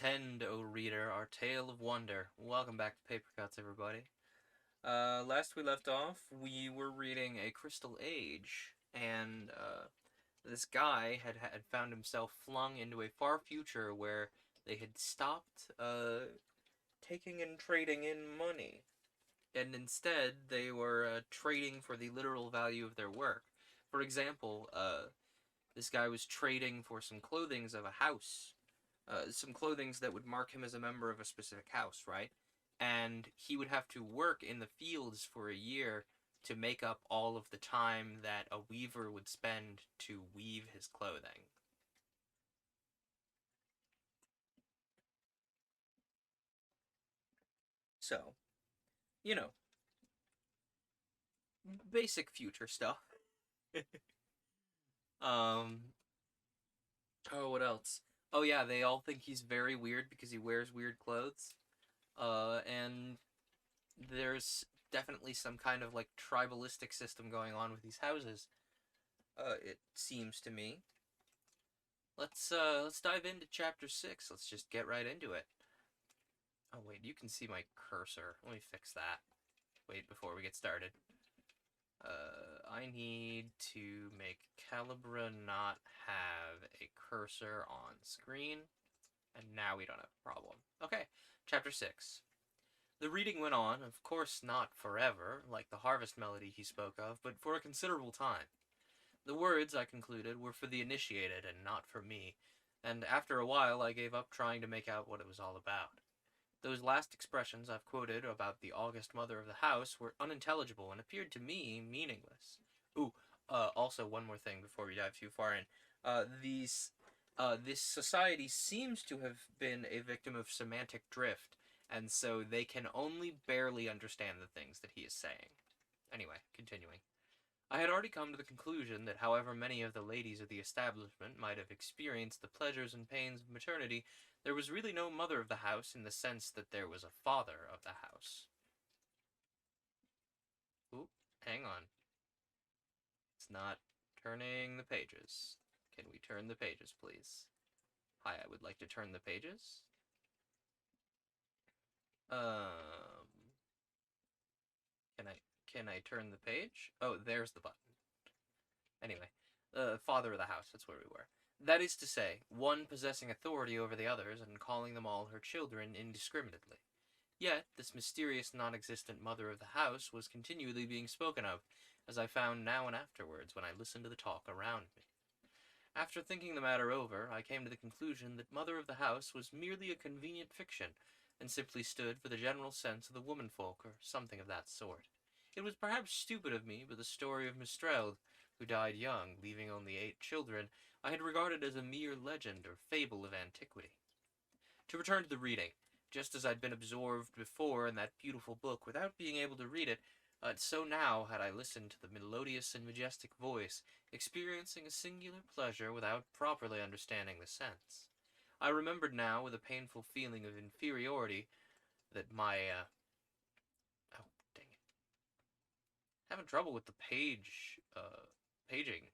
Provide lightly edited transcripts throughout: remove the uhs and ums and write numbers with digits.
Attend, O reader, our tale of wonder. Welcome back to Paper Cuts, everybody. Last we left off, we were reading A Crystal Age, and this guy had found himself flung into a far future where they had stopped taking and trading in money, and instead they were trading for the literal value of their work. For example, this guy was trading for some clothings of a house, some clothings that would mark him as a member of a specific house, right? And he would have to work in the fields for a year to make up all of the time that a weaver would spend to weave his clothing. So, you know, basic future stuff. um, oh, what else? Oh yeah, they all think he's very weird because he wears weird clothes. And there's definitely some kind of like tribalistic system going on with these houses. It seems to me. Let's dive into chapter 6. Let's just get right into it. Oh wait, you can see my cursor. Let me fix that. Wait, before we get started. I need to make Calibra not have a cursor on screen. And now we don't have a problem. Okay, chapter 6. The reading went on, of course not forever, like the harvest melody he spoke of, but for a considerable time. The words, I concluded, were for the initiated and not for me, and after a while I gave up trying to make out what it was all about. Those last expressions I've quoted about the august mother of the house were unintelligible and appeared to me meaningless. Ooh, also one more thing before we dive too far in. This society seems to have been a victim of semantic drift, and so they can only barely understand the things that he is saying. Anyway, continuing. I had already come to the conclusion that however many of the ladies of the establishment might have experienced the pleasures and pains of maternity, there was really no mother of the house in the sense that there was a father of the house. Oop, hang on. It's not turning the pages. Can we turn the pages, please? Hi, I would like to turn the pages. Can I turn the page? Oh, there's the button. Anyway, father of the house, that's where we were. That is to say, one possessing authority over the others and calling them all her children indiscriminately. Yet, this mysterious non-existent mother of the house was continually being spoken of, as I found now and afterwards when I listened to the talk around me. After thinking the matter over, I came to the conclusion that mother of the house was merely a convenient fiction, and simply stood for the general sense of the womenfolk, or something of that sort. It was perhaps stupid of me, but the story of Mistreld, who died young, leaving only 8 children, I had regarded as a mere legend or fable of antiquity. To return to the reading, just as I'd been absorbed before in that beautiful book without being able to read it, so now had I listened to the melodious and majestic voice, experiencing a singular pleasure without properly understanding the sense. I remembered now, with a painful feeling of inferiority, that my, oh, dang it. Having trouble with the paging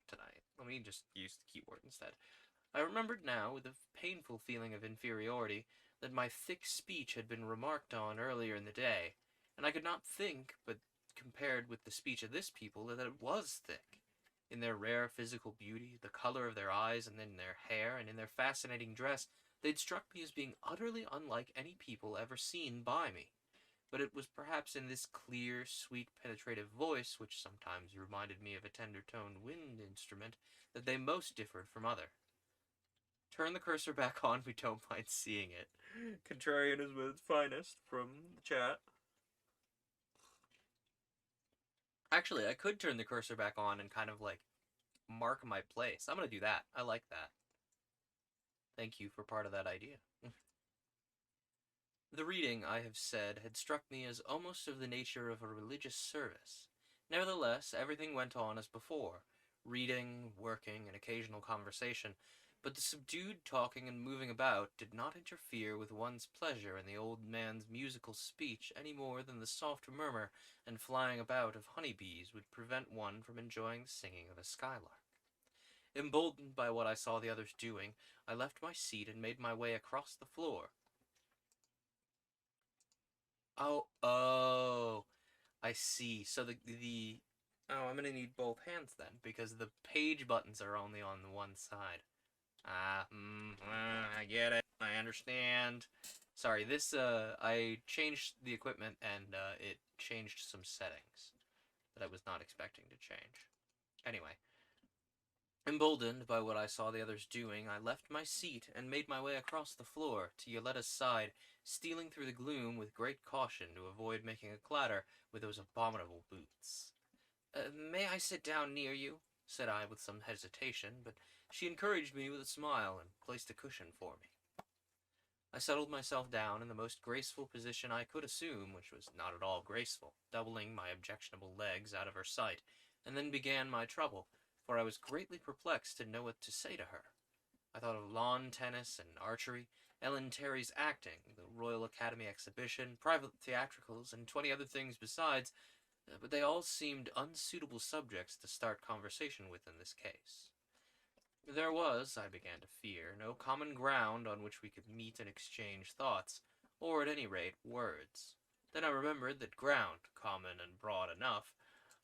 tonight. Let me just use the keyboard instead. I remembered now, with a painful feeling of inferiority, that my thick speech had been remarked on earlier in the day, and I could not think, but compared with the speech of this people, that it was thick. In their rare physical beauty, the color of their eyes, and in their hair, and in their fascinating dress, they'd struck me as being utterly unlike any people ever seen by me. But it was perhaps in this clear, sweet, penetrative voice, which sometimes reminded me of a tender-toned wind instrument, that they most differed from other. Turn the cursor back on, we don't mind seeing it. Contrarian is with its finest from the chat. Actually, I could turn the cursor back on and kind of like mark my place. I'm gonna do that. I like that. Thank you for part of that idea. The reading, I have said, had struck me as almost of the nature of a religious service. Nevertheless, everything went on as before, reading, working, and occasional conversation, but the subdued talking and moving about did not interfere with one's pleasure in the old man's musical speech any more than the soft murmur and flying about of honeybees would prevent one from enjoying the singing of a skylark. Emboldened by what I saw the others doing, I left my seat and made my way across the floor, Oh, I see. So oh, I'm gonna need both hands then, because the page buttons are only on the one side. I get it. I understand. Sorry, I changed the equipment and, it changed some settings that I was not expecting to change. Anyway, emboldened by what I saw the others doing, I left my seat and made my way across the floor to Yoletta's side, stealing through the gloom with great caution to avoid making a clatter with those abominable boots. May I sit down near you? Said I with some hesitation, but she encouraged me with a smile and placed a cushion for me. I settled myself down in the most graceful position I could assume, which was not at all graceful, doubling my objectionable legs out of her sight, and then began my trouble, for I was greatly perplexed to know what to say to her. I thought of lawn tennis and archery, Ellen Terry's acting, the Royal Academy exhibition, private theatricals, and 20 other things besides, but they all seemed unsuitable subjects to start conversation with in this case. There was, I began to fear, no common ground on which we could meet and exchange thoughts, or at any rate, words. Then I remembered that ground, common and broad enough,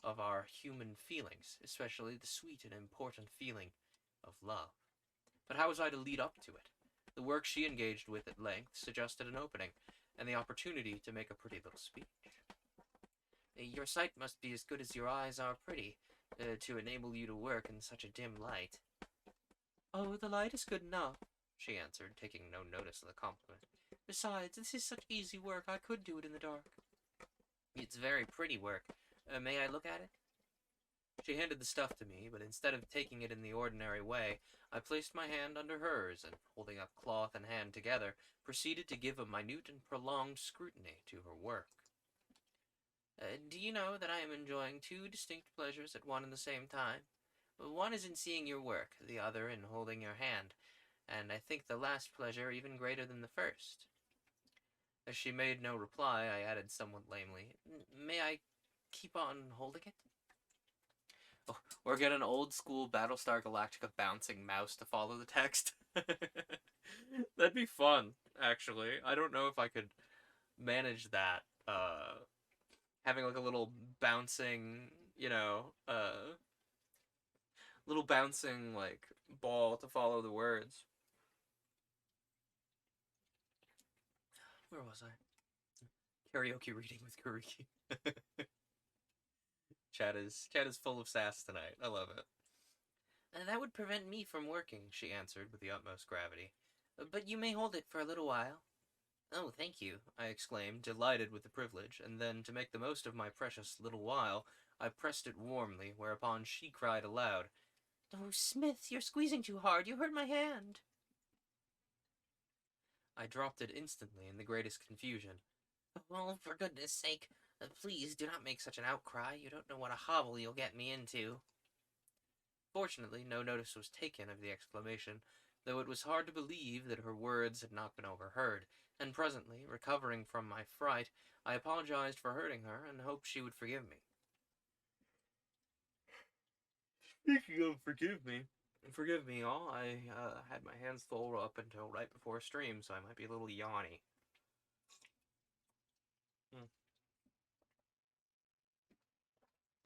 of our human feelings, especially the sweet and important feeling of love. But how was I to lead up to it? The work she engaged with at length suggested an opening, and the opportunity to make a pretty little speech. Your sight must be as good as your eyes are pretty, to enable you to work in such a dim light. Oh, the light is good enough, she answered, taking no notice of the compliment. Besides, this is such easy work, I could do it in the dark. It's very pretty work. May I look at it? She handed the stuff to me, but instead of taking it in the ordinary way, I placed my hand under hers, and holding up cloth and hand together, proceeded to give a minute and prolonged scrutiny to her work. Do you know that I am enjoying two distinct pleasures at one and the same time? One is in seeing your work, the other in holding your hand, and I think the last pleasure even greater than the first. As she made no reply, I added somewhat lamely, May I keep on holding it? Oh, or get an old-school Battlestar Galactica bouncing mouse to follow the text. That'd be fun, actually. I don't know if I could manage that, having like a little bouncing, little bouncing, like, ball to follow the words. Where was I? Karaoke reading with Kuriki. Chat is full of sass tonight. I love it. That would prevent me from working, she answered with the utmost gravity. But you may hold it for a little while. Oh, thank you, I exclaimed, delighted with the privilege, and then, to make the most of my precious little while, I pressed it warmly, whereupon she cried aloud, Oh, Smith, you're squeezing too hard. You hurt my hand. I dropped it instantly in the greatest confusion. Oh, for goodness sake, please do not make such an outcry. You don't know what a hobble you'll get me into. Fortunately, no notice was taken of the exclamation, though it was hard to believe that her words had not been overheard, and presently, recovering from my fright, I apologized for hurting her, and hoped she would forgive me. Speaking of forgive me all, I had my hands full up until right before stream, so I might be a little yawny.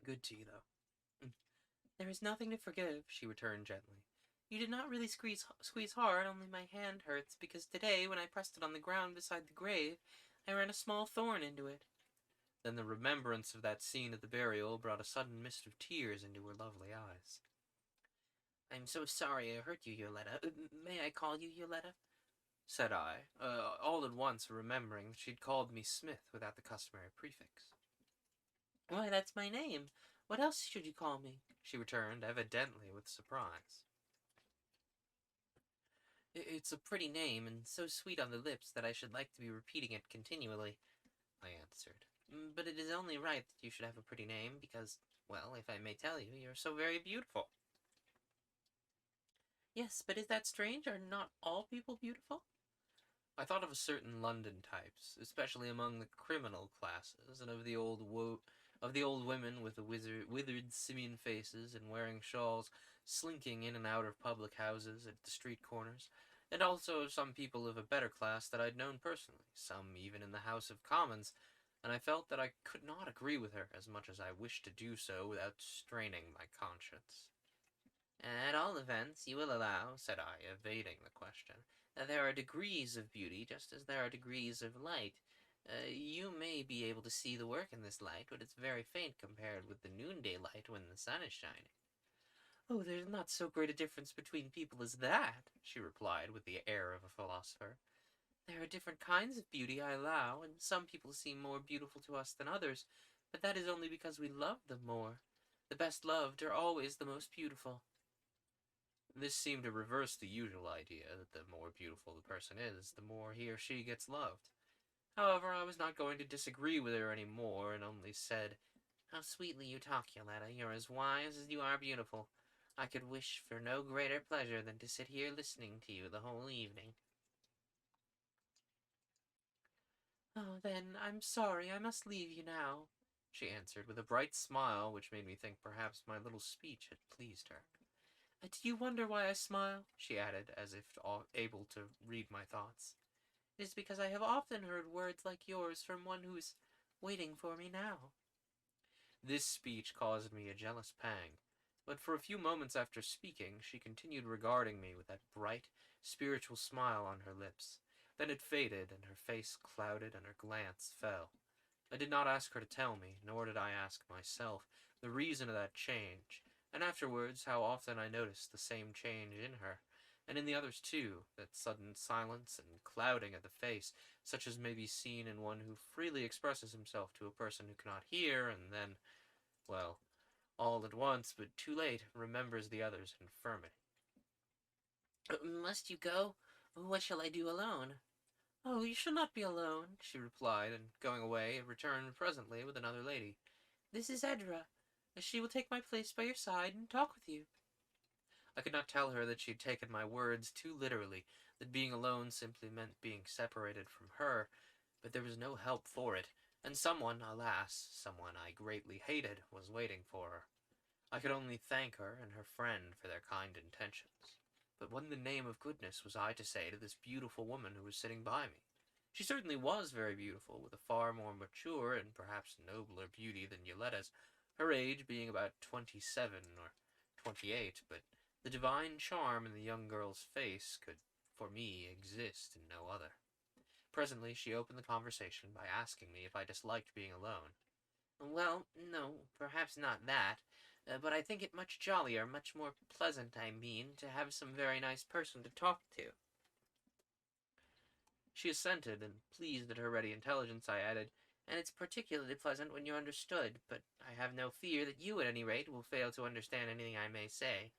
Good tea, though. There is nothing to forgive, she returned gently. You did not really squeeze hard, only my hand hurts, because today, when I pressed it on the ground beside the grave, I ran a small thorn into it. Then the remembrance of that scene at the burial brought a sudden mist of tears into her lovely eyes. I'm so sorry I hurt you, Yoletta. May I call you Yoletta? Said I, all at once remembering that she'd called me Smith without the customary prefix. Why, that's my name. What else should you call me? She returned, evidently with surprise. It's a pretty name, and so sweet on the lips that I should like to be repeating it continually, I answered. But it is only right that you should have a pretty name, because, well, if I may tell you, you're so very beautiful. Yes, but is that strange? Are not all people beautiful? I thought of certain London types, especially among the criminal classes, and of the old women with the withered simian faces and wearing shawls, slinking in and out of public houses at the street corners, and also of some people of a better class that I'd known personally, some even in the House of Commons, and I felt that I could not agree with her as much as I wished to do so without straining my conscience. "At all events, you will allow," said I, evading the question, "that there are degrees of beauty just as there are degrees of light. You may be able to see the work in this light, but it's very faint compared with the noonday light when the sun is shining." "Oh, there's not so great a difference between people as that," she replied with the air of a philosopher. "There are different kinds of beauty, I allow, and some people seem more beautiful to us than others, but that is only because we love them more. The best loved are always the most beautiful." This seemed to reverse the usual idea that the more beautiful the person is, the more he or she gets loved. However, I was not going to disagree with her any more, and only said, "How sweetly you talk, Yoletta. You're as wise as you are beautiful. I could wish for no greater pleasure than to sit here listening to you the whole evening." "Oh, then, I'm sorry. I must leave you now," she answered with a bright smile which made me think perhaps my little speech had pleased her. "Do you wonder why I smile?" she added, as if able to read my thoughts. "It is because I have often heard words like yours from one who is waiting for me now." This speech caused me a jealous pang, but for a few moments after speaking she continued regarding me with that bright, spiritual smile on her lips. Then it faded, and her face clouded, and her glance fell. I did not ask her to tell me, nor did I ask myself, the reason of that change, and afterwards how often I noticed the same change in her, and in the others too, that sudden silence and clouding of the face, such as may be seen in one who freely expresses himself to a person who cannot hear, and then, well, all at once, but too late, remembers the other's infirmity. "Must you go? What shall I do alone?" "Oh, you shall not be alone," she replied, and going away, returned presently with another lady. "This is Edra. She will take my place by your side and talk with you." I could not tell her that she had taken my words too literally, that being alone simply meant being separated from her, but there was no help for it, and someone, alas, someone I greatly hated, was waiting for her. I could only thank her and her friend for their kind intentions. But what in the name of goodness was I to say to this beautiful woman who was sitting by me? She certainly was very beautiful, with a far more mature and perhaps nobler beauty than Yoletta's, her age being about 27 or 28, but the divine charm in the young girl's face could, for me, exist in no other. Presently she opened the conversation by asking me if I disliked being alone. "Well, no, perhaps not that, but I think it much jollier, much more pleasant, I mean, to have some very nice person to talk to." She assented, and pleased at her ready intelligence, I added, "And it's particularly pleasant when you're understood, but I have no fear that you, at any rate, will fail to understand anything I may say."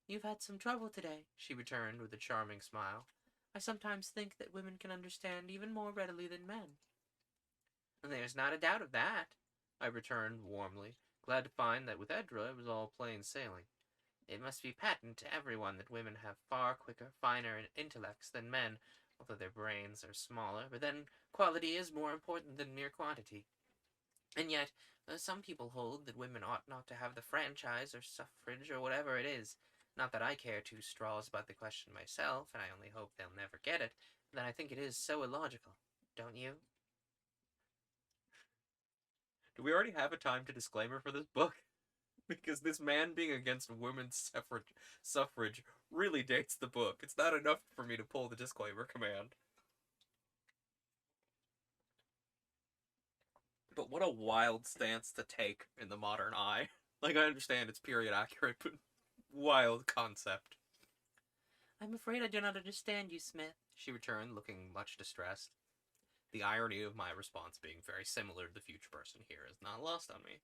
"You've had some trouble today," she returned with a charming smile. "I sometimes think that women can understand even more readily than men." "There's not a doubt of that," I returned warmly, glad to find that with Edra it was all plain sailing. "It must be patent to everyone that women have far quicker, finer intellects than men, although their brains are smaller, but then quality is more important than mere quantity. And yet, some people hold that women ought not to have the franchise or suffrage or whatever it is. Not that I care two straws about the question myself, and I only hope they'll never get it, but then I think it is so illogical. Don't you?" Do we already have a timed disclaimer for this book? Because this man being against women's suffrage really dates the book. It's not enough for me to pull the disclaimer command. But what a wild stance to take in the modern eye. Like, I understand it's period accurate, but wild concept. "I'm afraid I do not understand you, Smith," she returned, looking much distressed. The irony of my response being very similar to the future person here is not lost on me.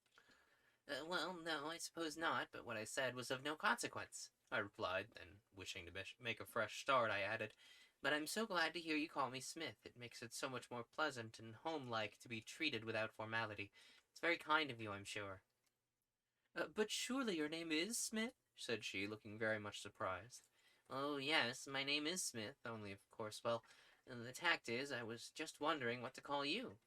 "Well, no, I suppose not, but what I said was of no consequence," I replied, then, wishing to make a fresh start, I added, "But I'm so glad to hear you call me Smith. It makes it so much more pleasant and home-like to be treated without formality. It's very kind of you, I'm sure." "But surely your name is Smith?" said she, looking very much surprised. "Oh, yes, my name is Smith, only, of course, well, the tact is, I was just wondering what to call you."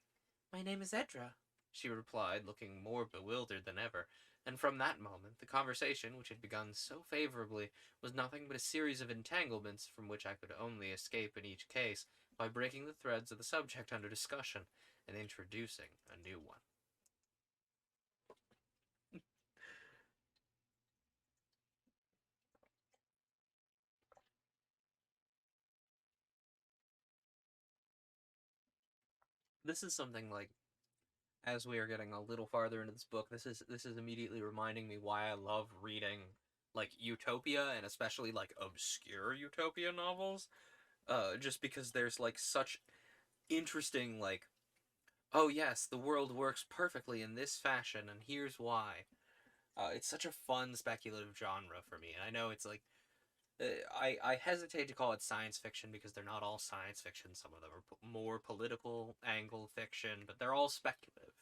"My name is Edra," she replied, looking more bewildered than ever, and from that moment the conversation, which had begun so favorably, was nothing but a series of entanglements from which I could only escape in each case by breaking the threads of the subject under discussion, and introducing a new one. This is something like, as we are getting a little farther into this book, this is immediately reminding me why I love reading like utopia, and especially like obscure utopia novels. Just because there's like such interesting like, oh yes, the world works perfectly in this fashion, and here's why. It's such a fun speculative genre for me, and I know it's like, I hesitate to call it science fiction because they're not all science fiction. Some of them are more political angle fiction, but they're all speculative,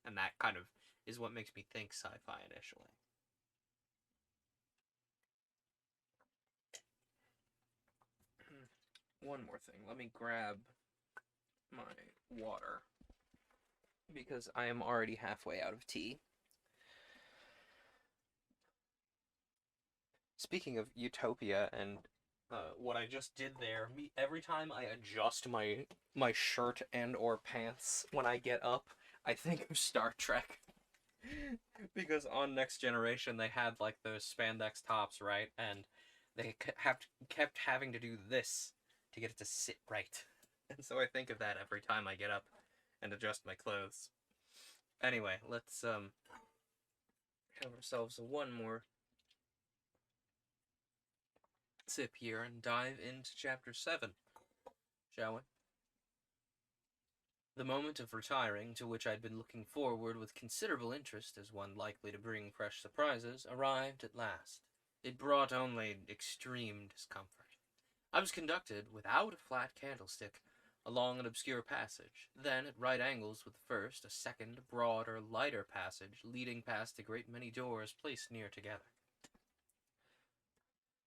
and that kind of is what makes me think sci-fi initially. One more thing. Let me grab my water because I am already halfway out of tea. Speaking of utopia and what I just did there, every time I adjust my shirt and or pants when I get up, I think of Star Trek. Because on Next Generation they had like those spandex tops, right? And they kept having to do this to get it to sit right. And so I think of that every time I get up and adjust my clothes. Anyway, let's have ourselves one more sip here and dive into chapter 7, shall we? The moment of retiring, to which I'd been looking forward with considerable interest as one likely to bring fresh surprises, arrived at last. It brought only extreme discomfort. I was conducted, without a flat candlestick, along an obscure passage, then at right angles with the first, a second, broader, lighter passage, leading past a great many doors placed near together.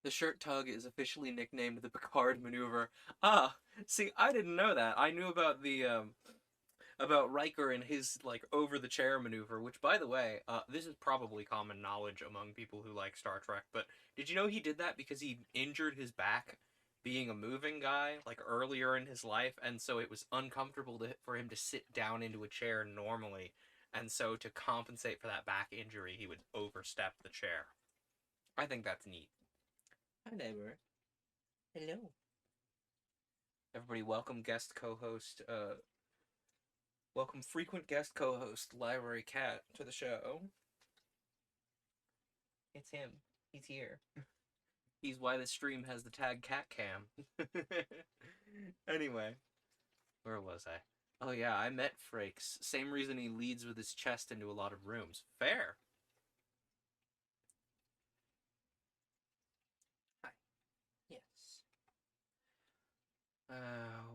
The shirt tug is officially nicknamed the Picard maneuver. Ah, see, I didn't know that. I knew about about Riker and his like over the chair maneuver, which by the way, this is probably common knowledge among people who like Star Trek, but did you know he did that because he injured his back being a moving guy like earlier in his life, and so it was uncomfortable for him to sit down into a chair normally, and so to compensate for that back injury, he would overstep the chair. I think that's neat. Hi, neighbor. Hello. Everybody, welcome guest co-host, welcome frequent guest co-host Library Cat to the show. It's him. He's here. He's why the stream has the tag cat cam. Anyway, where was I? Oh yeah, I met Frakes. Same reason he leads with his chest into a lot of rooms. Fair. Hi. Yes.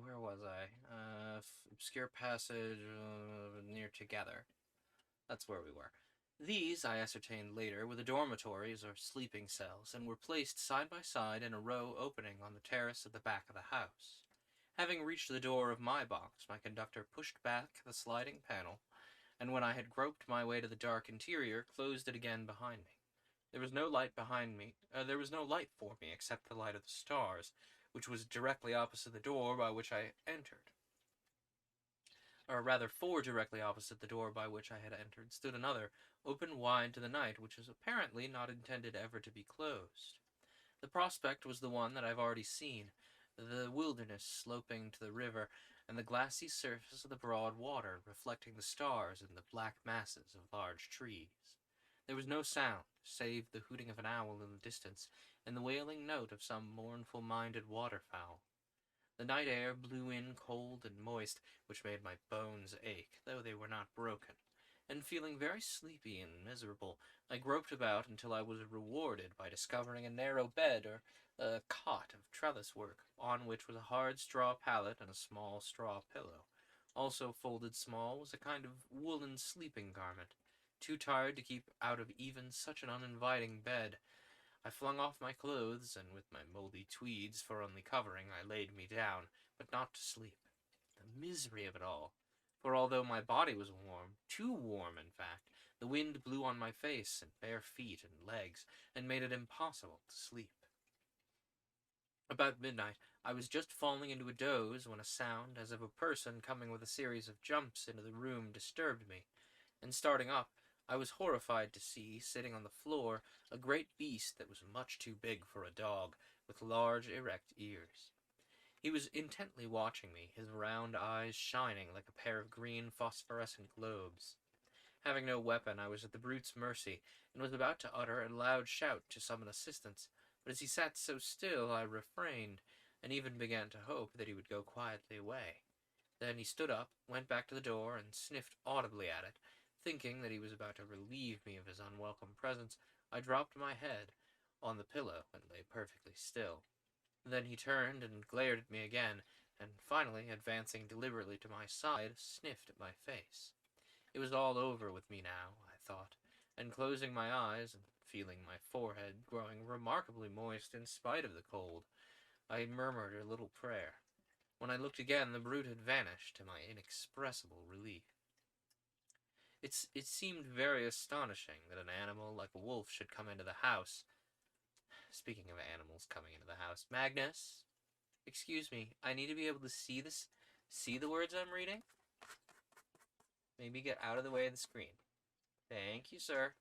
Where was I? Obscure passage near together. That's where we were. These, I ascertained later, were the dormitories or sleeping cells, and were placed side by side in a row opening on the terrace at the back of the house. Having reached the door of my box, my conductor pushed back the sliding panel, and when I had groped my way to the dark interior, closed it again behind me. There was no light behind me. There was no light for me except the light of the stars, which was directly opposite the door by which I entered. Or rather, for directly opposite the door by which I had entered stood another, open wide to the night, which was apparently not intended ever to be closed. The prospect was the one that I've already seen, the wilderness sloping to the river, and the glassy surface of the broad water reflecting the stars and the black masses of large trees. There was no sound, save the hooting of an owl in the distance, and the wailing note of some mournful-minded waterfowl. The night air blew in cold and moist, which made my bones ache, though they were not broken, and feeling very sleepy and miserable, I groped about until I was rewarded by discovering a narrow bed or a cot of trellis work, on which was a hard straw pallet and a small straw pillow. Also folded small was a kind of woolen sleeping garment. Too tired to keep out of even such an uninviting bed, I flung off my clothes, and with my moldy tweeds for only covering, I laid me down, but not to sleep. The misery of it all! For although my body was warm, too warm in fact, the wind blew on my face and bare feet and legs, and made it impossible to sleep. About midnight, I was just falling into a doze when a sound, as of a person coming with a series of jumps into the room, disturbed me, and starting up, I was horrified to see, sitting on the floor, a great beast that was much too big for a dog, with large erect ears. He was intently watching me, his round eyes shining like a pair of green phosphorescent globes. Having no weapon, I was at the brute's mercy, and was about to utter a loud shout to summon assistance, but as he sat so still, I refrained, and even began to hope that he would go quietly away. Then he stood up, went back to the door, and sniffed audibly at it. Thinking that he was about to relieve me of his unwelcome presence, I dropped my head on the pillow and lay perfectly still. Then he turned and glared at me again, and finally, advancing deliberately to my side, sniffed at my face. It was all over with me now, I thought, and closing my eyes and feeling my forehead growing remarkably moist in spite of the cold, I murmured a little prayer. When I looked again, the brute had vanished, to my inexpressible relief. It seemed very astonishing that an animal like a wolf should come into the house. Speaking of animals coming into the house, Magnus, excuse me, I need to be able to see the words I'm reading. Maybe get out of the way of the screen. Thank you, sir.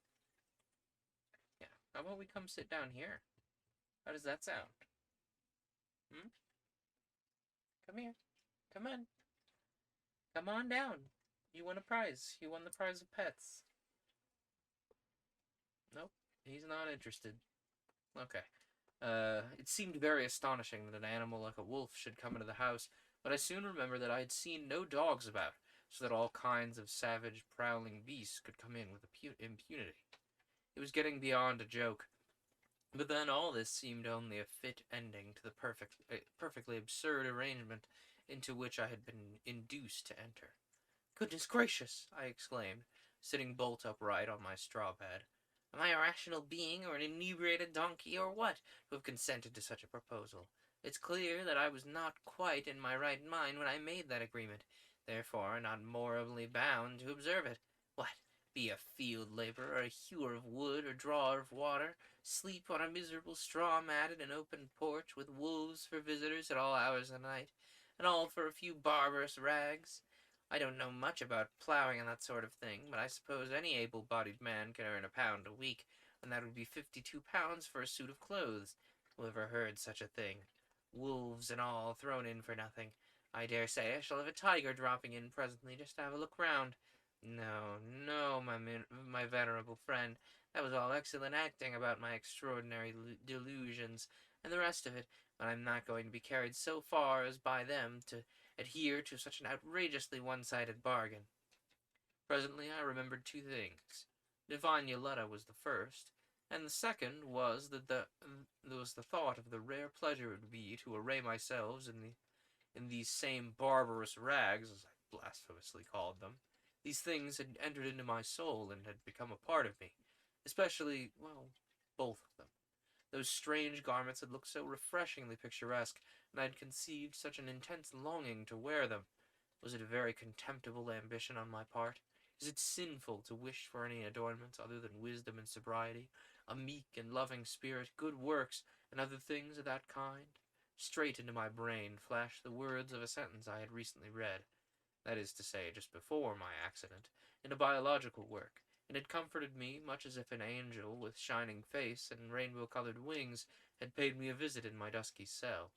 Yeah, how about we come sit down here? How does that sound? Come here. Come on. Come on down. You won a prize. You won the prize of pets. Nope, he's not interested. Okay. It seemed very astonishing that an animal like a wolf should come into the house, but I soon remembered that I had seen no dogs about, so that all kinds of savage, prowling beasts could come in with impunity. It was getting beyond a joke, but then all this seemed only a fit ending to the perfectly absurd arrangement into which I had been induced to enter. "Goodness gracious!" I exclaimed, sitting bolt upright on my straw bed. "Am I a rational being, or an inebriated donkey, or what, to have consented to such a proposal? It's clear that I was not quite in my right mind when I made that agreement, therefore not morally bound to observe it. What, be a field laborer, or a hewer of wood, or drawer of water, sleep on a miserable straw-matted and open porch, with wolves for visitors at all hours of the night, and all for a few barbarous rags? I don't know much about plowing and that sort of thing, but I suppose any able-bodied man can earn £1 a week, and that would be £52 for a suit of clothes. Whoever heard such a thing? Wolves and all thrown in for nothing. I dare say I shall have a tiger dropping in presently just to have a look round. No, no, my venerable friend, that was all excellent acting about my extraordinary delusions and the rest of it, but I'm not going to be carried so far as by them to adhere to such an outrageously one-sided bargain." Presently I remembered two things. Divine Yoletta was the first, and the second was that there was the thought of the rare pleasure it would be to array myself in these same barbarous rags, as I blasphemously called them. These things had entered into my soul and had become a part of me, especially, well, both of them. Those strange garments had looked so refreshingly picturesque, and I had conceived such an intense longing to wear them. Was it a very contemptible ambition on my part? Is it sinful to wish for any adornments other than wisdom and sobriety, a meek and loving spirit, good works, and other things of that kind? Straight into my brain flashed the words of a sentence I had recently read, that is to say, just before my accident, in a biological work, and it comforted me much as if an angel with shining face and rainbow-colored wings had paid me a visit in my dusky cell.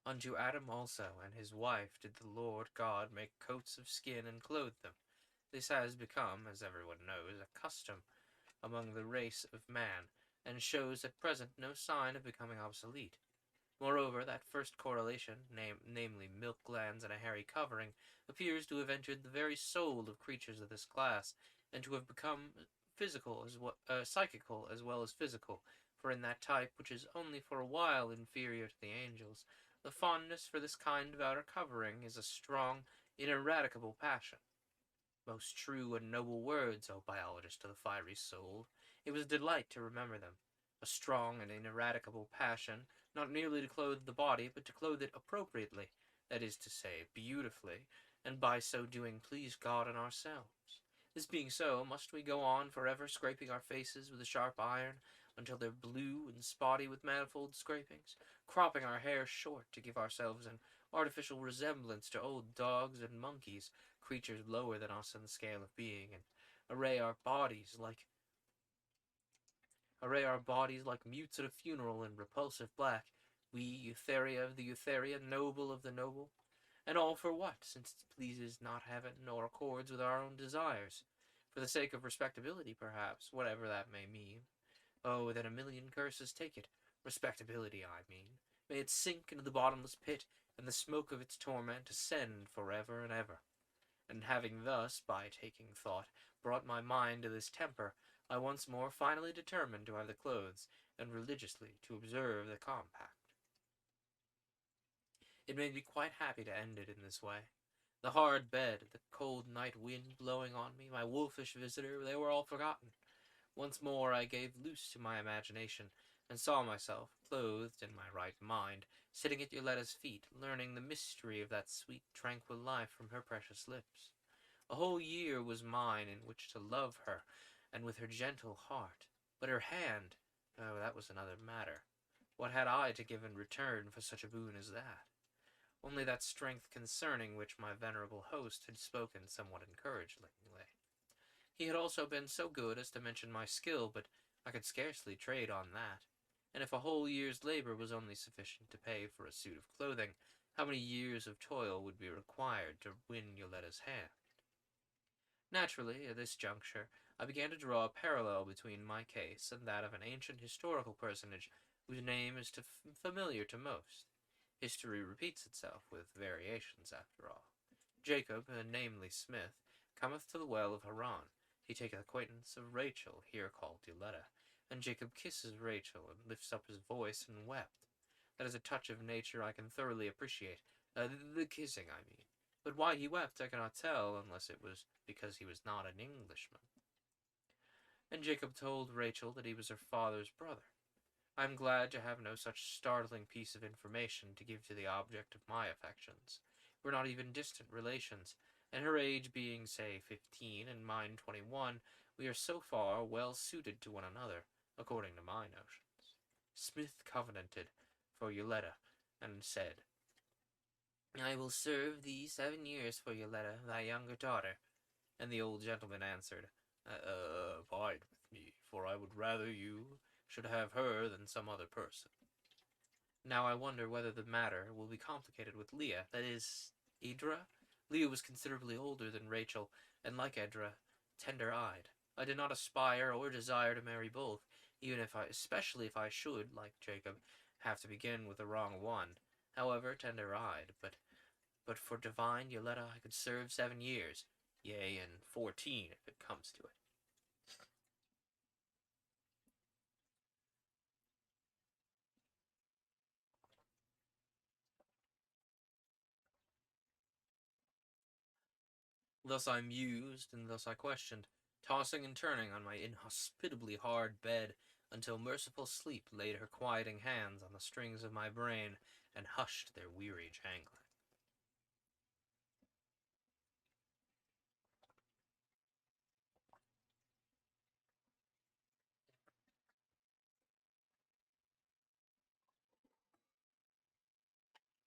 "Unto Adam also and his wife did the Lord God make coats of skin and clothe them." This has become, as everyone knows, a custom among the race of man, and shows at present no sign of becoming obsolete. Moreover, that first correlation, namely milk glands and a hairy covering, appears to have entered the very soul of creatures of this class, and to have become psychical as well as physical, for in that type, which is only for a while inferior to the angels, the fondness for this kind of outer covering is a strong, ineradicable passion. Most true and noble words, O biologist of the fiery soul. It was a delight to remember them. A strong and ineradicable passion, not merely to clothe the body, but to clothe it appropriately, that is to say, beautifully, and by so doing please God and ourselves. This being so, must we go on forever scraping our faces with a sharp iron, until they're blue and spotty with manifold scrapings, cropping our hair short to give ourselves an artificial resemblance to old dogs and monkeys, creatures lower than us in the scale of being, and array our bodies like mutes at a funeral in repulsive black, we Eutheria of the Eutheria, noble of the noble. And all for what, since it pleases not heaven, nor accords with our own desires? For the sake of respectability, perhaps, whatever that may mean. Oh, then a million curses take it. Respectability, I mean. May it sink into the bottomless pit, and the smoke of its torment ascend forever and ever. And having thus, by taking thought, brought my mind to this temper, I once more finally determined to have the clothes, and religiously to observe the compact. It made me quite happy to end it in this way. The hard bed, the cold night wind blowing on me, my wolfish visitor, they were all forgotten. Once more I gave loose to my imagination, and saw myself, clothed in my right mind, sitting at Yoletta's feet, learning the mystery of that sweet, tranquil life from her precious lips. A whole year was mine in which to love her, and with her gentle heart. But her hand, oh, that was another matter. What had I to give in return for such a boon as that? Only that strength concerning which my venerable host had spoken somewhat encouragingly. He had also been so good as to mention my skill, but I could scarcely trade on that. And if a whole year's labor was only sufficient to pay for a suit of clothing, how many years of toil would be required to win Yoletta's hand? Naturally, at this juncture, I began to draw a parallel between my case and that of an ancient historical personage whose name is familiar to most. History repeats itself, with variations after all. Jacob, namely Smith, cometh to the well of Haran. He taketh acquaintance of Rachel, here called Yoletta, and Jacob kisses Rachel, and lifts up his voice and wept. That is a touch of nature I can thoroughly appreciate. The kissing, I mean. But why he wept I cannot tell, unless it was because he was not an Englishman. And Jacob told Rachel that he was her father's brother. I am glad to have no such startling piece of information to give to the object of my affections. We're not even distant relations, and her age being, say, 15, and mine 21, we are so far well suited to one another, according to my notions. Smith covenanted for Yoletta, and said, I will serve thee 7 years for Yoletta, thy younger daughter. And the old gentleman answered, Abide with me, for I would rather you should have her than some other person. Now I wonder whether the matter will be complicated with Leah, that is, Idra? Leah was considerably older than Rachel, and like Edra, tender-eyed. I did not aspire or desire to marry both, especially if I should, like Jacob, have to begin with the wrong one, however tender-eyed, but for divine Yoletta I could serve 7 years, yea, and 14 if it comes to it. Thus I mused, and thus I questioned, tossing and turning on my inhospitably hard bed, until merciful sleep laid her quieting hands on the strings of my brain, and hushed their weary jangling.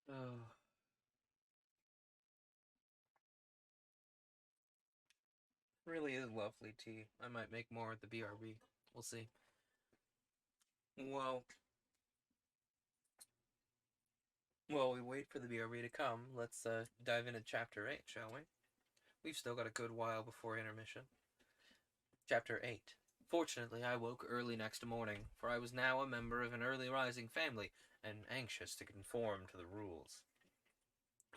Oh, really is lovely tea. I might make more at the BRB. We'll see. Well, while we wait for the BRB to come, let's dive into Chapter 8, shall we? We've still got a good while before intermission. Chapter 8. Fortunately, I woke early next morning, for I was now a member of an early rising family, and anxious to conform to the rules.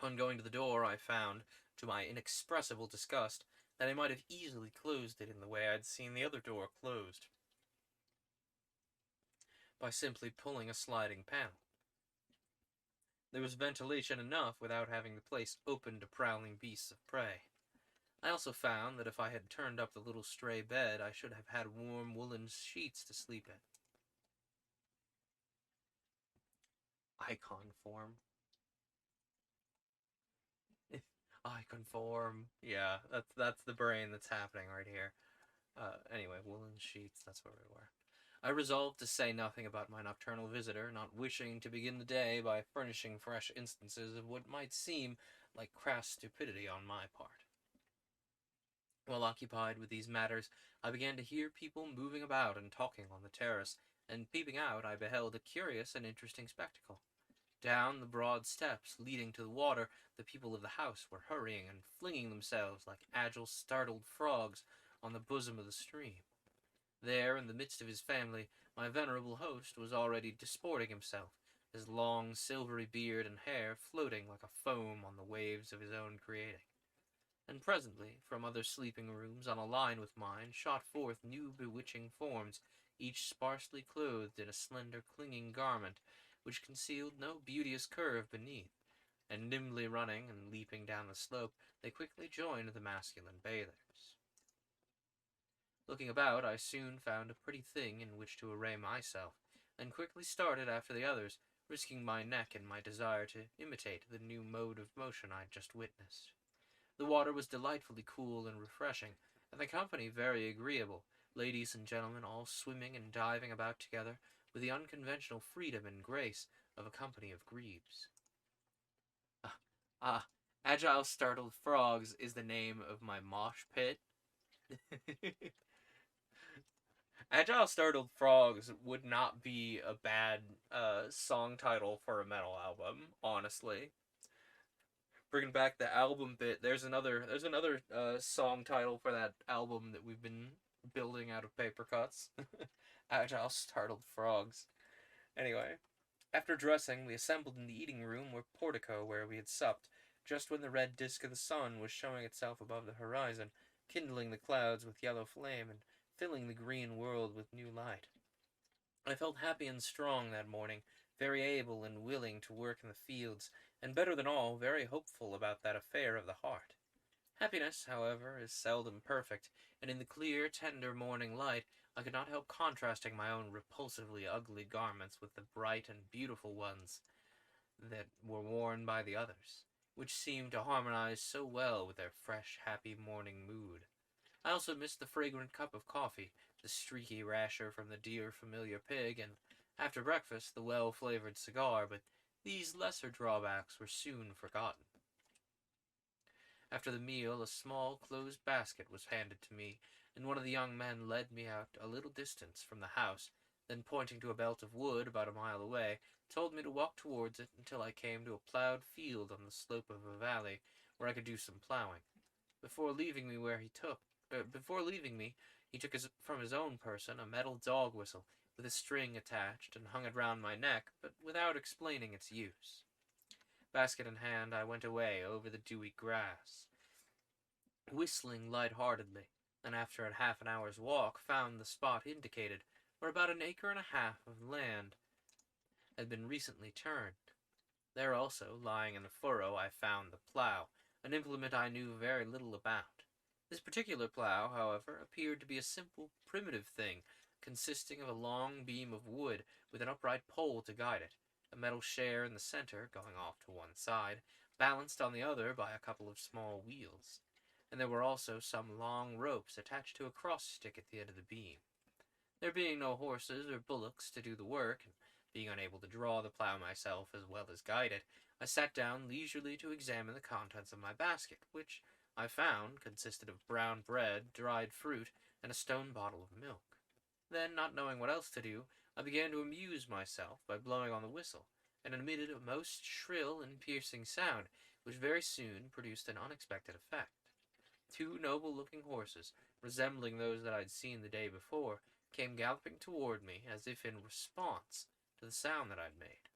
On going to the door, I found, to my inexpressible disgust, that I might have easily closed it in the way I'd seen the other door closed, by simply pulling a sliding panel. There was ventilation enough without having the place open to prowling beasts of prey. I also found that if I had turned up the little stray bed, I should have had warm woolen sheets to sleep in. Icon form. I conform. Yeah, that's the brain that's happening right here. Anyway, woolen sheets, that's where we were. I resolved to say nothing about my nocturnal visitor, not wishing to begin the day by furnishing fresh instances of what might seem like crass stupidity on my part. While occupied with these matters, I began to hear people moving about and talking on the terrace, and peeping out, I beheld a curious and interesting spectacle. Down the broad steps leading to the water, the people of the house were hurrying and flinging themselves like agile, startled frogs on the bosom of the stream. There, in the midst of his family, my venerable host was already disporting himself, his long silvery beard and hair floating like a foam on the waves of his own creating. And presently, from other sleeping rooms on a line with mine, shot forth new bewitching forms, each sparsely clothed in a slender clinging garment, which concealed no beauteous curve beneath, and nimbly running and leaping down the slope, they quickly joined the masculine bathers. Looking about, I soon found a pretty thing in which to array myself, and quickly started after the others, risking my neck in my desire to imitate the new mode of motion I'd just witnessed. The water was delightfully cool and refreshing, and the company very agreeable, ladies and gentlemen all swimming and diving about together with the unconventional freedom and grace of a company of grebes. Ah, Agile Startled Frogs is the name of my mosh pit. Agile Startled Frogs would not be a bad song title for a metal album, honestly. Bringing back the album bit, there's another song title for that album that we've been building out of paper cuts. Agile Startled Frogs. Anyway, after dressing, we assembled in the eating room or portico where we had supped, just when the red disk of the sun was showing itself above the horizon, kindling the clouds with yellow flame and filling the green world with new light. I felt happy and strong that morning, very able and willing to work in the fields, and better than all, very hopeful about that affair of the heart. Happiness, however, is seldom perfect, and in the clear, tender morning light, I could not help contrasting my own repulsively ugly garments with the bright and beautiful ones that were worn by the others, which seemed to harmonize so well with their fresh, happy morning mood. I also missed the fragrant cup of coffee, the streaky rasher from the dear familiar pig, and, after breakfast, the well-flavored cigar, but these lesser drawbacks were soon forgotten. After the meal, a small closed basket was handed to me, and one of the young men led me out a little distance from the house, then pointing to a belt of wood about a mile away, told me to walk towards it until I came to a plowed field on the slope of a valley, where I could do some plowing. Before leaving me, he took from his own person a metal dog whistle with a string attached and hung it round my neck, but without explaining its use. Basket in hand, I went away over the dewy grass, whistling light-heartedly, and after a half an hour's walk found the spot indicated, where about an acre and a half of land had been recently turned. There also, lying in the furrow, I found the plough, an implement I knew very little about. This particular plough, however, appeared to be a simple, primitive thing, consisting of a long beam of wood with an upright pole to guide it, a metal share in the center, going off to one side, balanced on the other by a couple of small wheels. And there were also some long ropes attached to a cross stick at the end of the beam. There being no horses or bullocks to do the work, and being unable to draw the plough myself as well as guide it, I sat down leisurely to examine the contents of my basket, which, I found, consisted of brown bread, dried fruit, and a stone bottle of milk. Then, not knowing what else to do, I began to amuse myself by blowing on the whistle, and emitted a most shrill and piercing sound, which very soon produced an unexpected effect. Two noble-looking horses, resembling those that I'd seen the day before, came galloping toward me as if in response to the sound that I'd made.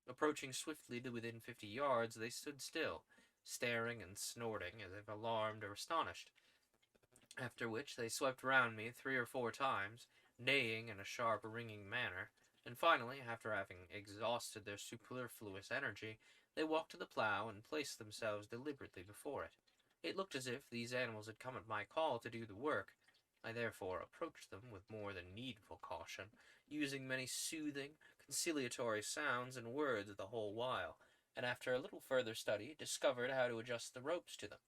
Approaching swiftly to within 50 yards, they stood still, staring and snorting as if alarmed or astonished, after which they swept round me 3 or 4 times, neighing in a sharp, ringing manner, and finally, after having exhausted their superfluous energy, they walked to the plough and placed themselves deliberately before it. It looked as if these animals had come at my call to do the work. I therefore approached them with more than needful caution, using many soothing, conciliatory sounds and words the whole while, and after a little further study discovered how to adjust the ropes to them.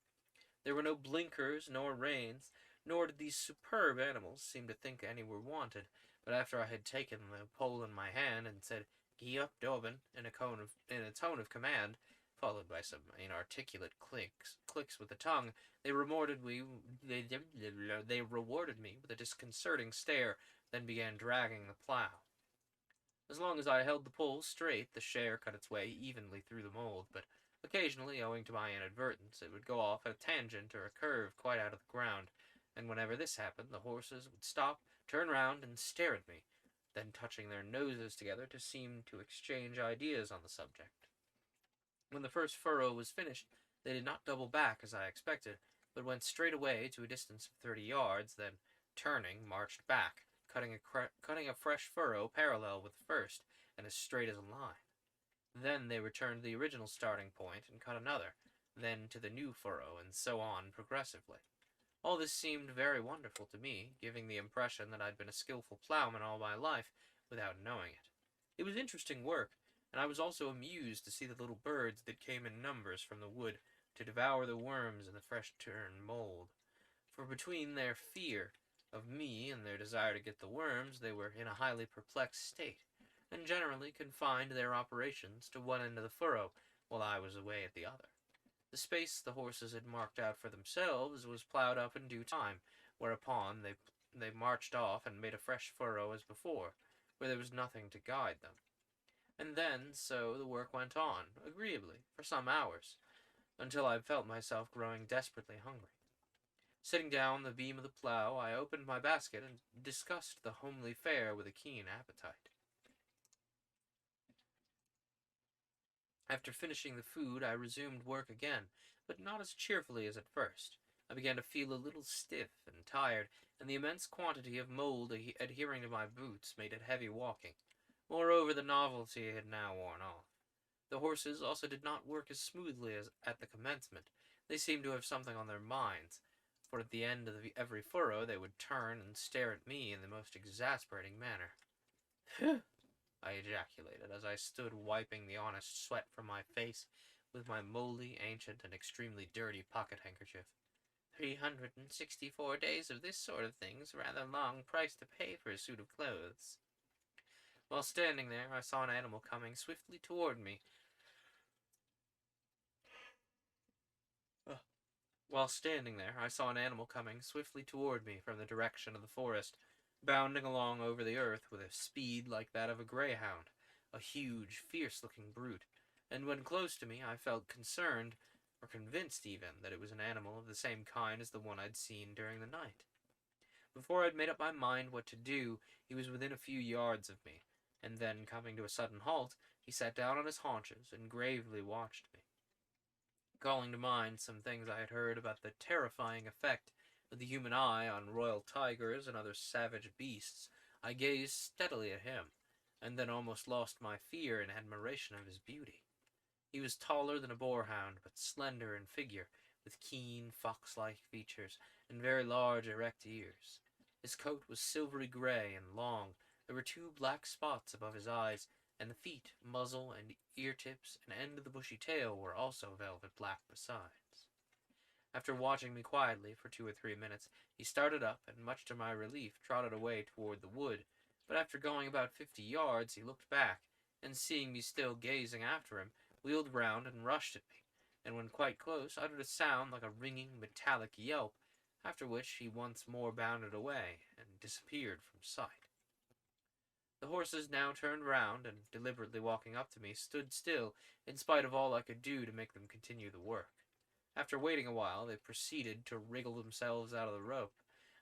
There were no blinkers nor reins, nor did these superb animals seem to think any were wanted, but after I had taken the pole in my hand and said, "Gee up, Dobbin," in a tone of command, followed by some inarticulate clicks with the tongue, they rewarded me. They rewarded me with a disconcerting stare, then began dragging the plow. As long as I held the pole straight, the share cut its way evenly through the mold, but occasionally, owing to my inadvertence, it would go off at a tangent or a curve quite out of the ground, and whenever this happened, the horses would stop, turn round, and stare at me, then touching their noses together to seem to exchange ideas on the subject. When the first furrow was finished, they did not double back as I expected, but went straight away to a distance of 30 yards, then, turning, marched back, cutting a fresh furrow parallel with the first, and as straight as a line. Then they returned to the original starting point and cut another, then to the new furrow, and so on progressively. All this seemed very wonderful to me, giving the impression that I'd been a skillful plowman all my life, without knowing it. It was interesting work, and I was also amused to see the little birds that came in numbers from the wood to devour the worms in the fresh-turned mold. For between their fear of me and their desire to get the worms, they were in a highly perplexed state, and generally confined their operations to one end of the furrow, while I was away at the other. The space the horses had marked out for themselves was plowed up in due time, whereupon they marched off and made a fresh furrow as before, where there was nothing to guide them. And then so the work went on, agreeably, for some hours, until I felt myself growing desperately hungry. Sitting down on the beam of the plow, I opened my basket and discussed the homely fare with a keen appetite. After finishing the food, I resumed work again, but not as cheerfully as at first. I began to feel a little stiff and tired, and the immense quantity of mold adhering to my boots made it heavy walking. Moreover, the novelty had now worn off. The horses also did not work as smoothly as at the commencement. They seemed to have something on their minds, for at the end of every furrow they would turn and stare at me in the most exasperating manner. "Phew!" I ejaculated, as I stood wiping the honest sweat from my face with my moldy, ancient, and extremely dirty pocket handkerchief. 364 days of this sort of thing's a rather long price to pay for a suit of clothes. While standing there, I saw an animal coming swiftly toward me. While standing there, I saw an animal coming swiftly toward me from the direction of the forest, bounding along over the earth with a speed like that of a greyhound, a huge, fierce-looking brute, and when close to me I felt concerned, or convinced even, that it was an animal of the same kind as the one I'd seen during the night. Before I'd made up my mind what to do, he was within a few yards of me, and then, coming to a sudden halt, he sat down on his haunches and gravely watched me. Calling to mind some things I had heard about the terrifying effect of the human eye on royal tigers and other savage beasts, I gazed steadily at him, and then almost lost my fear in admiration of his beauty. He was taller than a boarhound, but slender in figure, with keen, fox-like features, and very large, erect ears. His coat was silvery gray and long. There were 2 black spots above his eyes, and the feet, muzzle, and ear-tips, and end of the bushy tail were also velvet black besides. After watching me quietly for 2 or 3 minutes, he started up, and much to my relief trotted away toward the wood, but after going about 50 yards he looked back, and seeing me still gazing after him, wheeled round and rushed at me, and when quite close uttered a sound like a ringing metallic yelp, after which he once more bounded away, and disappeared from sight. The horses now turned round, and, deliberately walking up to me, stood still, in spite of all I could do to make them continue the work. After waiting a while, they proceeded to wriggle themselves out of the rope,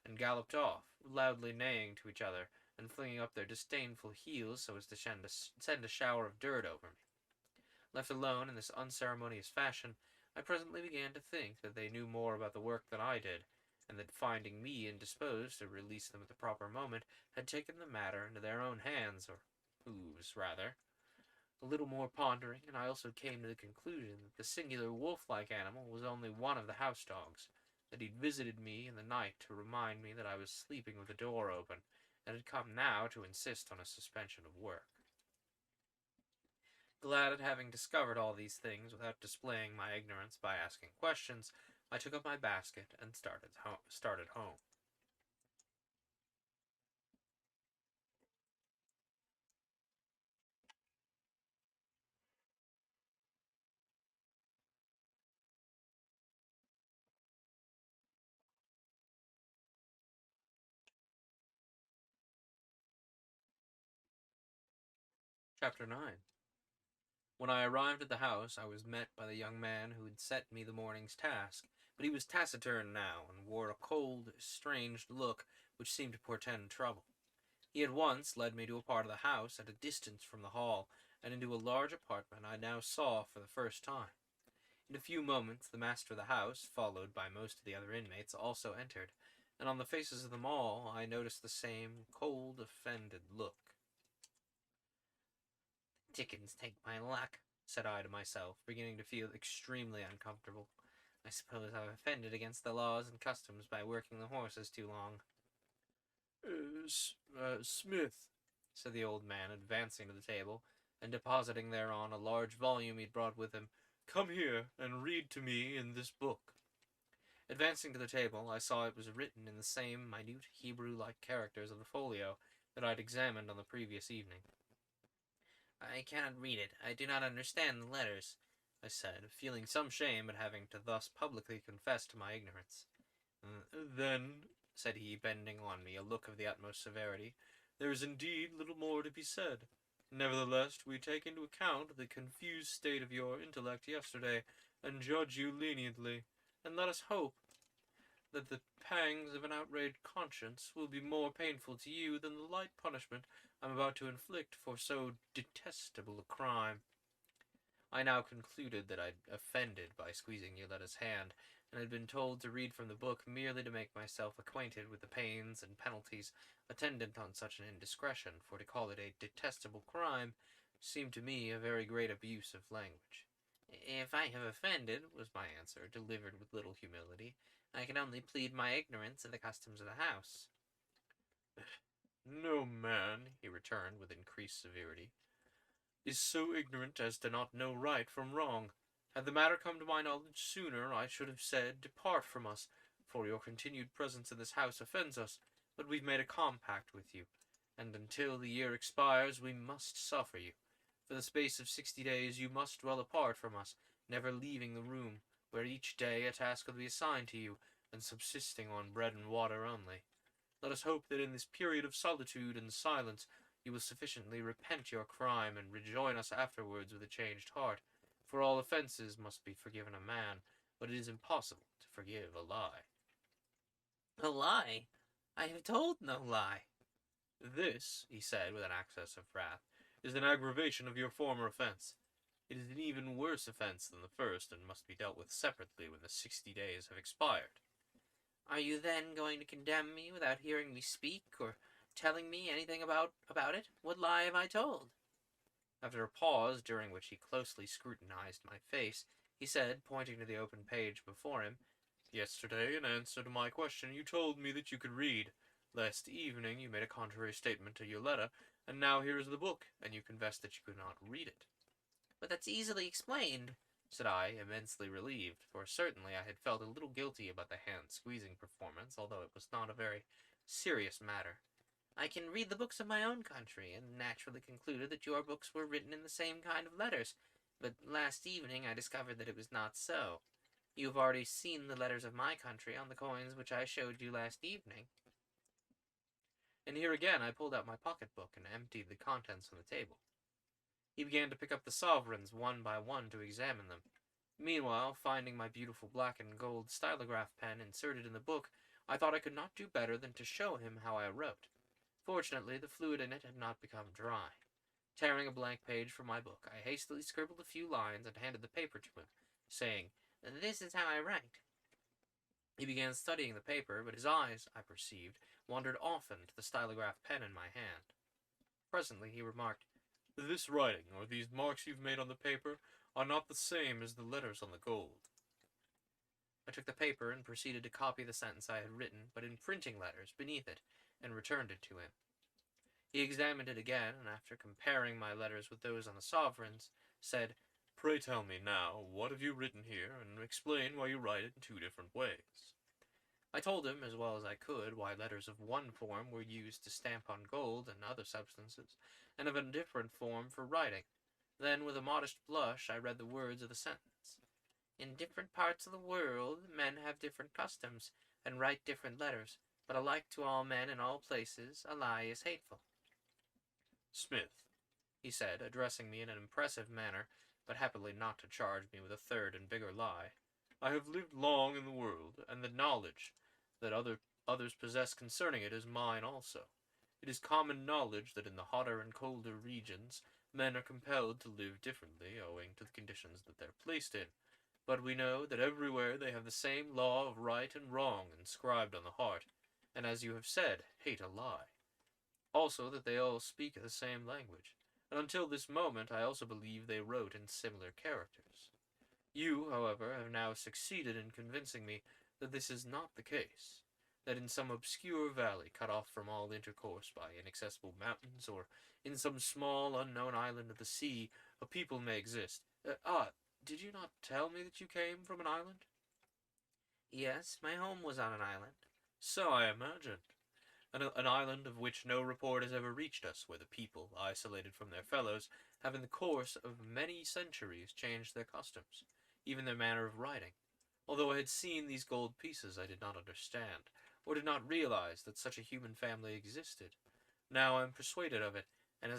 and galloped off, loudly neighing to each other, and flinging up their disdainful heels so as to send a shower of dirt over me. Left alone in this unceremonious fashion, I presently began to think that they knew more about the work than I did, and that finding me indisposed to release them at the proper moment, had taken the matter into their own hands, or hooves, rather. A little more pondering, and I also came to the conclusion that the singular wolf-like animal was only one of the house dogs, that he'd visited me in the night to remind me that I was sleeping with the door open, and had come now to insist on a suspension of work. Glad at having discovered all these things without displaying my ignorance by asking questions, I took up my basket and started home. Chapter 9. When I arrived at the house, I was met by the young man who had set me the morning's task, but he was taciturn now, and wore a cold, estranged look which seemed to portend trouble. He at once led me to a part of the house at a distance from the hall, and into a large apartment I now saw for the first time. In a few moments the master of the house, followed by most of the other inmates, also entered, and on the faces of them all I noticed the same cold, offended look. "Dickens take my luck," said I to myself, beginning to feel extremely uncomfortable. "I suppose I've offended against the laws and customs by working the horses too long." Smith," said the old man, advancing to the table, and depositing thereon a large volume he'd brought with him, "come here, and read to me in this book." Advancing to the table, I saw it was written in the same minute Hebrew-like characters of the folio that I'd examined on the previous evening. "I cannot read it. I do not understand the letters," I said, feeling some shame at having to thus publicly confess to my ignorance. "Then," said he, bending on me a look of the utmost severity, "there is indeed little more to be said. Nevertheless, we take into account the confused state of your intellect yesterday, and judge you leniently, and let us hope that the pangs of an outraged conscience will be more painful to you than the light punishment I am about to inflict for so detestable a crime." I now concluded that I'd offended by squeezing Yoletta's hand, and had been told to read from the book merely to make myself acquainted with the pains and penalties attendant on such an indiscretion, for to call it a detestable crime seemed to me a very great abuse of language. "If I have offended," was my answer, delivered with little humility, "I can only plead my ignorance of the customs of the house." "No man," he returned with increased severity, "is so ignorant as to not know right from wrong. Had the matter come to my knowledge sooner, I should have said, 'Depart from us, for your continued presence in this house offends us, but we've made a compact with you, and until the year expires we must suffer you. For the space of 60 days you must dwell apart from us, never leaving the room, where each day a task will be assigned to you, and subsisting on bread and water only. Let us hope that in this period of solitude and silence you will sufficiently repent your crime, and rejoin us afterwards with a changed heart, for all offences must be forgiven a man, but it is impossible to forgive a lie." "A lie? I have told no lie." "This," he said with an access of wrath, "is an aggravation of your former offence. It is an even worse offence than the first, and must be dealt with separately when the 60 days have expired." "Are you then going to condemn me without hearing me speak, or telling me anything about it? What lie have I told?" After a pause, during which he closely scrutinized my face, he said, pointing to the open page before him, "Yesterday, in answer to my question, you told me that you could read. Last evening you made a contrary statement to Yoletta, and now here is the book, and you confess that you could not read it." "But that's easily explained," said I, immensely relieved, for certainly I had felt a little guilty about the hand-squeezing performance, although it was not a very serious matter. "I can read the books of my own country, and naturally concluded that your books were written in the same kind of letters, but last evening I discovered that it was not so. You have already seen the letters of my country on the coins which I showed you last evening." And here again I pulled out my pocket-book and emptied the contents on the table. He began to pick up the sovereigns one by one to examine them. Meanwhile, finding my beautiful black and gold stylograph pen inserted in the book, I thought I could not do better than to show him how I wrote. Fortunately, the fluid in it had not become dry. Tearing a blank page from my book, I hastily scribbled a few lines and handed the paper to him, saying, "This is how I write." He began studying the paper, but his eyes, I perceived, wandered often to the stylograph pen in my hand. Presently he remarked, "This writing, or these marks you've made on the paper, are not the same as the letters on the gold." I took the paper and proceeded to copy the sentence I had written, but in printing letters, beneath it, and returned it to him. He examined it again, and after comparing my letters with those on the sovereigns, said, "Pray tell me now, what have you written here, and explain why you write it in two different ways." I told him, as well as I could, why letters of one form were used to stamp on gold and other substances, and of a different form for writing. Then, with a modest blush, I read the words of the sentence. "In different parts of the world, men have different customs, and write different letters, but alike to all men in all places, a lie is hateful." "Smith, he said, addressing me in an impressive manner, but happily not to charge me with a third and bigger lie. I have lived long in the world, and the knowledge that others possess concerning it is mine also. It is common knowledge that in the hotter and colder regions men are compelled to live differently owing to the conditions that they're placed in, but we know that everywhere they have the same law of right and wrong inscribed on the heart, and as you have said, hate a lie. Also that they all speak the same language, and until this moment I also believe they wrote in similar characters. You, however, have now succeeded in convincing me that this is not the case, that in some obscure valley cut off from all intercourse by inaccessible mountains, or in some small unknown island of the sea, a people may exist. Did you not tell me that you came from an island? Yes, my home was on an island. So I imagined. An island of which no report has ever reached us, where the people, isolated from their fellows, have in the course of many centuries changed their customs, even their manner of writing. Although I had seen these gold pieces, I did not understand, or did not realize that such a human family existed. Now I am persuaded of it, and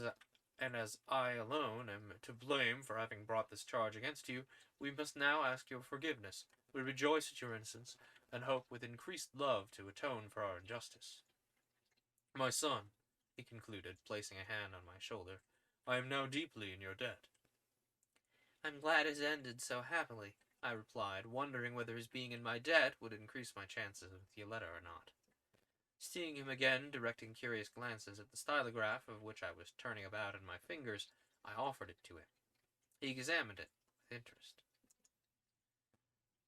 as I alone am to blame for having brought this charge against you, we must now ask your forgiveness. We rejoice at your innocence, and hope with increased love to atone for our injustice. My son, he concluded, placing a hand on my shoulder, I am now deeply in your debt. I'm glad it ended so happily, I replied, wondering whether his being in my debt would increase my chances with Yoletta or not. Seeing him again directing curious glances at the stylograph of which I was turning about in my fingers, I offered it to him. He examined it with interest.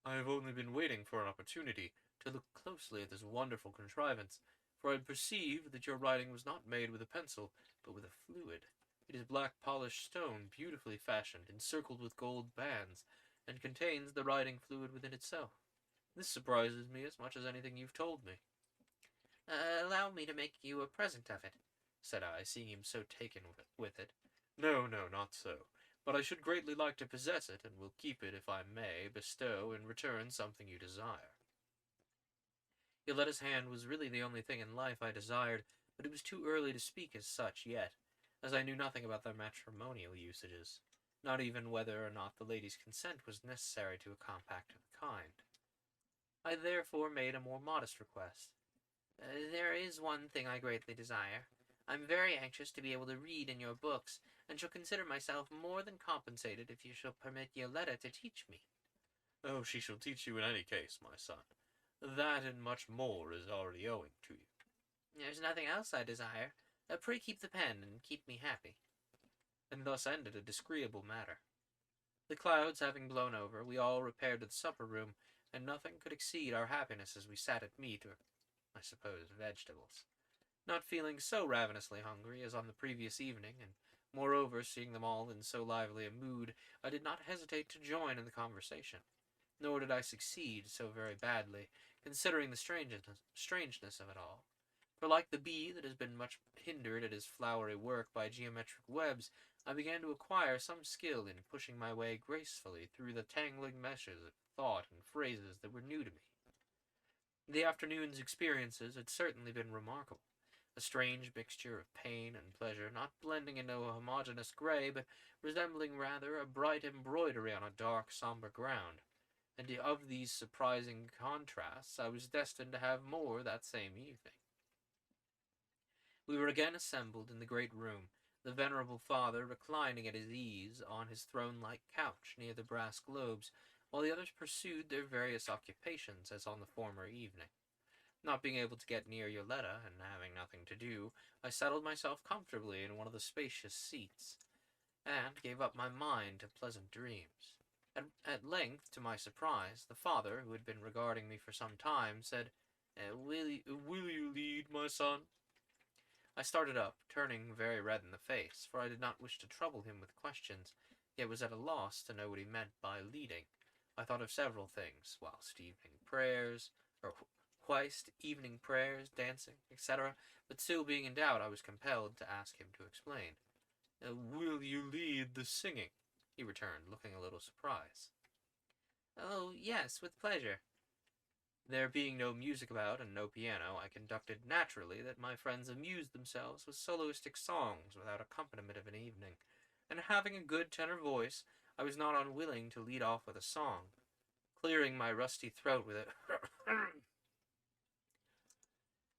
I have only been waiting for an opportunity to look closely at this wonderful contrivance, for I perceived that your writing was not made with a pencil, but with a fluid. It is black polished stone, beautifully fashioned, encircled with gold bands, and contains the writing fluid within itself. This surprises me as much as anything you've told me. Allow me to make you a present of it, said I, seeing him so taken with it. No, not so. But I should greatly like to possess it, and will keep it, if I may, bestow in return something you desire. Yoletta's hand was really the only thing in life I desired, but it was too early to speak as such yet, as I knew nothing about their matrimonial usages, not even whether or not the lady's consent was necessary to a compact of the kind. I therefore made a more modest request. There is one thing I greatly desire. I'm very anxious to be able to read in your books, and shall consider myself more than compensated if you shall permit Yoletta to teach me. Oh, she shall teach you in any case, my son. That and much more is already owing to you. There's nothing else I desire. Pray keep the pen, and keep me happy. And thus ended a disagreeable matter. The clouds having blown over, we all repaired to the supper room, and nothing could exceed our happiness as we sat at meat, or, I suppose, vegetables. Not feeling so ravenously hungry as on the previous evening, and moreover seeing them all in so lively a mood, I did not hesitate to join in the conversation. Nor did I succeed so very badly, considering the strangeness of it all. For like the bee that has been much hindered at his flowery work by geometric webs, I began to acquire some skill in pushing my way gracefully through the tangling meshes of thought and phrases that were new to me. The afternoon's experiences had certainly been remarkable. A strange mixture of pain and pleasure, not blending into a homogeneous gray, but resembling rather a bright embroidery on a dark, somber ground. And of these surprising contrasts I was destined to have more that same evening. We were again assembled in the great room, the venerable father reclining at his ease on his throne-like couch near the brass globes, while the others pursued their various occupations as on the former evening. Not being able to get near Yoletta, and having nothing to do, I settled myself comfortably in one of the spacious seats, and gave up my mind to pleasant dreams. At length, to my surprise, the father, who had been regarding me for some time, said, will you lead, my son? I started up, turning very red in the face, for I did not wish to trouble him with questions, yet was at a loss to know what he meant by leading. I thought of several things, whilst evening prayers, dancing, etc., but still being in doubt, I was compelled to ask him to explain. Will you lead the singing? He returned, looking a little surprised. Oh, yes, with pleasure. There being no music about and no piano, I conducted naturally that my friends amused themselves with soloistic songs without accompaniment of an evening, and having a good tenor voice, I was not unwilling to lead off with a song. Clearing my rusty throat with it,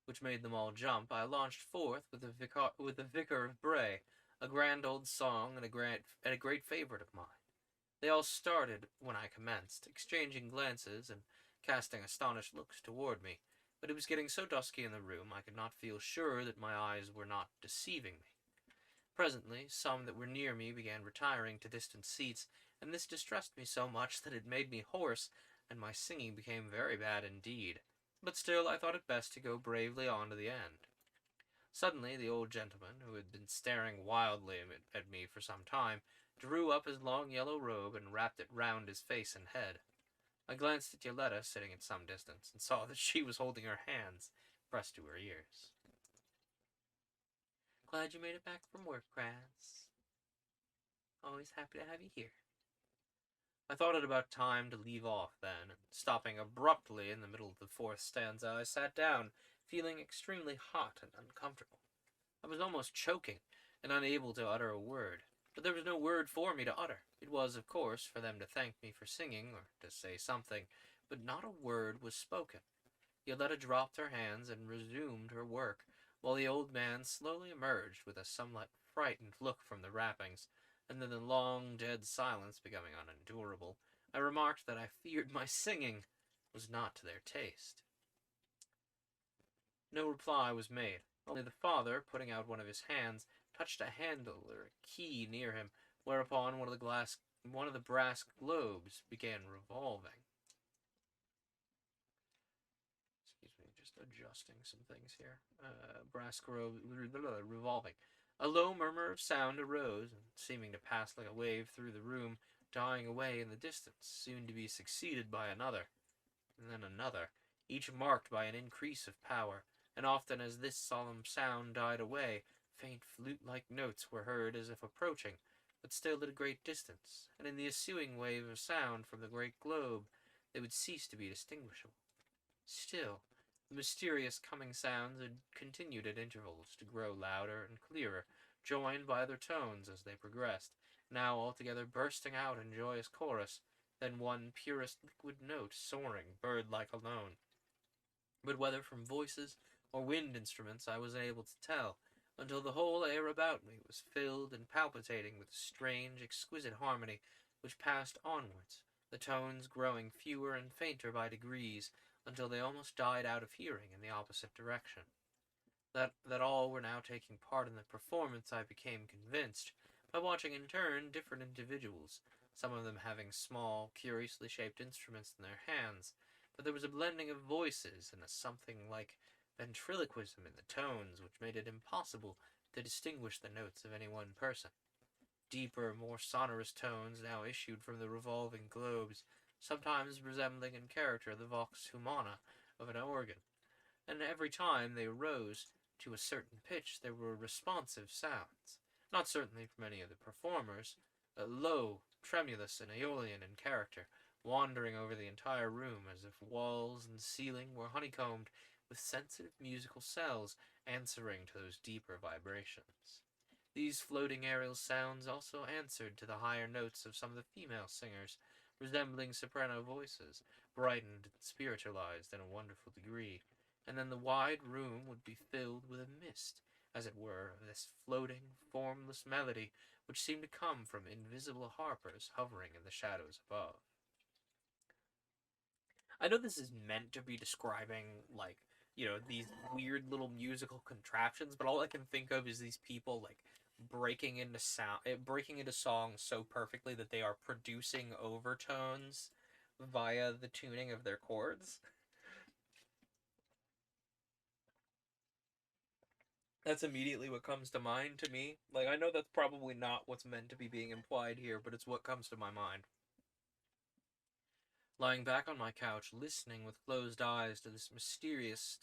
which made them all jump, I launched forth with the Vicar of Bray, a grand old song and a great favorite of mine. They all started when I commenced, exchanging glances and casting astonished looks toward me, but it was getting so dusky in the room I could not feel sure that my eyes were not deceiving me. Presently, some that were near me began retiring to distant seats, and this distressed me so much that it made me hoarse, and my singing became very bad indeed. But still I thought it best to go bravely on to the end. Suddenly the old gentleman, who had been staring wildly at me for some time, drew up his long yellow robe and wrapped it round his face and head. I glanced at Yoletta, sitting at some distance, and saw that she was holding her hands pressed to her ears. "Glad you made it back from work, Kraz. Always happy to have you here." I thought it about time to leave off then, and stopping abruptly in the middle of the fourth stanza, I sat down, feeling extremely hot and uncomfortable. I was almost choking, and unable to utter a word. But there was no word for me to utter. It was, of course, for them to thank me for singing, or to say something, but not a word was spoken. Yoletta dropped her hands and resumed her work, while the old man slowly emerged with a somewhat frightened look from the wrappings, and then the long, dead silence becoming unendurable, I remarked that I feared my singing was not to their taste. No reply was made. Only the father, putting out one of his hands, touched a handle or a key near him, whereupon one of the brass globes began revolving. Excuse me, just adjusting some things here. Brass globe revolving. A low murmur of sound arose, and seeming to pass like a wave through the room, dying away in the distance, soon to be succeeded by another, and then another, each marked by an increase of power, and often as this solemn sound died away, faint flute-like notes were heard as if approaching, but still at a great distance, and in the ensuing wave of sound from the great globe they would cease to be distinguishable. Still, the mysterious coming sounds had continued at intervals to grow louder and clearer, joined by other tones as they progressed, now altogether bursting out in joyous chorus, then one purest liquid note soaring bird-like alone. But whether from voices or wind instruments I was unable to tell, until the whole air about me was filled and palpitating with a strange, exquisite harmony which passed onwards, the tones growing fewer and fainter by degrees, until they almost died out of hearing in the opposite direction. That all were now taking part in the performance I became convinced, by watching in turn different individuals, some of them having small, curiously shaped instruments in their hands, but there was a blending of voices and a something like ventriloquism in the tones which made it impossible to distinguish the notes of any one person. Deeper, more sonorous tones now issued from the revolving globes, sometimes resembling in character the vox humana of an organ, and every time they rose to a certain pitch there were responsive sounds, not certainly from any of the performers, low, tremulous, and aeolian in character, wandering over the entire room as if walls and ceiling were honeycombed with sensitive musical cells answering to those deeper vibrations. These floating aerial sounds also answered to the higher notes of some of the female singers, resembling soprano voices, brightened and spiritualized in a wonderful degree, and then the wide room would be filled with a mist, as it were, of this floating, formless melody which seemed to come from invisible harpers hovering in the shadows above. I know this is meant to be describing, like, these weird little musical contraptions, but all I can think of is these people, like, breaking into songs so perfectly that they are producing overtones via the tuning of their chords. That's immediately what comes to mind to me. Like, I know that's probably not what's meant to be being implied here, but it's what comes to my mind. Lying back on my couch, listening with closed eyes to this mysterious,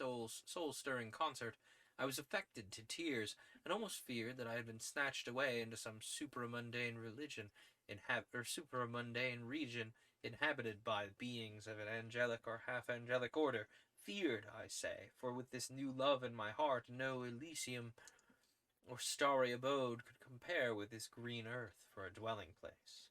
soul-stirring concert, I was affected to tears, and almost feared that I had been snatched away into some supramundane religion, or supramundane region inhabited by beings of an angelic or half-angelic order, feared, I say, for with this new love in my heart, no Elysium or starry abode could compare with this green earth for a dwelling place.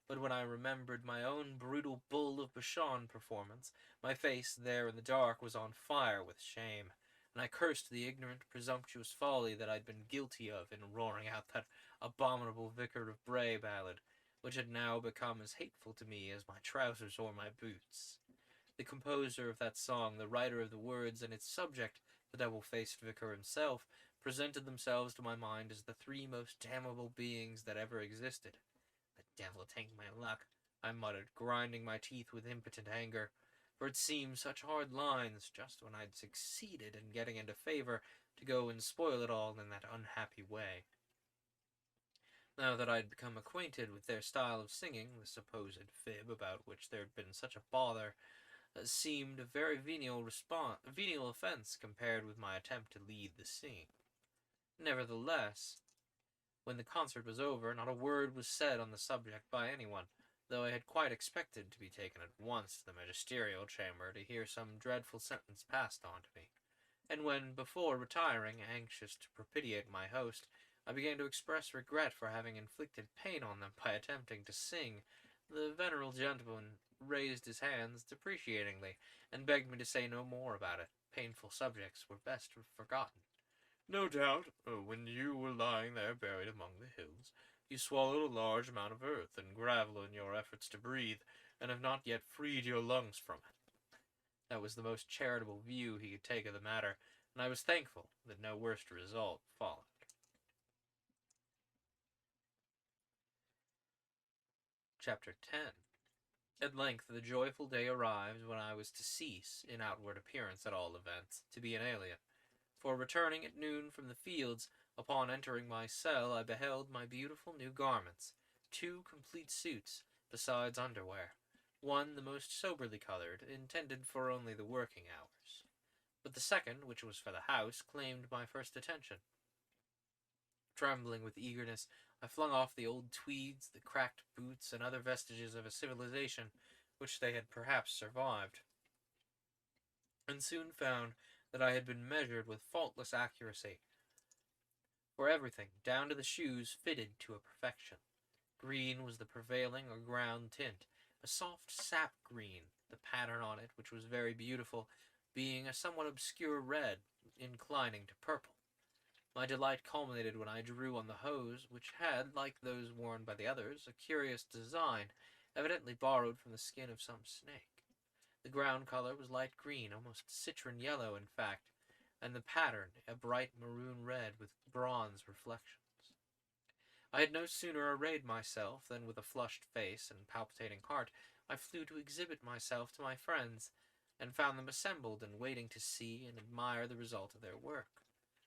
But when I remembered my own brutal Bull of Bashan performance, my face there in the dark was on fire with shame, and I cursed the ignorant, presumptuous folly that I'd been guilty of in roaring out that abominable Vicar of Bray ballad, which had now become as hateful to me as my trousers or my boots. The composer of that song, the writer of the words, and its subject, the double-faced vicar himself, presented themselves to my mind as the three most damnable beings that ever existed. The devil take my luck, I muttered, grinding my teeth with impotent anger, for it seemed such hard lines, just when I'd succeeded in getting into favor, to go and spoil it all in that unhappy way. Now that I'd become acquainted with their style of singing, the supposed fib about which there'd been such a bother seemed a very venial offense compared with my attempt to lead the singing. Nevertheless, when the concert was over, not a word was said on the subject by anyone, though I had quite expected to be taken at once to the magisterial chamber to hear some dreadful sentence passed on to me. And when, before retiring, anxious to propitiate my host, I began to express regret for having inflicted pain on them by attempting to sing, the venerable gentleman raised his hands deprecatingly, and begged me to say no more about it. Painful subjects were best forgotten. No doubt, when you were lying there buried among the hills, you swallowed a large amount of earth and gravel in your efforts to breathe, and have not yet freed your lungs from it. That was the most charitable view he could take of the matter, and I was thankful that no worse result followed. Chapter 10. At length the joyful day arrived when I was to cease, in outward appearance at all events, to be an alien. For returning at noon from the fields, upon entering my cell I beheld my beautiful new garments, 2 complete suits, besides underwear, one the most soberly colored, intended for only the working hours. But the second, which was for the house, claimed my first attention. Trembling with eagerness, I flung off the old tweeds, the cracked boots, and other vestiges of a civilization which they had perhaps survived, and soon found that I had been measured with faultless accuracy, for everything, down to the shoes, fitted to a perfection. Green was the prevailing or ground tint, a soft sap green, the pattern on it, which was very beautiful, being a somewhat obscure red, inclining to purple. My delight culminated when I drew on the hose, which had, like those worn by the others, a curious design, evidently borrowed from the skin of some snake. The ground color was light green, almost citron yellow, in fact, and the pattern a bright maroon red with bronze reflections. I had no sooner arrayed myself than, with a flushed face and palpitating heart, I flew to exhibit myself to my friends, and found them assembled and waiting to see and admire the result of their work.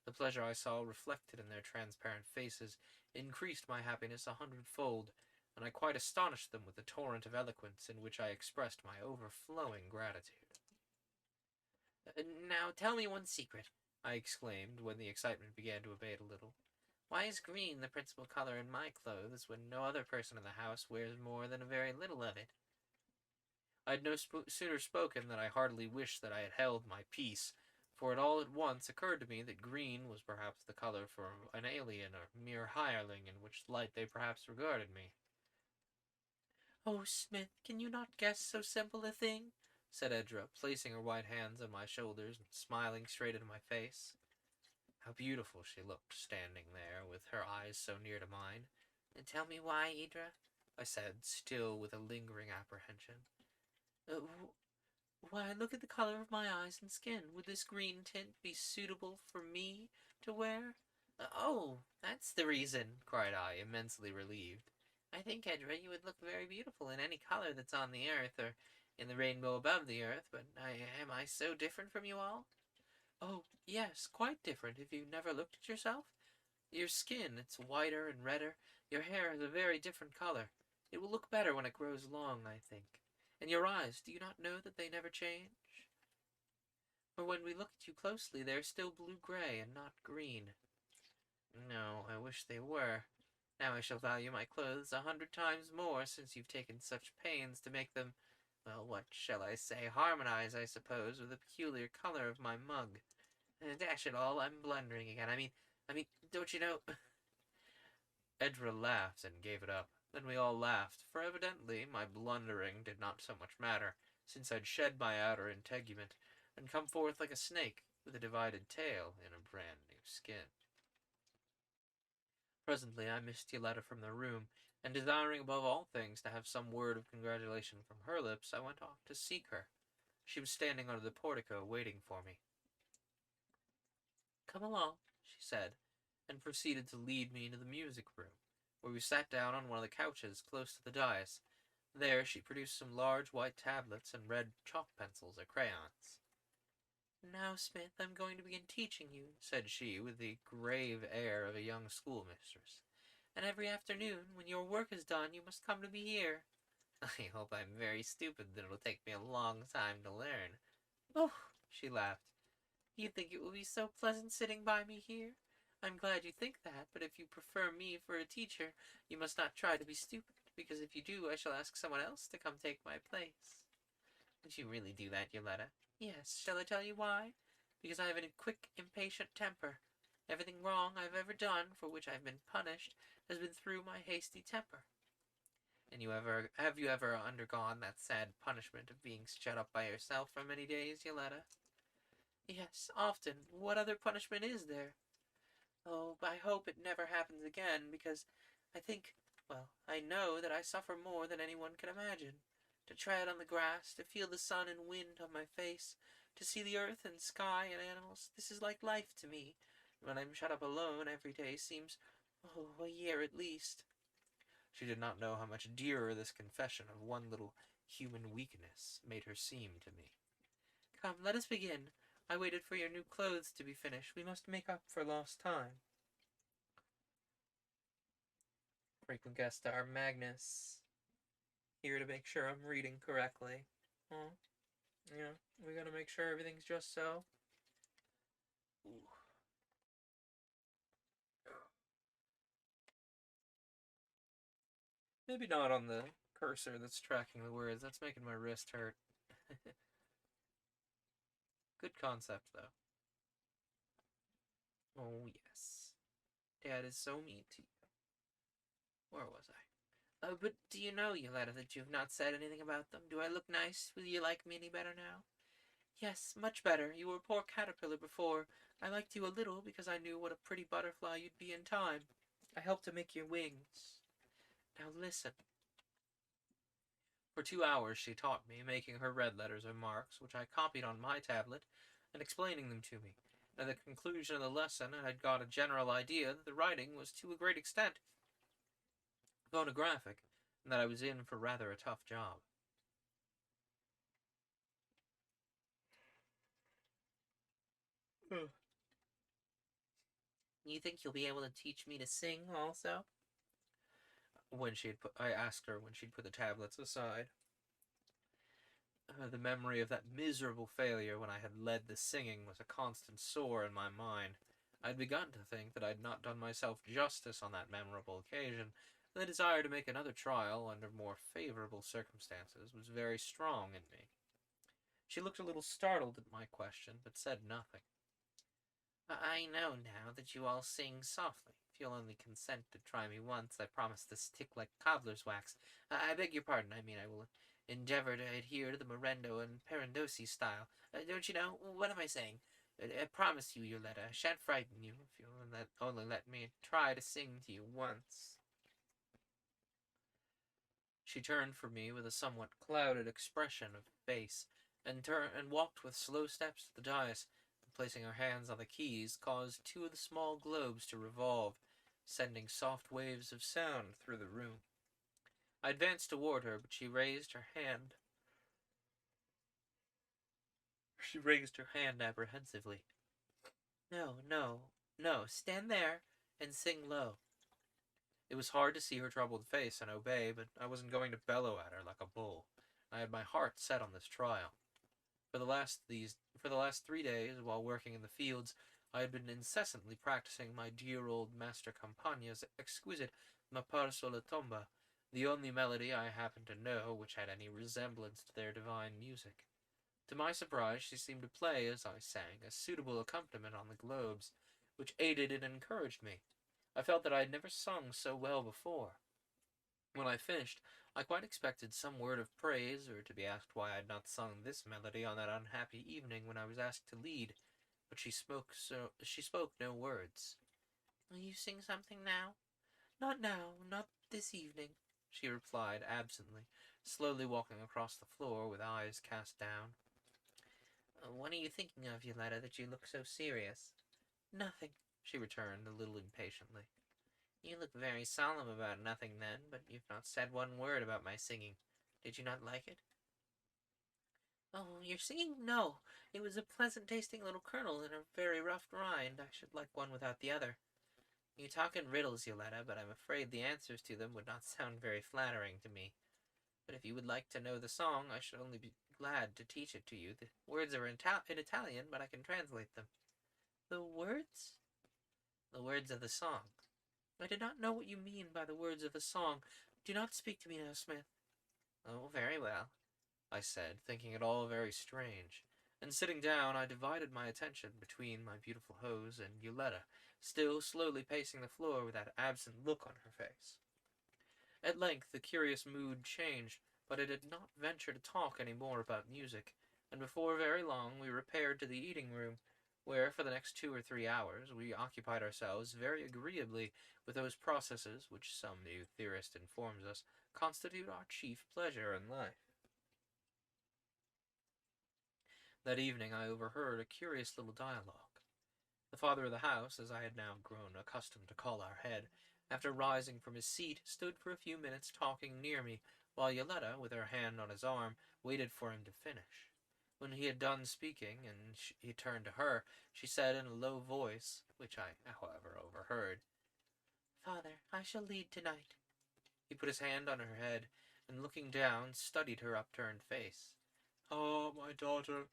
The pleasure I saw reflected in their transparent faces increased my happiness 100-fold, and I quite astonished them with the torrent of eloquence in which I expressed my overflowing gratitude. Now tell me one secret, I exclaimed, when the excitement began to abate a little. Why is green the principal color in my clothes, when no other person in the house wears more than a very little of it? I had no sooner spoken than I heartily wished that I had held my peace, for it all at once occurred to me that green was perhaps the color for an alien or mere hireling, in which light they perhaps regarded me. "Oh, Smith, can you not guess so simple a thing?" said Edra, placing her white hands on my shoulders and smiling straight into my face. How beautiful she looked, standing there, with her eyes so near to mine. "Tell me why, Edra," I said, still with a lingering apprehension. Why, look at the color of my eyes and skin. Would this green tint be suitable for me to wear?" "Oh, that's the reason," cried I, immensely relieved. "I think, Edra, you would look very beautiful in any color that's on the earth, or in the rainbow above the earth, but am I so different from you all?" "Oh, yes, quite different, if you never looked at yourself. Your skin, it's whiter and redder. Your hair has a very different color. It will look better when it grows long, I think. And your eyes, do you not know that they never change? For when we look at you closely, they are still blue-gray and not green." "No, I wish they were. Now I shall value my clothes 100 times more, since you've taken such pains to make them, well, what shall I say, harmonize, I suppose, with the peculiar color of my mug. Dash it all, I'm blundering again. I mean, don't you know? Edra laughed and gave it up. Then we all laughed, for evidently my blundering did not so much matter, since I'd shed my outer integument, and come forth like a snake, with a divided tail, in a brand new skin. Presently I missed Yoletta from the room, and desiring above all things to have some word of congratulation from her lips, I went off to seek her. She was standing under the portico, waiting for me. "Come along," she said, and proceeded to lead me into the music room, where we sat down on one of the couches close to the dais. There she produced some large white tablets and red chalk pencils or crayons. "Now, Smith, I'm going to begin teaching you," said she, with the grave air of a young schoolmistress. "And every afternoon, when your work is done, you must come to me here." "I hope I'm very stupid that it'll take me a long time to learn." "Oh," she laughed, "you think it will be so pleasant sitting by me here? I'm glad you think that, but if you prefer me for a teacher, you must not try to be stupid, because if you do, I shall ask someone else to come take my place." "Would you really do that, Yoletta?" "Yes. Shall I tell you why? Because I have a quick, impatient temper. Everything wrong I've ever done, for which I've been punished, has been through my hasty temper." "And have you ever undergone that sad punishment of being shut up by yourself for many days, Yoletta?" "Yes, often. What other punishment is there? Oh, I hope it never happens again, because I think, well, I know that I suffer more than anyone can imagine. To tread on the grass, to feel the sun and wind on my face, to see the earth and sky and animals, this is like life to me. When I'm shut up alone, every day seems, oh, a year at least." She did not know how much dearer this confession of one little human weakness made her seem to me. "Come, let us begin. I waited for your new clothes to be finished. We must make up for lost time." Frequent guest star Magnus, here to make sure I'm reading correctly. Oh, yeah, we gotta make sure everything's just so. Ooh. Maybe not on the cursor that's tracking the words. That's making my wrist hurt. Good concept, though. Oh, yes. Dad is so mean to you. Where was I? But do you know, Yoletta, that you have not said anything about them? Do I look nice? Will you like me any better now? Yes, much better. You were a poor caterpillar before. I liked you a little because I knew what a pretty butterfly you'd be in time. I helped to make your wings. Now listen." For 2 hours she taught me, making her red letters or marks, which I copied on my tablet, and explaining them to me. At the conclusion of the lesson, I had got a general idea that the writing was to a great extent phonographic, and that I was in for rather a tough job. "You think you'll be able to teach me to sing also?" I asked her when she'd put the tablets aside. The memory of that miserable failure when I had led the singing was a constant sore in my mind. I had begun to think that I had not done myself justice on that memorable occasion, and the desire to make another trial under more favorable circumstances was very strong in me. She looked a little startled at my question, but said nothing. "I know now that you all sing softly. If you'll only consent to try me once, I promise to stick like cobbler's wax. I beg your pardon, I will endeavor to adhere to the Morendo and Perendosi style. Don't you know? What am I saying? I promise you, Yoletta, I shan't frighten you if you'll only let me try to sing to you once." She turned from me with a somewhat clouded expression of face, and walked with slow steps to the dais, and placing her hands on the keys, caused two of the small globes to revolve, sending soft waves of sound through the room. I advanced toward her, but she raised her hand. Apprehensively. "No, no, no, stand there and sing low." It was hard to see her troubled face and obey, but I wasn't going to bellow at her like a bull. I had my heart set on this trial. For the last 3 days, while working in the fields, I had been incessantly practicing my dear old master Campagna's exquisite Ma par sulla tomba, the only melody I happened to know which had any resemblance to their divine music. To my surprise, she seemed to play, as I sang, a suitable accompaniment on the globes, which aided and encouraged me. I felt that I had never sung so well before. When I finished, I quite expected some word of praise, or to be asked why I had not sung this melody on that unhappy evening when I was asked to lead, but she spoke no words. "Will you sing something now?" "Not now, not this evening," she replied absently, slowly walking across the floor with eyes cast down. "What are you thinking of, Yoletta, that you look so serious?" "Nothing," she returned, a little impatiently. "You look very solemn about nothing, then, but you've not said one word about my singing. Did you not like it?" "Oh, your singing? No. It was a pleasant-tasting little kernel in a very rough rind. I should like one without the other." "You talk in riddles, Yoletta, but I'm afraid the answers to them would not sound very flattering to me. But if you would like to know the song, I should only be glad to teach it to you. The words are in Italian, but I can translate them." "The words?" "The words of the song." "I do not know what you mean by the words of the song. Do not speak to me now, Smith." "Oh, very well," I said, thinking it all very strange. And sitting down, I divided my attention between my beautiful hose and Yoletta, still slowly pacing the floor with that absent look on her face. At length the curious mood changed, but I did not venture to talk any more about music, and before very long we repaired to the eating room, where for the next 2 or 3 hours we occupied ourselves very agreeably with those processes which some new theorist informs us constitute our chief pleasure in life. That evening I overheard a curious little dialogue. The father of the house, as I had now grown accustomed to call our head, after rising from his seat, stood for a few minutes talking near me, while Yoletta, with her hand on his arm, waited for him to finish. When he had done speaking, and he turned to her, she said in a low voice, which I, however, overheard, "Father, I shall lead tonight." He put his hand on her head, and looking down, studied her upturned face. "Ah, my daughter,"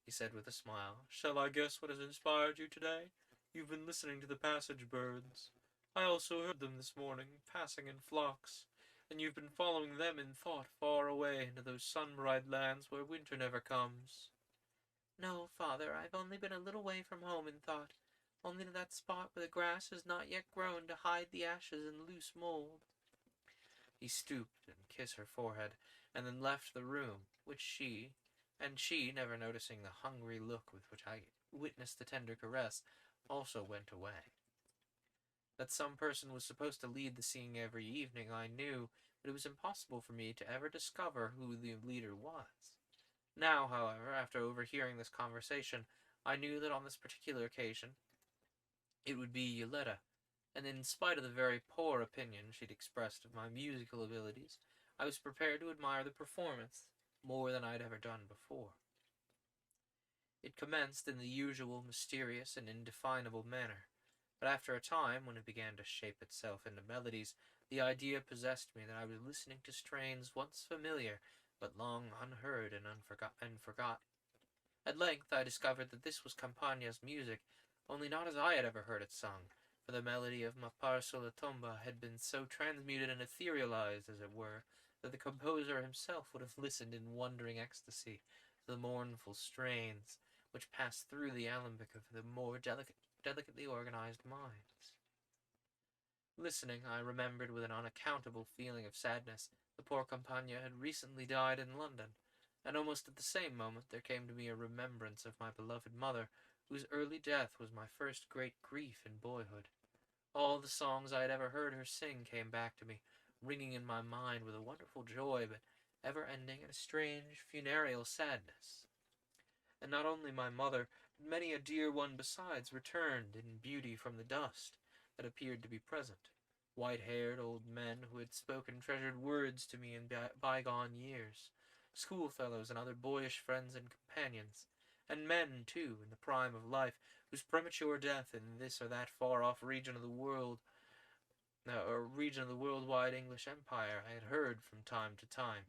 he said with a smile, "shall I guess what has inspired you today? You've been listening to the passage birds. I also heard them this morning, passing in flocks, and you've been following them in thought far away into those sun-bright lands where winter never comes." "No, father, I've only been a little way from home in thought, only to that spot where the grass has not yet grown to hide the ashes and loose mold." He stooped and kissed her forehead, and then left the room, she, never noticing the hungry look with which I witnessed the tender caress, also went away. That some person was supposed to lead the singing every evening I knew, but it was impossible for me to ever discover who the leader was. Now, however, after overhearing this conversation, I knew that on this particular occasion it would be Yoletta, and in spite of the very poor opinion she'd expressed of my musical abilities, I was prepared to admire the performance more than I'd ever done before. It commenced in the usual mysterious and indefinable manner, but after a time, when it began to shape itself into melodies, the idea possessed me that I was listening to strains once familiar, but long unheard and forgotten. At length I discovered that this was Campagna's music, only not as I had ever heard it sung, for the melody of Ma par sulla tomba had been so transmuted and etherealized, as it were, that the composer himself would have listened in wondering ecstasy to the mournful strains which passed through the alembic of the more delicately organized minds. Listening, I remembered with an unaccountable feeling of sadness the poor Campagna had recently died in London, and almost at the same moment there came to me a remembrance of my beloved mother, whose early death was my first great grief in boyhood. All the songs I had ever heard her sing came back to me, ringing in my mind with a wonderful joy, but ever ending in a strange funereal sadness. And not only my mother, but many a dear one besides returned in beauty from the dust that appeared to be present, white-haired old men who had spoken treasured words to me in bygone years, schoolfellows and other boyish friends and companions, and men, too, in the prime of life, whose premature death in this or that far-off region of the world, or region of the worldwide English Empire, I had heard from time to time.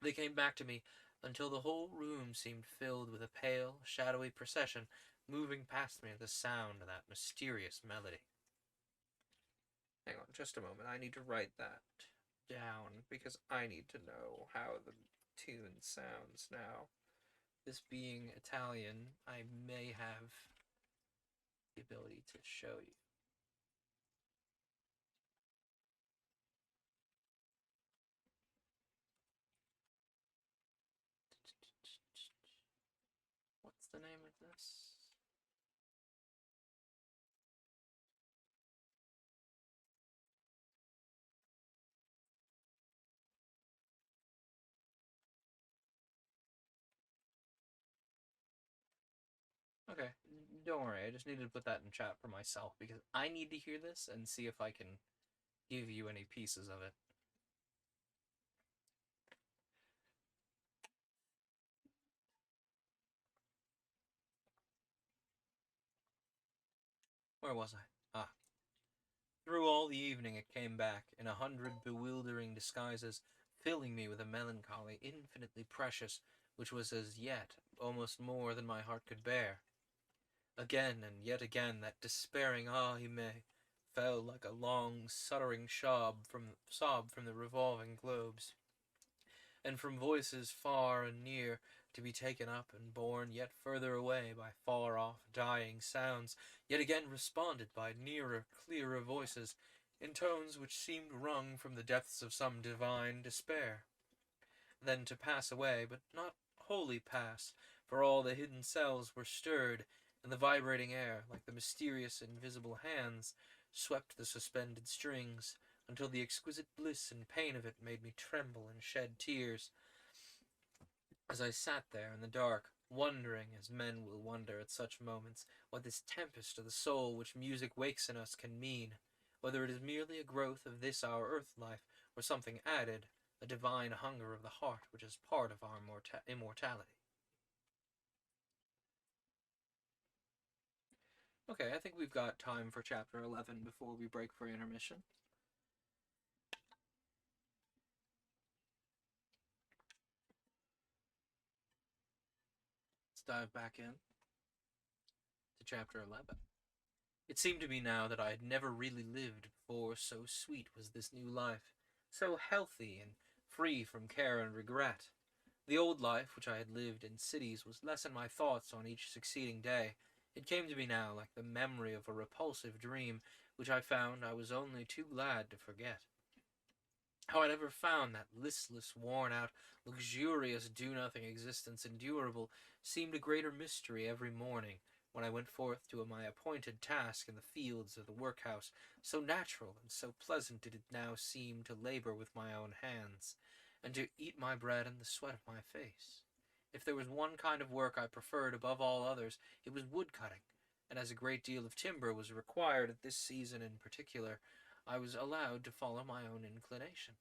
They came back to me until the whole room seemed filled with a pale, shadowy procession moving past me at the sound of that mysterious melody. Hang on just a moment, I need to write that down, because I need to know how the tune sounds now. This being Italian, I may have the ability to show you. What's the name of this? Okay, don't worry, I just needed to put that in chat for myself, because I need to hear this and see if I can give you any pieces of it. Where was I? Ah. Through all the evening it came back, in 100 bewildering disguises, filling me with a melancholy infinitely precious, which was as yet almost more than my heart could bear. Again and yet again that despairing ah-me fell like a long suttering sob from the revolving globes, and from voices far and near, to be taken up and borne yet further away by far-off dying sounds, yet again responded by nearer, clearer voices, in tones which seemed wrung from the depths of some divine despair, then to pass away, but not wholly pass, for all the hidden cells were stirred, and the vibrating air, like the mysterious invisible hands, swept the suspended strings, until the exquisite bliss and pain of it made me tremble and shed tears, as I sat there in the dark, wondering, as men will wonder at such moments, what this tempest of the soul which music wakes in us can mean, whether it is merely a growth of this our earth life, or something added, a divine hunger of the heart which is part of our immortality. Okay, I think we've got time for chapter 11 before we break for intermission. Let's dive back in to chapter 11. It seemed to me now that I had never really lived before, so sweet was this new life, so healthy and free from care and regret. The old life which I had lived in cities was less in my thoughts on each succeeding day. It came to me now like the memory of a repulsive dream, which I found I was only too glad to forget. How I never found that listless, worn-out, luxurious, do-nothing existence endurable seemed a greater mystery every morning, when I went forth to my appointed task in the fields of the workhouse. So natural and so pleasant did it now seem to labor with my own hands, and to eat my bread in the sweat of my face. If there was one kind of work I preferred above all others, it was wood-cutting, and as a great deal of timber was required at this season in particular, I was allowed to follow my own inclination.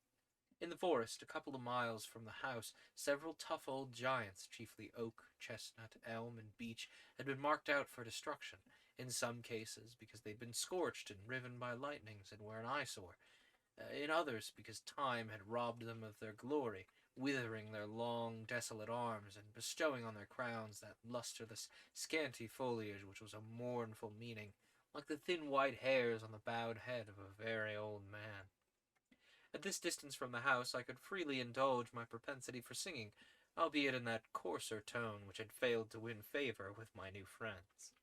In the forest, a couple of miles from the house, several tough old giants, chiefly oak, chestnut, elm, and beech, had been marked out for destruction, in some cases because they'd been scorched and riven by lightnings and were an eyesore, in others because time had robbed them of their glory, withering their long, desolate arms, and bestowing on their crowns that lustreless, scanty foliage which was a mournful meaning, like the thin white hairs on the bowed head of a very old man. At this distance from the house I could freely indulge my propensity for singing, albeit in that coarser tone which had failed to win favor with my new friends.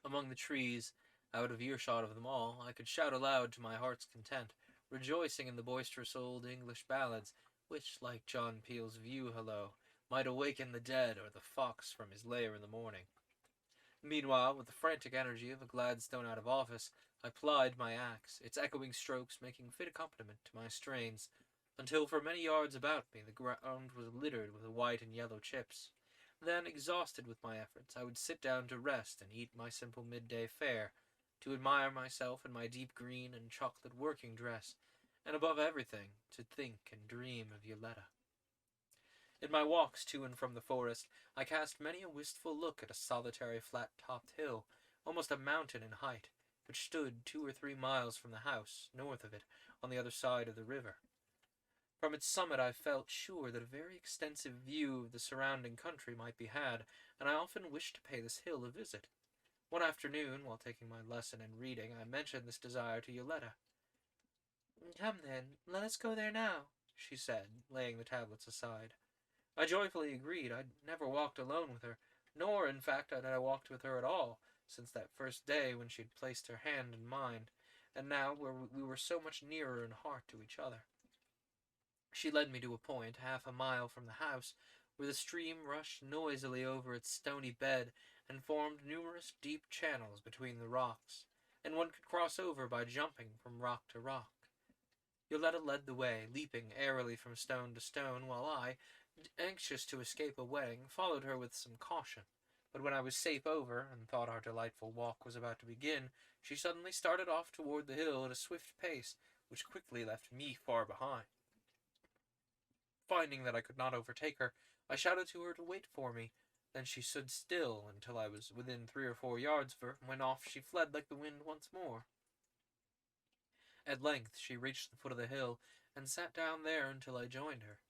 Among the trees, out of earshot of them all, I could shout aloud to my heart's content, rejoicing in the boisterous old English ballads, which, like John Peel's View Hello, might awaken the dead or the fox from his lair in the morning. Meanwhile, with the frantic energy of a Gladstone out of office, I plied my axe, its echoing strokes making fit accompaniment to my strains, until for many yards about me the ground was littered with white and yellow chips. Then, exhausted with my efforts, I would sit down to rest and eat my simple midday fare, to admire myself in my deep green and chocolate working dress, and above everything, to think and dream of Yoletta. In my walks to and from the forest, I cast many a wistful look at a solitary flat-topped hill, almost a mountain in height, which stood 2 or 3 miles from the house, north of it, on the other side of the river. From its summit I felt sure that a very extensive view of the surrounding country might be had, and I often wished to pay this hill a visit. One afternoon, while taking my lesson in reading, I mentioned this desire to Yoletta. "Come then, let us go there now," she said, laying the tablets aside. I joyfully agreed. I'd never walked alone with her, nor, in fact, had I walked with her at all, since that first day when she had placed her hand in mine, and now we were so much nearer in heart to each other. She led me to a point, half a mile from the house, where the stream rushed noisily over its stony bed and formed numerous deep channels between the rocks, and one could cross over by jumping from rock to rock. Yoletta led the way, leaping airily from stone to stone, while I, anxious to escape a wetting, followed her with some caution. But when I was safe over, and thought our delightful walk was about to begin, she suddenly started off toward the hill at a swift pace, which quickly left me far behind. Finding that I could not overtake her, I shouted to her to wait for me. Then she stood still until I was within 3 or 4 yards of her, when off she fled like the wind once more. At length she reached the foot of the hill, and sat down there until I joined her.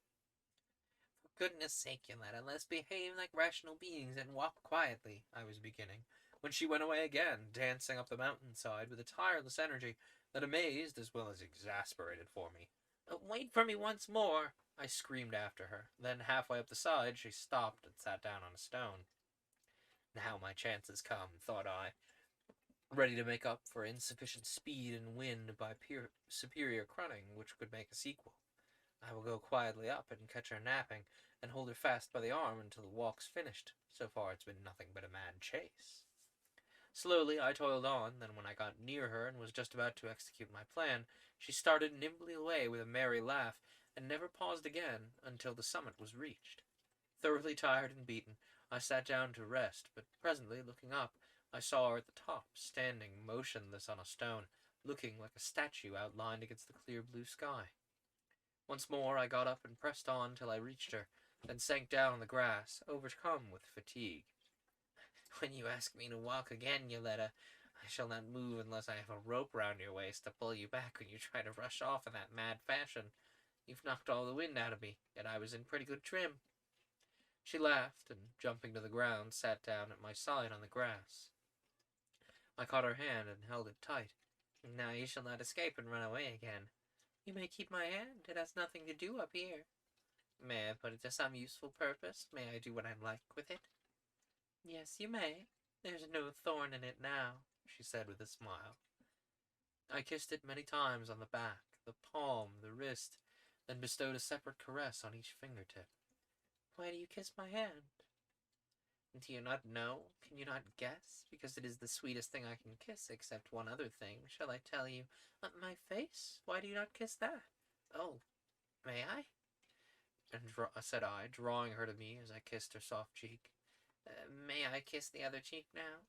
"For goodness' sake, Yoletta, let's behave like rational beings and walk quietly," I was beginning, when she went away again, dancing up the mountainside with a tireless energy that amazed as well as exasperated for me. "Wait for me once more," I screamed after her. Then, halfway up the side, she stopped and sat down on a stone. Now my chance has come, thought I, ready to make up for insufficient speed and wind by superior cunning, which could make a sequel. I will go quietly up and catch her napping, and hold her fast by the arm until the walk's finished. So far it's been nothing but a mad chase. Slowly I toiled on, then when I got near her and was just about to execute my plan, she started nimbly away with a merry laugh, and never paused again until the summit was reached. Thoroughly tired and beaten, I sat down to rest, but presently, looking up, I saw her at the top, standing motionless on a stone, looking like a statue outlined against the clear blue sky. Once more I got up and pressed on till I reached her, then sank down on the grass, overcome with fatigue. "When you ask me to walk again, Yoletta, I shall not move unless I have a rope round your waist to pull you back when you try to rush off in that mad fashion. You've knocked all the wind out of me, yet I was in pretty good trim." She laughed, and jumping to the ground, sat down at my side on the grass. I caught her hand and held it tight. "Now you shall not escape and run away again." "You may keep my hand. It has nothing to do up here." "May I put it to some useful purpose? May I do what I like with it?" "Yes, you may. There's no thorn in it now," she said with a smile. I kissed it many times on the back, the palm, the wrist, then bestowed a separate caress on each fingertip. "Why do you kiss my hand?" "Do you not know? Can you not guess? Because it is the sweetest thing I can kiss, except one other thing. Shall I tell you?" "My face? Why do you not kiss that?" "Oh, may I?" said I, drawing her to me as I kissed her soft cheek. "May I kiss the other cheek now?"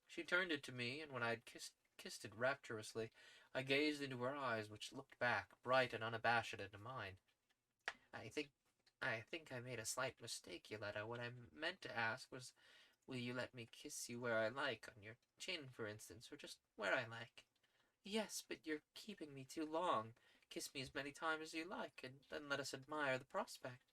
She turned it to me, and when I had kissed it rapturously, I gazed into her eyes, which looked back, bright and unabashed, into mine. I think I made a slight mistake, Yoletta. What I meant to ask was, will you let me kiss you where I like, on your chin, for instance, or just where I like?" "Yes, but you're keeping me too long. Kiss me as many times as you like, and then let us admire the prospect."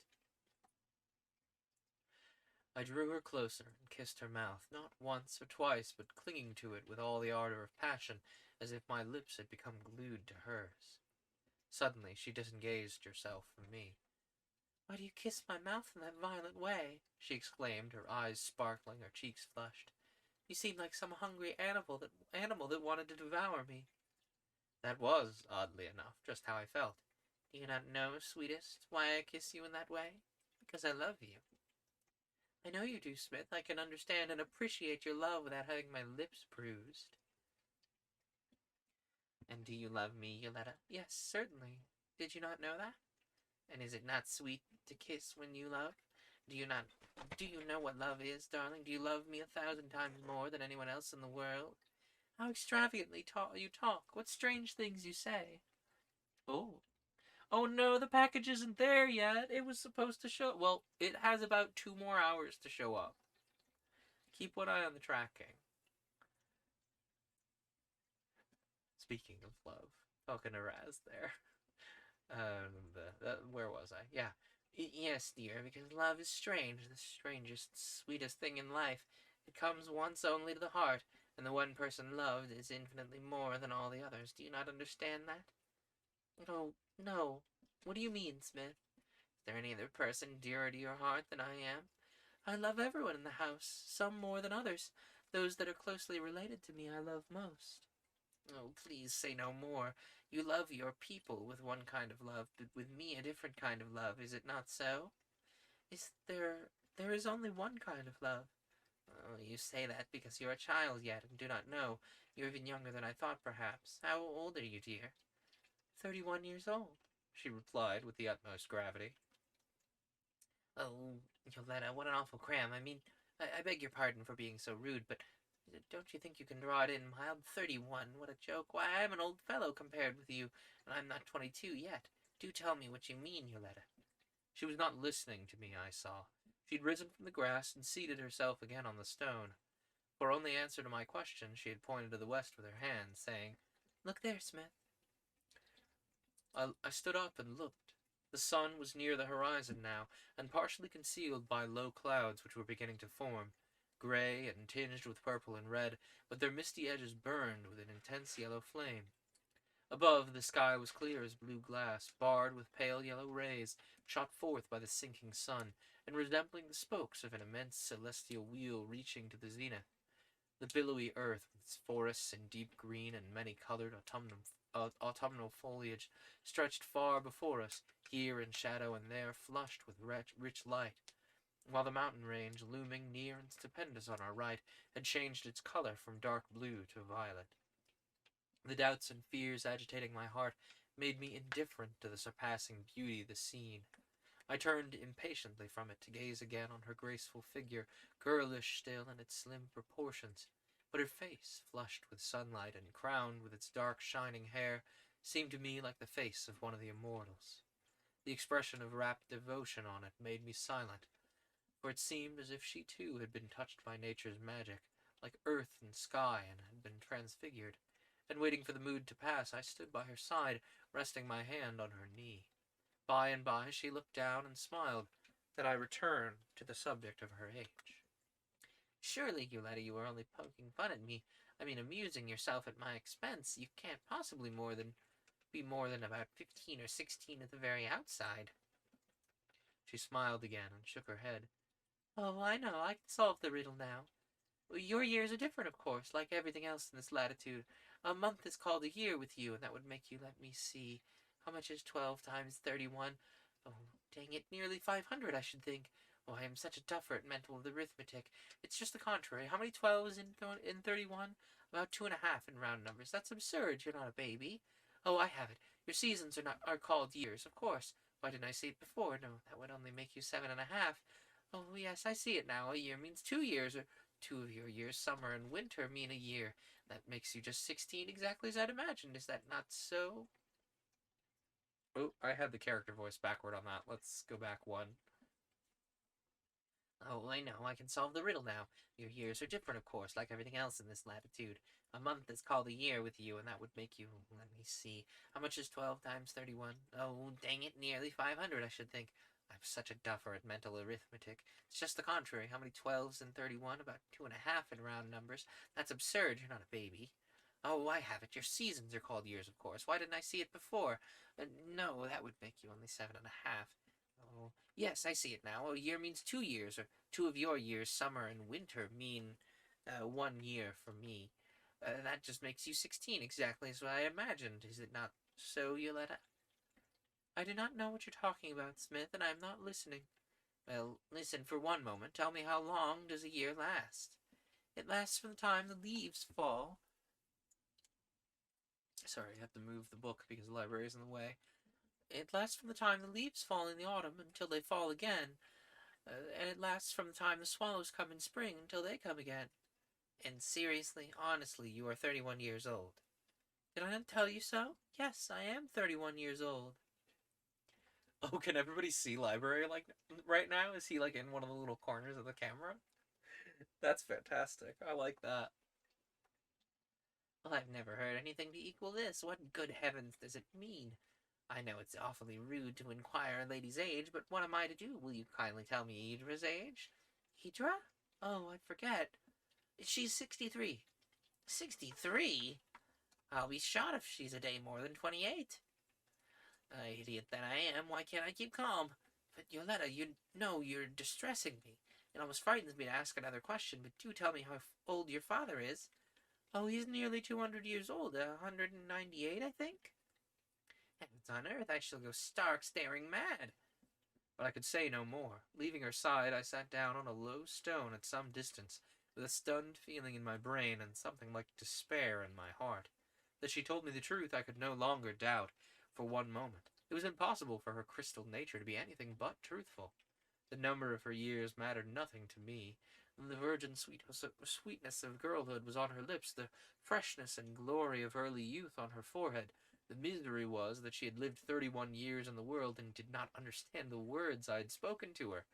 I drew her closer and kissed her mouth, not once or twice, but clinging to it with all the ardor of passion, as if my lips had become glued to hers. Suddenly she disengaged herself from me. "Why do you kiss my mouth in that violent way?" she exclaimed, her eyes sparkling, her cheeks flushed. "You seem like some hungry animal that wanted to devour me." That was, oddly enough, just how I felt. "Do you not know, sweetest, why I kiss you in that way? Because I love you." "I know you do, Smith. I can understand and appreciate your love without having my lips bruised." "And do you love me, Yoletta?" "Yes, certainly. Did you not know that?" "And is it not sweet to kiss when you love? Do you know what love is, darling? Do you love me 1,000 times more than anyone else in the world?" "How extravagantly you talk! What strange things you say!" "Oh. Oh no, the package isn't there yet. It was supposed to show... Well, it has about 2 more hours to show up. Keep one eye on the tracking." Speaking of love, Falcon Araz there. Where was I? Yeah. Yes, dear, because love is strange, the strangest, sweetest thing in life. It comes once only to the heart, and the one person loved is infinitely more than all the others. Do you not understand that? Oh, no. What do you mean, Smith? Is there any other person dearer to your heart than I am? I love everyone in the house, some more than others. Those that are closely related to me I love most. Oh, please say no more. You love your people with one kind of love, but with me a different kind of love, is it not so? Is there... There is only one kind of love. Oh, you say that because you're a child yet and do not know. You're even younger than I thought, perhaps. How old are you, dear? 31 years old, she replied with the utmost gravity. Oh, Yoletta, what an awful cram. I beg your pardon for being so rude, but don't you think you can draw it in mild? 31, what a joke. Why, I'm an old fellow compared with you, and I'm not 22 yet. Do tell me what you mean, Yoletta. She was not listening to me, I saw. She'd risen from the grass and seated herself again on the stone. For only answer to my question, she had pointed to the west with her hand, saying, Look there, Smith. I stood up and looked. The sun was near the horizon now, and partially concealed by low clouds which were beginning to form, gray and tinged with purple and red, but their misty edges burned with an intense yellow flame. Above, the sky was clear as blue glass, barred with pale yellow rays, shot forth by the sinking sun, and resembling the spokes of an immense celestial wheel reaching to the zenith. The billowy earth, with its forests and deep green and many-colored autumnal foliage, stretched far before us, here in shadow and there flushed with rich light, while the mountain range, looming near and stupendous on our right, had changed its color from dark blue to violet. The doubts and fears agitating my heart made me indifferent to the surpassing beauty of the scene. I turned impatiently from it to gaze again on her graceful figure, girlish still in its slim proportions, but her face, flushed with sunlight and crowned with its dark shining hair, seemed to me like the face of one of the immortals. The expression of rapt devotion on it made me silent, for it seemed as if she too had been touched by nature's magic, like earth and sky, and had been transfigured. And waiting for the mood to pass, I stood by her side, resting my hand on her knee. By and by she looked down and smiled. Then I returned to the subject of her age. Surely, Yoletta, you are only poking fun at me. Amusing yourself at my expense. You can't possibly be more than about 15 or 16 at the very outside. She smiled again and shook her head. Oh, I know. I can solve the riddle now. Your years are different, of course, like everything else in this latitude. A month is called a year with you, and that would make you, let me see. How much is 12 times 31? Oh, dang it, nearly 500, I should think. Oh, I am such a duffer at mental arithmetic. It's just the contrary. How many 12s in 31? About 2.5 in round numbers. That's absurd. You're not a baby. Oh, I have it. Your seasons are called years, of course. Why didn't I see it before? No, that would only make you 7.5. Oh, yes, I see it now. A year means 2 years, or two of your years, summer and winter, mean a year. That makes you just 16, exactly as I'd imagined. Is that not so? Oh, I had the character voice backward on that. Let's go back one. Oh, I know. I can solve the riddle now. Your years are different, of course, like everything else in this latitude. A month is called a year with you, and that would make you, let me see, how much is 12 times 31? Oh, dang it, nearly 500, I should think. I'm such a duffer at mental arithmetic. It's just the contrary. How many 12s in 31? About 2.5 in round numbers. That's absurd. You're not a baby. Oh, I have it. Your seasons are called years, of course. Why didn't I see it before? No, that would make you only 7.5. Oh, yes, I see it now. A year means 2 years, or two of your years, summer and winter, mean 1 year for me. That just makes you 16, exactly as I imagined. Is it not so, Yoletta? I do not know what you're talking about, Smith, and I am not listening. Well, listen for one moment. Tell me, how long does a year last? It lasts from the time the leaves fall. Sorry, I have to move the book because the library is in the way. It lasts from the time the leaves fall in the autumn until they fall again, and it lasts from the time the swallows come in spring until they come again. And seriously, honestly, you are 31 years old. Did I not tell you so? Yes, I am 31 years old. Oh, can everybody see library like right now? Is he like in one of the little corners of the camera? That's fantastic. I like that. Well, I've never heard anything to equal this. What good heavens does it mean? I know it's awfully rude to inquire a lady's age, but what am I to do? Will you kindly tell me Idra's age? Idra? Oh, I forget. She's 63. 63? I'll be shot if she's a day more than 28. Idiot that I am, why can't I keep calm? But Yoletta, you know you're distressing me. It almost frightens me to ask another question, but do tell me how old your father is. Oh, he's nearly 200 years old, 198, I think? Heavens on earth, I shall go stark staring mad. But I could say no more. Leaving her side, I sat down on a low stone at some distance, with a stunned feeling in my brain and something like despair in my heart. That she told me the truth I could no longer doubt for one moment. It was impossible for her crystal nature to be anything but truthful. The number of her years mattered nothing to me. The virgin sweetness of girlhood was on her lips, the freshness and glory of early youth on her forehead. The misery was that she had lived 31 years in the world and did not understand the words I had spoken to her,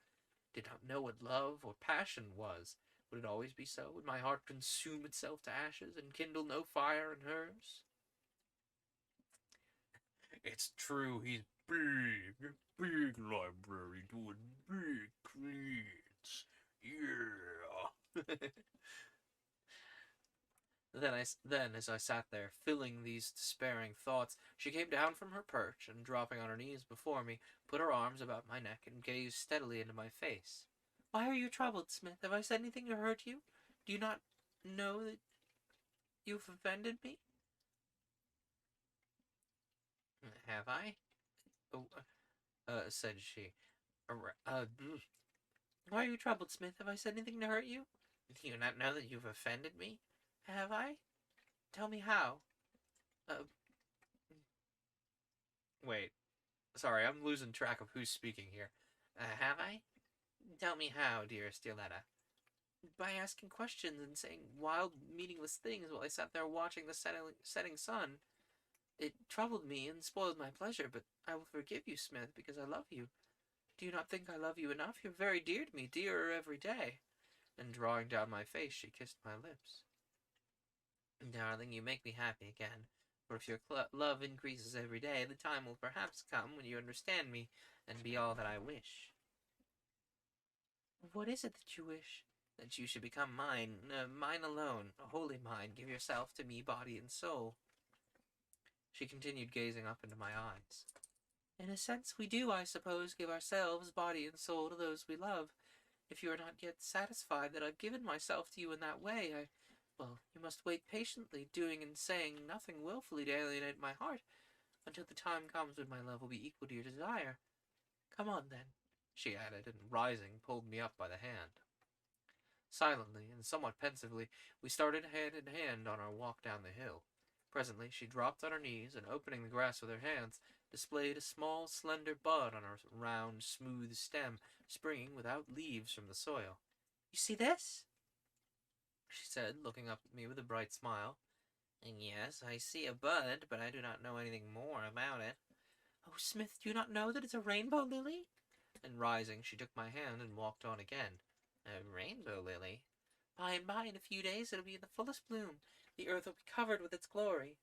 did not know what love or passion was. Would it always be so? Would my heart consume itself to ashes and kindle no fire in hers? It's true, he's big library doing big cleans. Yeah. Then, as I sat there, filling these despairing thoughts, she came down from her perch, and dropping on her knees before me, put her arms about my neck and gazed steadily into my face. Why are you troubled, Smith? Have I said anything to hurt you? Do you not know that you've offended me? Have I? Oh, said she. Why are you troubled, Smith? Have I said anything to hurt you? Do you not know that you've offended me? Have I? Tell me how. Uh, Wait. Sorry, I'm losing track of who's speaking here. Have I? Tell me how, dearest Yoletta. By asking questions and saying wild, meaningless things while I sat there watching the setting sun. It troubled me and spoiled my pleasure, but I will forgive you, Smith, because I love you. Do you not think I love you enough? You're very dear to me, dearer every day. And drawing down my face, she kissed my lips. Darling, you make me happy again. For if your love increases every day, the time will perhaps come when you understand me and be all that I wish. What is it that you wish? That you should become mine, mine alone, wholly mine. Give yourself to me, body and soul. She continued gazing up into my eyes. In a sense, we do, I suppose, give ourselves, body and soul, to those we love. If you are not yet satisfied that I've given myself to you in that way, well, you must wait patiently, doing and saying nothing willfully to alienate my heart, until the time comes when my love will be equal to your desire. Come on, then, she added, and rising, pulled me up by the hand. Silently and somewhat pensively, we started hand in hand on our walk down the hill. Presently, she dropped on her knees, and opening the grass with her hands, displayed a small, slender bud on her round, smooth stem, springing without leaves from the soil. You see this? She said, looking up at me with a bright smile. Yes, I see a bud, but I do not know anything more about it. Oh, Smith, do you not know that it's a rainbow lily? And rising, she took my hand and walked on again. A rainbow lily? By and by, in a few days, it'll be in the fullest bloom. The earth will be covered with its glory.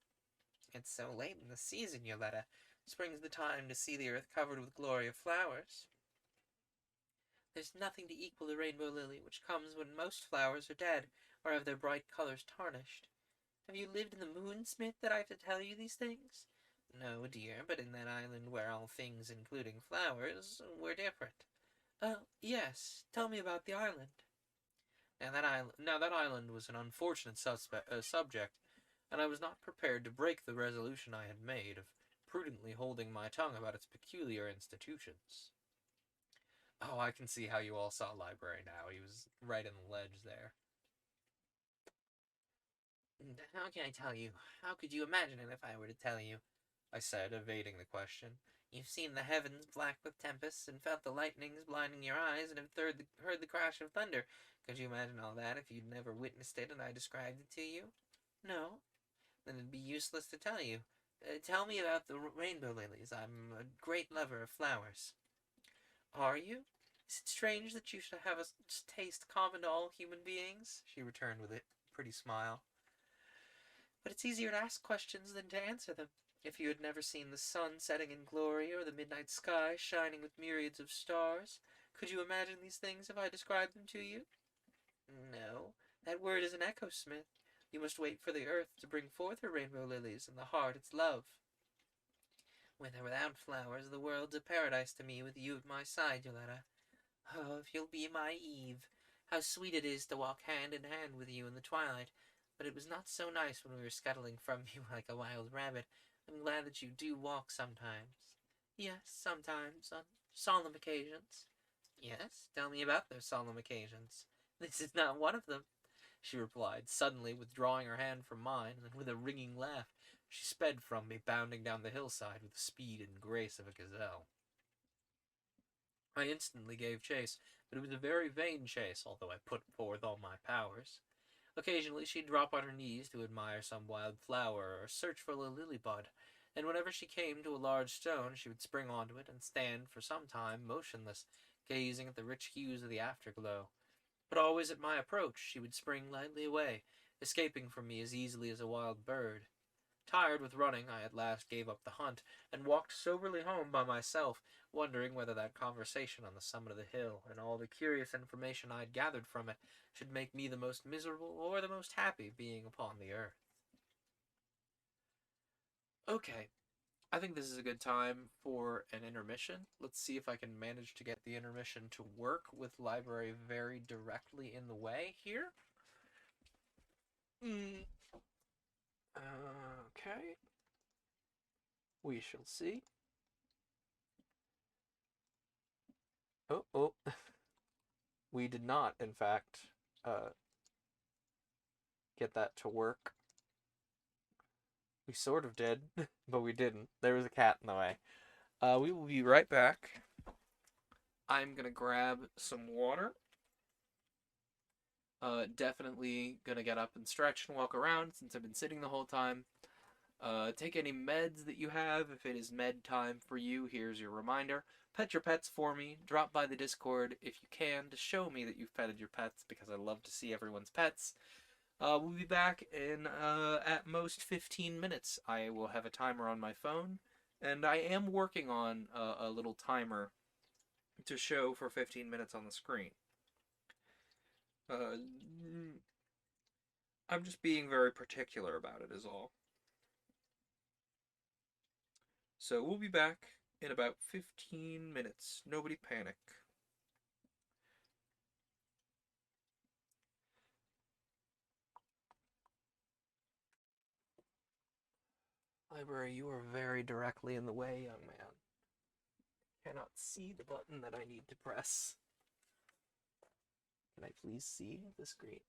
It's so late in the season, Yoletta. Spring's the time to see the earth covered with glory of flowers. There's nothing to equal the rainbow lily, which comes when most flowers are dead, or have their bright colors tarnished. Have you lived in the moon, Smith, that I have to tell you these things? No, dear, but in that island where all things, including flowers, were different. Yes. Tell me about the island. Now that island was an unfortunate subject, and I was not prepared to break the resolution I had made of prudently holding my tongue about its peculiar institutions. Oh, I can see how you all saw library now. He was right in the ledge there. How can I tell you? How could you imagine it if I were to tell you? I said, evading the question. You've seen the heavens black with tempests, and felt the lightnings blinding your eyes, and have heard the crash of thunder. Could you imagine all that if you'd never witnessed it and I described it to you? No. Then it'd be useless to tell you. Tell me about the rainbow lilies. I'm a great lover of flowers. Are you? Is it strange that you should have a taste common to all human beings? She returned with a pretty smile. But it's easier to ask questions than to answer them. If you had never seen the sun setting in glory or the midnight sky shining with myriads of stars, could you imagine these things if I described them to you? No, that word is an echo, Smith. You must wait for the earth to bring forth her rainbow lilies and the heart its love. With or without flowers, the world's a paradise to me with you at my side, Yoletta. Oh, if you'll be my Eve. How sweet it is to walk hand in hand with you in the twilight. But it was not so nice when we were scuttling from you like a wild rabbit. I'm glad that you do walk sometimes. Yes, sometimes, on solemn occasions. Yes, tell me about those solemn occasions. This is not one of them, she replied, suddenly withdrawing her hand from mine, and with a ringing laugh she sped from me, bounding down the hillside with the speed and grace of a gazelle. I instantly gave chase, but it was a very vain chase, although I put forth all my powers. Occasionally she'd drop on her knees to admire some wild flower or search for a lily bud, and whenever she came to a large stone she would spring onto it and stand for some time motionless, gazing at the rich hues of the afterglow. But always at my approach she would spring lightly away, escaping from me as easily as a wild bird. Tired with running, I at last gave up the hunt, and walked soberly home by myself, wondering whether that conversation on the summit of the hill, and all the curious information I had gathered from it, should make me the most miserable or the most happy being upon the earth. Okay, I think this is a good time for an intermission. Let's see if I can manage to get the intermission to work with library very directly in the way here. Okay. We shall see. Oh. We did not, in fact, get that to work. We sort of did, but we didn't. There was a cat in the way. We will be right back. I'm gonna grab some water. Definitely gonna get up and stretch and walk around since I've been sitting the whole time. Take any meds that you have. If it is med time for you, here's your reminder. Pet your pets for me. Drop by the Discord if you can to show me that you've petted your pets, because I love to see everyone's pets. We'll be back in at most 15 minutes. I will have a timer on my phone, and I am working on a little timer to show for 15 minutes on the screen. I'm just being very particular about it is all. So we'll be back in about 15 minutes. Nobody panic. Library, you are very directly in the way, young man. Cannot see the button that I need to press. Can I please see the screen?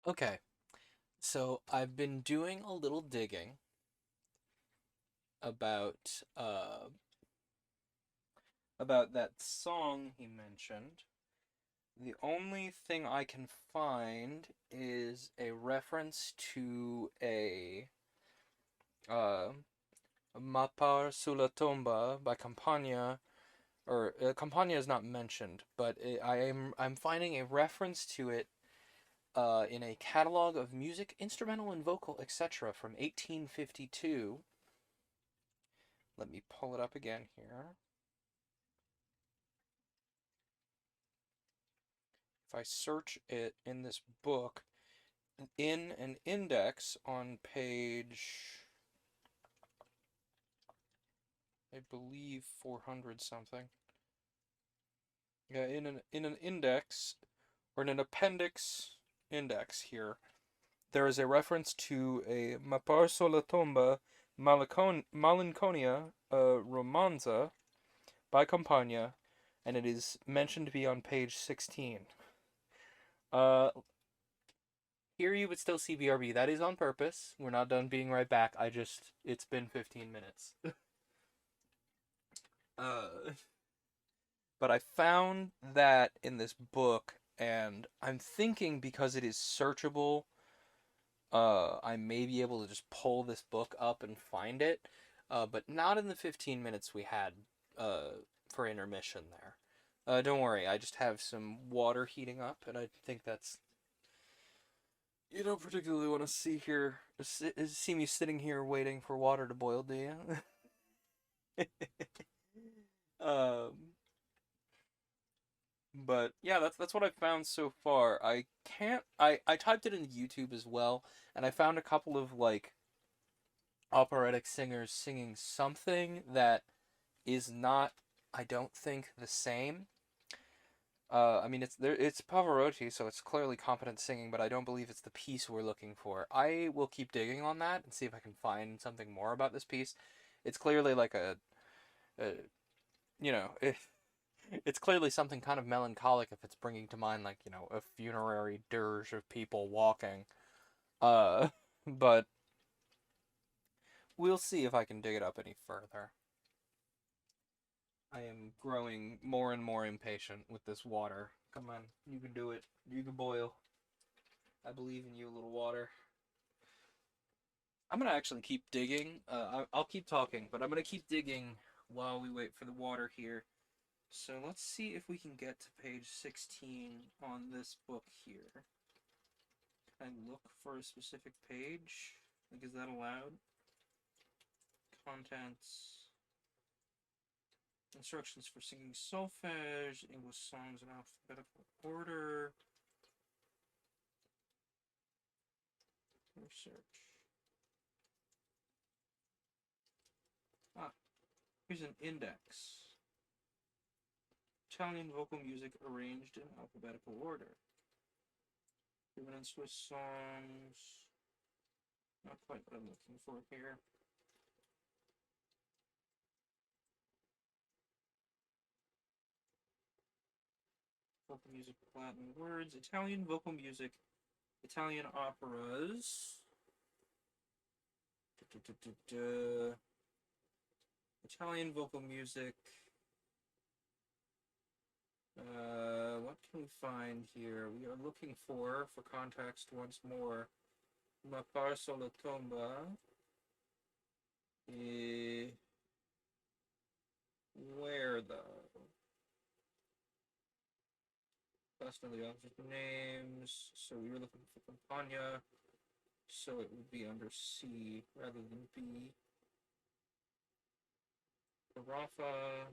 Okay, so I've been doing a little digging about about that song he mentioned. The only thing I can find is a reference to a uh, Mapar sulla tomba by Campagna, or Campagna is not mentioned, but I'm finding a reference to it in a catalog of music, instrumental and vocal, etc. from 1852. Let me pull it up again here. If I search it in this book, in an index on page, I believe 400 something. Yeah, in an index or in an appendix index here, there is a reference to a Mapar sulla tomba Malinconia Romanza by Campagna, and it is mentioned to be on page 16. Uh, Here you would still see BRB. That is on purpose. We're not done being right back. It's been 15 minutes. uh, but I found that in this book, and I'm thinking because it is searchable, I may be able to just pull this book up and find it, but not in the 15 minutes we had for intermission there. Don't worry, I just have some water heating up, and I think that's. You don't particularly want to see me sitting here waiting for water to boil, do you? um, but yeah, that's what I found so far. I can't. I typed it into YouTube as well, and I found a couple of like operatic singers singing something that is not, I don't think, the same. I mean, it's Pavarotti, so it's clearly competent singing, but I don't believe it's the piece we're looking for. I will keep digging on that and see if I can find something more about this piece. It's clearly like a you know, it's clearly something kind of melancholic if it's bringing to mind like, a funerary dirge of people walking. Uh, but we'll see if I can dig it up any further. I am growing more and more impatient with this water. Come on, you can do it. You can boil. I believe in you, little water. I'm gonna actually keep digging. I'll keep talking, but I'm gonna keep digging while we wait for the water here. So let's see if we can get to page 16 on this book here. Can I look for a specific page? Like, is that allowed? Contents. Instructions for singing solfege, English songs in alphabetical order. Research. Ah, here's an index. Italian vocal music arranged in alphabetical order. German and Swiss songs. Not quite what I'm looking for here. Vocal music, Latin words. Italian vocal music. Italian operas. Italian vocal music. What can we find here? We are looking for context once more, Ma Parso la Tomba. Where though? Last of the object names. So we were looking for Campania. So it would be under C rather than B. Rafa,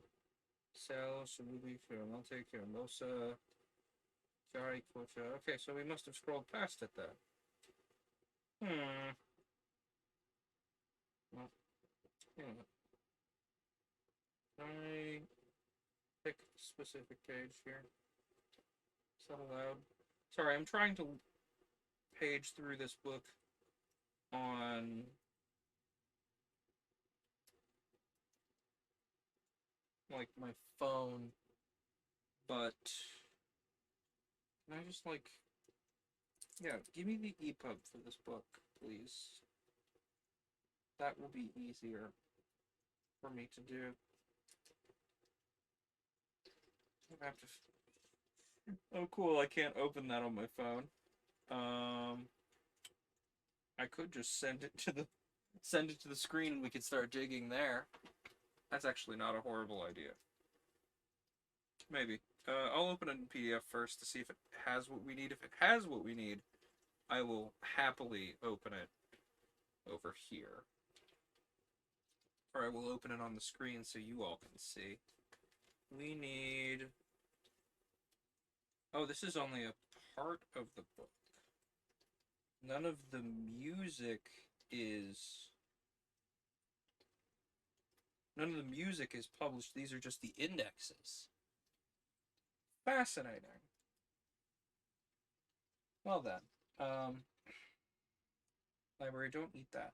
Cell, Surubi, Firamonte, Kiramosa, Jari, Quocha. Okay, so we must have scrolled past it then. Well, hang on. Can I pick a specific page here? Is that allowed? Sorry, I'm trying to page through this book on like my phone, but can I just like Yeah, give me the EPUB for this book, please. That will be easier for me to do. I have to. Oh, cool! I can't open that on my phone. I could just send it to the screen and we could start digging there. That's actually not a horrible idea. Maybe. I'll open it in PDF first to see if it has what we need. If it has what we need, I will happily open it over here. Or I will open it on the screen so you all can see. We need... Oh, this is only a part of the book. None of the music is... None of the music is published. These are just the indexes. Fascinating. Well then, library, don't eat that.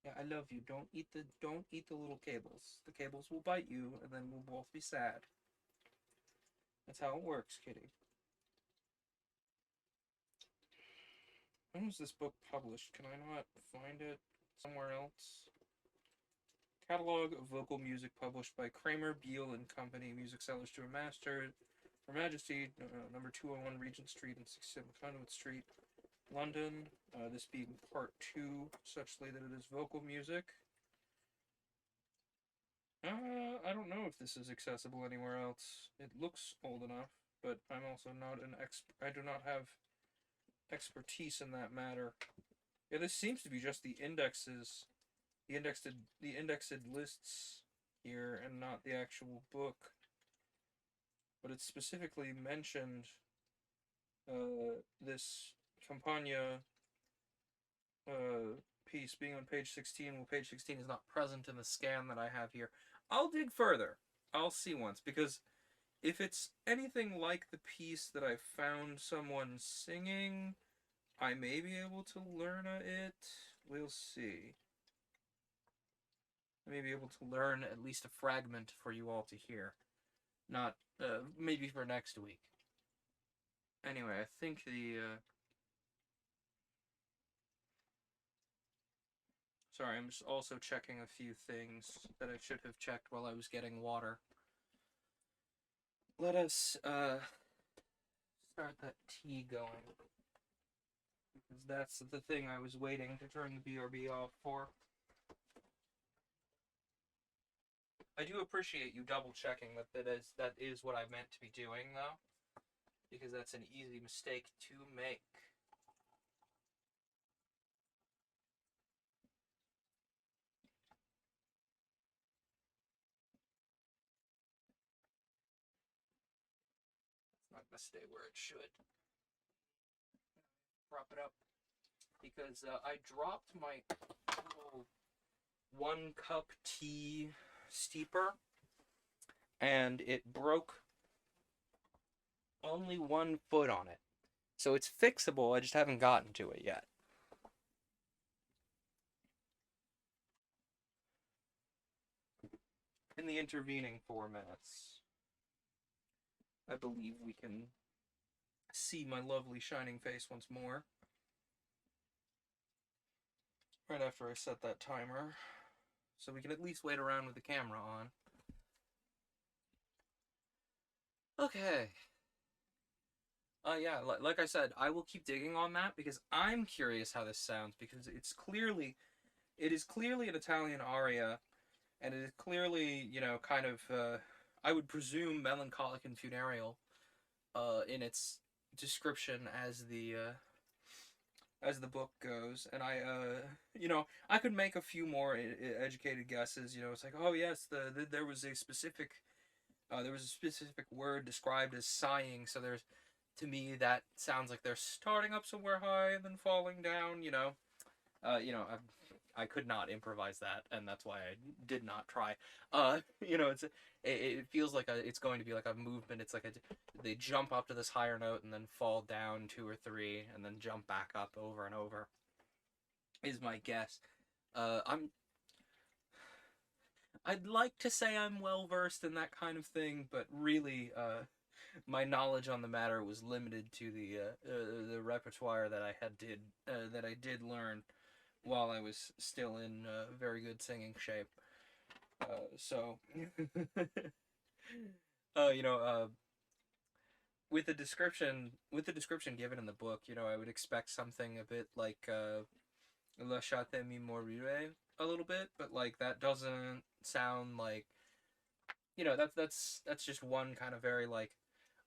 Yeah, I love you. Don't eat the little cables. The cables will bite you, and then we'll both be sad. That's how it works, kitty. When was this book published? Can I not find it somewhere else? Catalog of vocal music published by Kramer, Beale and Company, Music Sellers to a Master, Her Majesty, number 201 Regent Street and 67 Conduit Street, London. This being part 2, suchly that it is vocal music. I don't know if this is accessible anywhere else. It looks old enough, but I'm also not an expert. I do not have expertise in that matter. Yeah, this seems to be just the indexes, the indexed lists here, and not the actual book. But it's specifically mentioned this Campagna piece being on page 16. Well, page 16 is not present in the scan that I have here. I'll dig further. I'll see once, because if it's anything like the piece that I found someone singing, I may be able to learn it. We'll see. I may be able to learn at least a fragment for you all to hear. Not, maybe for next week. Anyway, I think Sorry, I'm just also checking a few things that I should have checked while I was getting water. Let us, start that tea going. Because that's the thing I was waiting to turn the BRB off for. I do appreciate you double checking that is what I meant to be doing, though. Because that's an easy mistake to make. It's not going to stay where it should. Prop it up. Because I dropped my little 1-cup tea steeper, and it broke only 1 foot on it. So it's fixable, I just haven't gotten to it yet. In the intervening 4 minutes, I believe we can see my lovely shining face once more. Right after I set that timer. So we can at least wait around with the camera on. Okay. Yeah, like I said, I will keep digging on that because I'm curious how this sounds, because it is clearly an Italian aria, and it is clearly, kind of, I would presume melancholic and funereal, in its description as the book goes, and I could make a few more educated guesses. It's like, oh yes, there was a specific word described as sighing, so to me that sounds like they're starting up somewhere high and then falling down. I could not improvise that, and that's why I did not try. It feels like it's going to be like a movement. It's like they jump up to this higher note and then fall down 2 or 3 and then jump back up over and over, is my guess. I'd like to say I'm well versed in that kind of thing, but really, my knowledge on the matter was limited to the repertoire that I did learn while I was still in very good singing shape. So, you know, with the description given in the book, you know, I would expect something a bit like La Chate Mi Morire a little bit, but like that doesn't sound like, you know, that's just one kind of very like,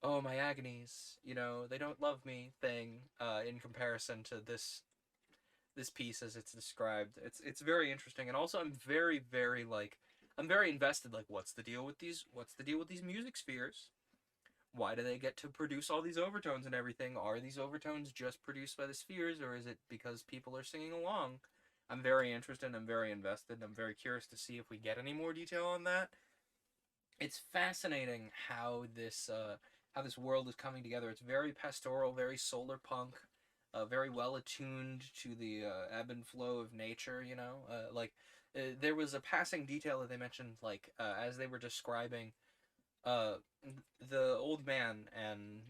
oh, my agonies, you know, they don't love me thing in comparison to this piece as it's described. It's very interesting, and also I'm very like, I'm very invested. Like, what's the deal with these music spheres? Why do they get to produce all these overtones and everything? Are these overtones just produced by the spheres, or is it because people are singing along? I'm very interested. I'm very invested. I'm very curious to see if we get any more detail on that. It's fascinating how this world is coming together. It's very pastoral, very solar punk, very well attuned to the ebb and flow of nature. You know, there was a passing detail that they mentioned, like as they were describing uh, the old man and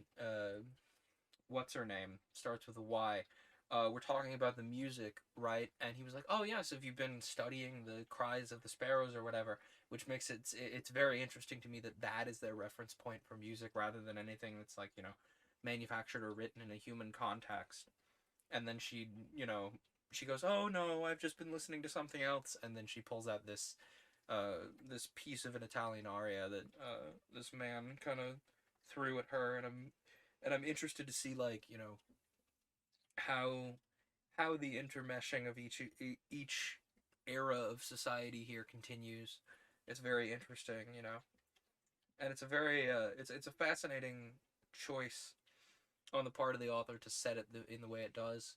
what's her name starts with a Y. We're talking about the music, right? And he was like, "Oh yes, if you've been studying the cries of the sparrows or whatever," which makes it's very interesting to me that that is their reference point for music rather than anything that's like, you know, manufactured or written in a human context. And then she goes, "Oh no, I've just been listening to something else," and then she pulls out this piece of an Italian aria that this man kind of threw at her, and I'm interested to see, like, you know, how the intermeshing of each era of society here continues. It's very interesting, you know, and it's a very it's a fascinating choice on the part of the author to set it in the way it does.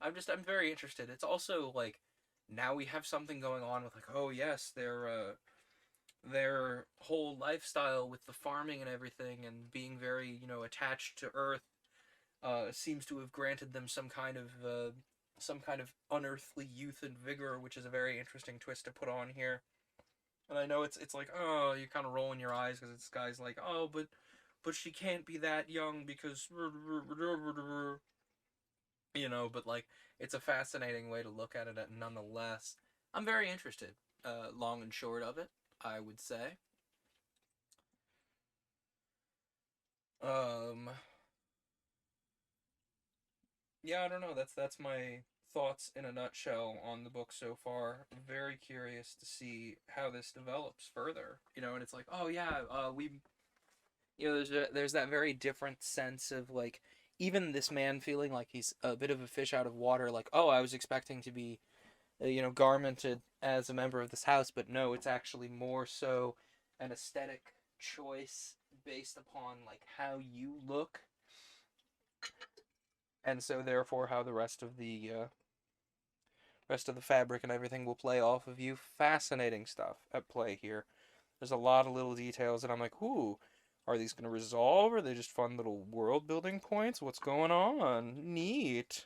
I'm very interested. It's also like now we have something going on with, like, oh yes, their whole lifestyle with the farming and everything and being very, you know, attached to earth seems to have granted them some kind of unearthly youth and vigor, which is a very interesting twist to put on here. And I know it's like, oh, you're kind of rolling your eyes because this guy's like, oh, but she can't be that young because you know, but like it's a fascinating way to look at it nonetheless. I'm very interested. Long and short of it, I would say. Um, yeah, I don't know. That's my thoughts in a nutshell on the book so far. I'm very curious to see how this develops further. You know, and it's like, oh yeah, you know, there's that very different sense of like even this man feeling like he's a bit of a fish out of water. Like, oh, I was expecting to be, you know, garmented as a member of this house, but no, it's actually more so an aesthetic choice based upon like how you look, and so therefore how the rest of the fabric and everything will play off of you. Fascinating stuff at play here. There's a lot of little details that I'm like, ooh, are these going to resolve? Or are they just fun little world building points? What's going on? Neat.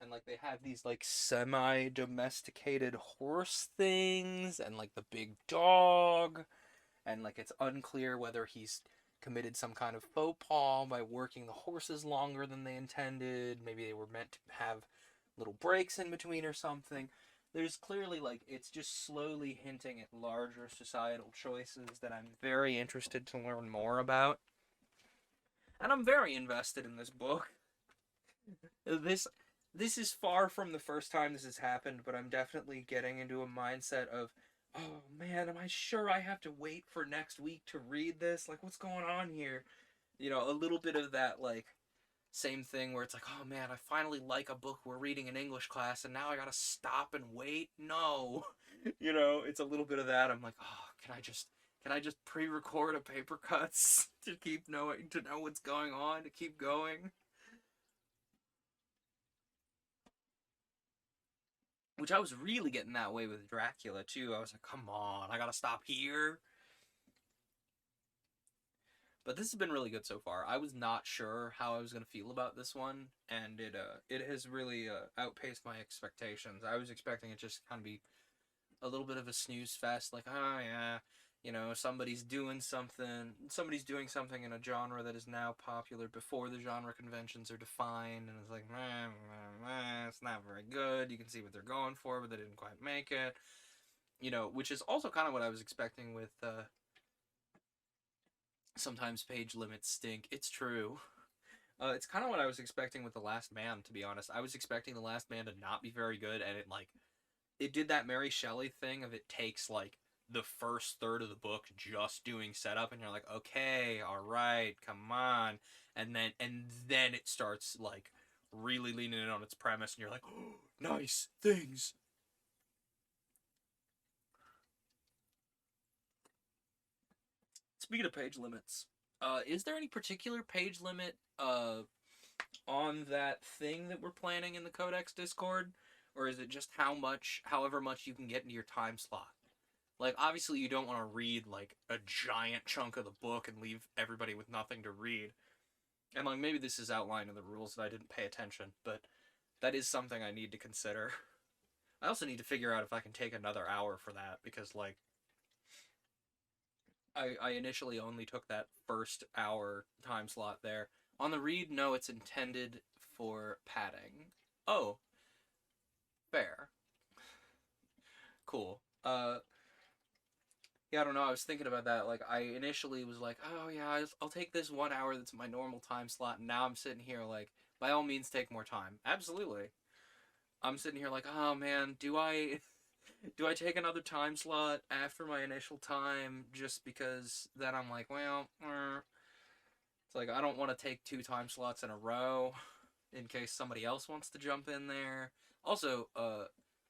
And like they have these like semi domesticated horse things and like the big dog, and like it's unclear whether he's committed some kind of faux pas by working the horses longer than they intended. Maybe they were meant to have little breaks in between or something. There's clearly like it's just slowly hinting at larger societal choices that I'm very interested to learn more about. And I'm very invested in this book. This this is far from the first time this has happened, but I'm definitely getting into a mindset of, oh man, am I sure I have to wait for next week to read this? Like, what's going on here? You know, a little bit of that, like, same thing where it's like, oh man, I finally like a book we're reading in English class, and now I gotta stop and wait. No, you know, it's a little bit of that. I'm like, oh, can I just pre-record a paper cuts to keep knowing to know what's going on to keep going? Which I was really getting that way with Dracula too. I was like, come on, I gotta stop here. But this has been really good so far. I was not sure how I was gonna feel about this one, and it has really outpaced my expectations. I was expecting it just kind of be a little bit of a snooze fest, like, oh yeah, You know, somebody's doing something in a genre that is now popular before the genre conventions are defined, and it's like, meh, meh, meh, it's not very good. You can see what they're going for, but they didn't quite make it. You know, which is also kind of what I was expecting with sometimes page limits stink. It's true. It's kind of what I was expecting with The Last Man, to be honest. I was expecting The Last Man to not be very good, and it did that Mary Shelley thing of it takes, like, the first third of the book just doing setup, and you're like, okay, all right, come on. And then it starts, like, really leaning in on its premise, and you're like, oh, nice things. Speaking of page limits, is there any particular page limit on that thing that we're planning in the Codex Discord, or is it just however much you can get into your time slot? Like, obviously, you don't want to read like a giant chunk of the book and leave everybody with nothing to read. And like, maybe this is outlined in the rules that I didn't pay attention, but that is something I need to consider. I also need to figure out if I can take another hour for that, because like I initially only took that first hour time slot there. On the read, no, it's intended for padding. Oh, fair. Cool. Yeah, I don't know. I was thinking about that. Like, I initially was like, oh, yeah, I'll take this 1 hour that's my normal time slot. And now I'm sitting here like, by all means, take more time. Absolutely. I'm sitting here like, oh, man, do I do I take another time slot after my initial time just because then I'm like, well, it's like I don't want to take 2 time slots in a row in case somebody else wants to jump in there. Also, I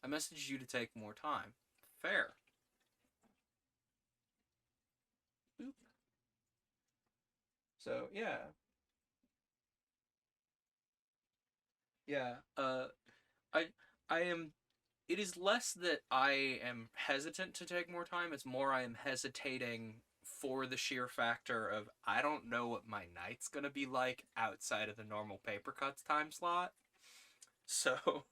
messaged you to take more time. Fair. Boop. So yeah, yeah. I I am. It is less that I am hesitant to take more time. It's more I am hesitating for the sheer factor of I don't know what my night's gonna be like outside of the normal paper cuts time slot. So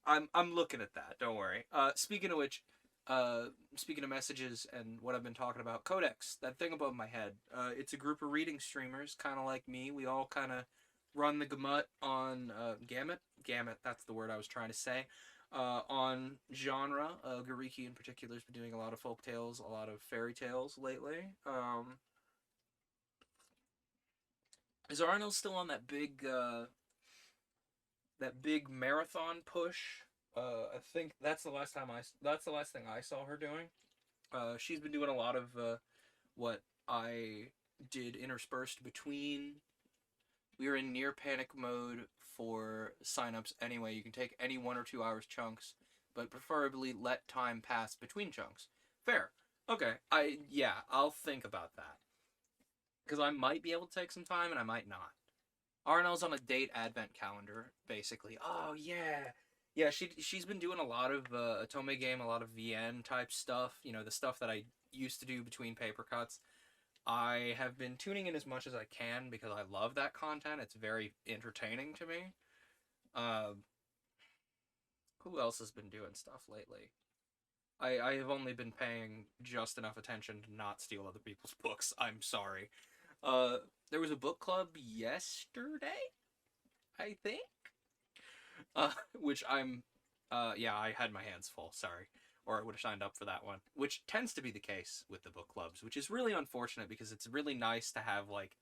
I'm looking at that. Don't worry. Speaking of which, uh, speaking of messages and what I've been talking about, Codex, that thing above my head. It's a group of reading streamers, kind of like me. We all kind of run the gamut on gamut. That's the word I was trying to say. On genre, Gariki in particular has been doing a lot of folk tales, a lot of fairy tales lately. Is Arnold still on that big marathon push? I think that's the last thing I saw her doing. She's been doing a lot of what I did interspersed between. We were in near panic mode for signups anyway. You can take any 1 or 2 hours chunks, but preferably let time pass between chunks. Fair. Okay. I'll think about that because I might be able to take some time and I might not. Arnell's on a date advent calendar, basically. Oh yeah, yeah. She's been doing a lot of Otome game, a lot of VN type stuff. You know, the stuff that I used to do between paper cuts. I have been tuning in as much as I can because I love that content. It's very entertaining to me. Uh, who else has been doing stuff lately? I have only been paying just enough attention to not steal other people's books. I'm sorry. Uh, there was a book club yesterday, I think. Which yeah, I had my hands full. Sorry, or I would have signed up for that one, which tends to be the case with the book clubs, which is really unfortunate because it's really nice to have like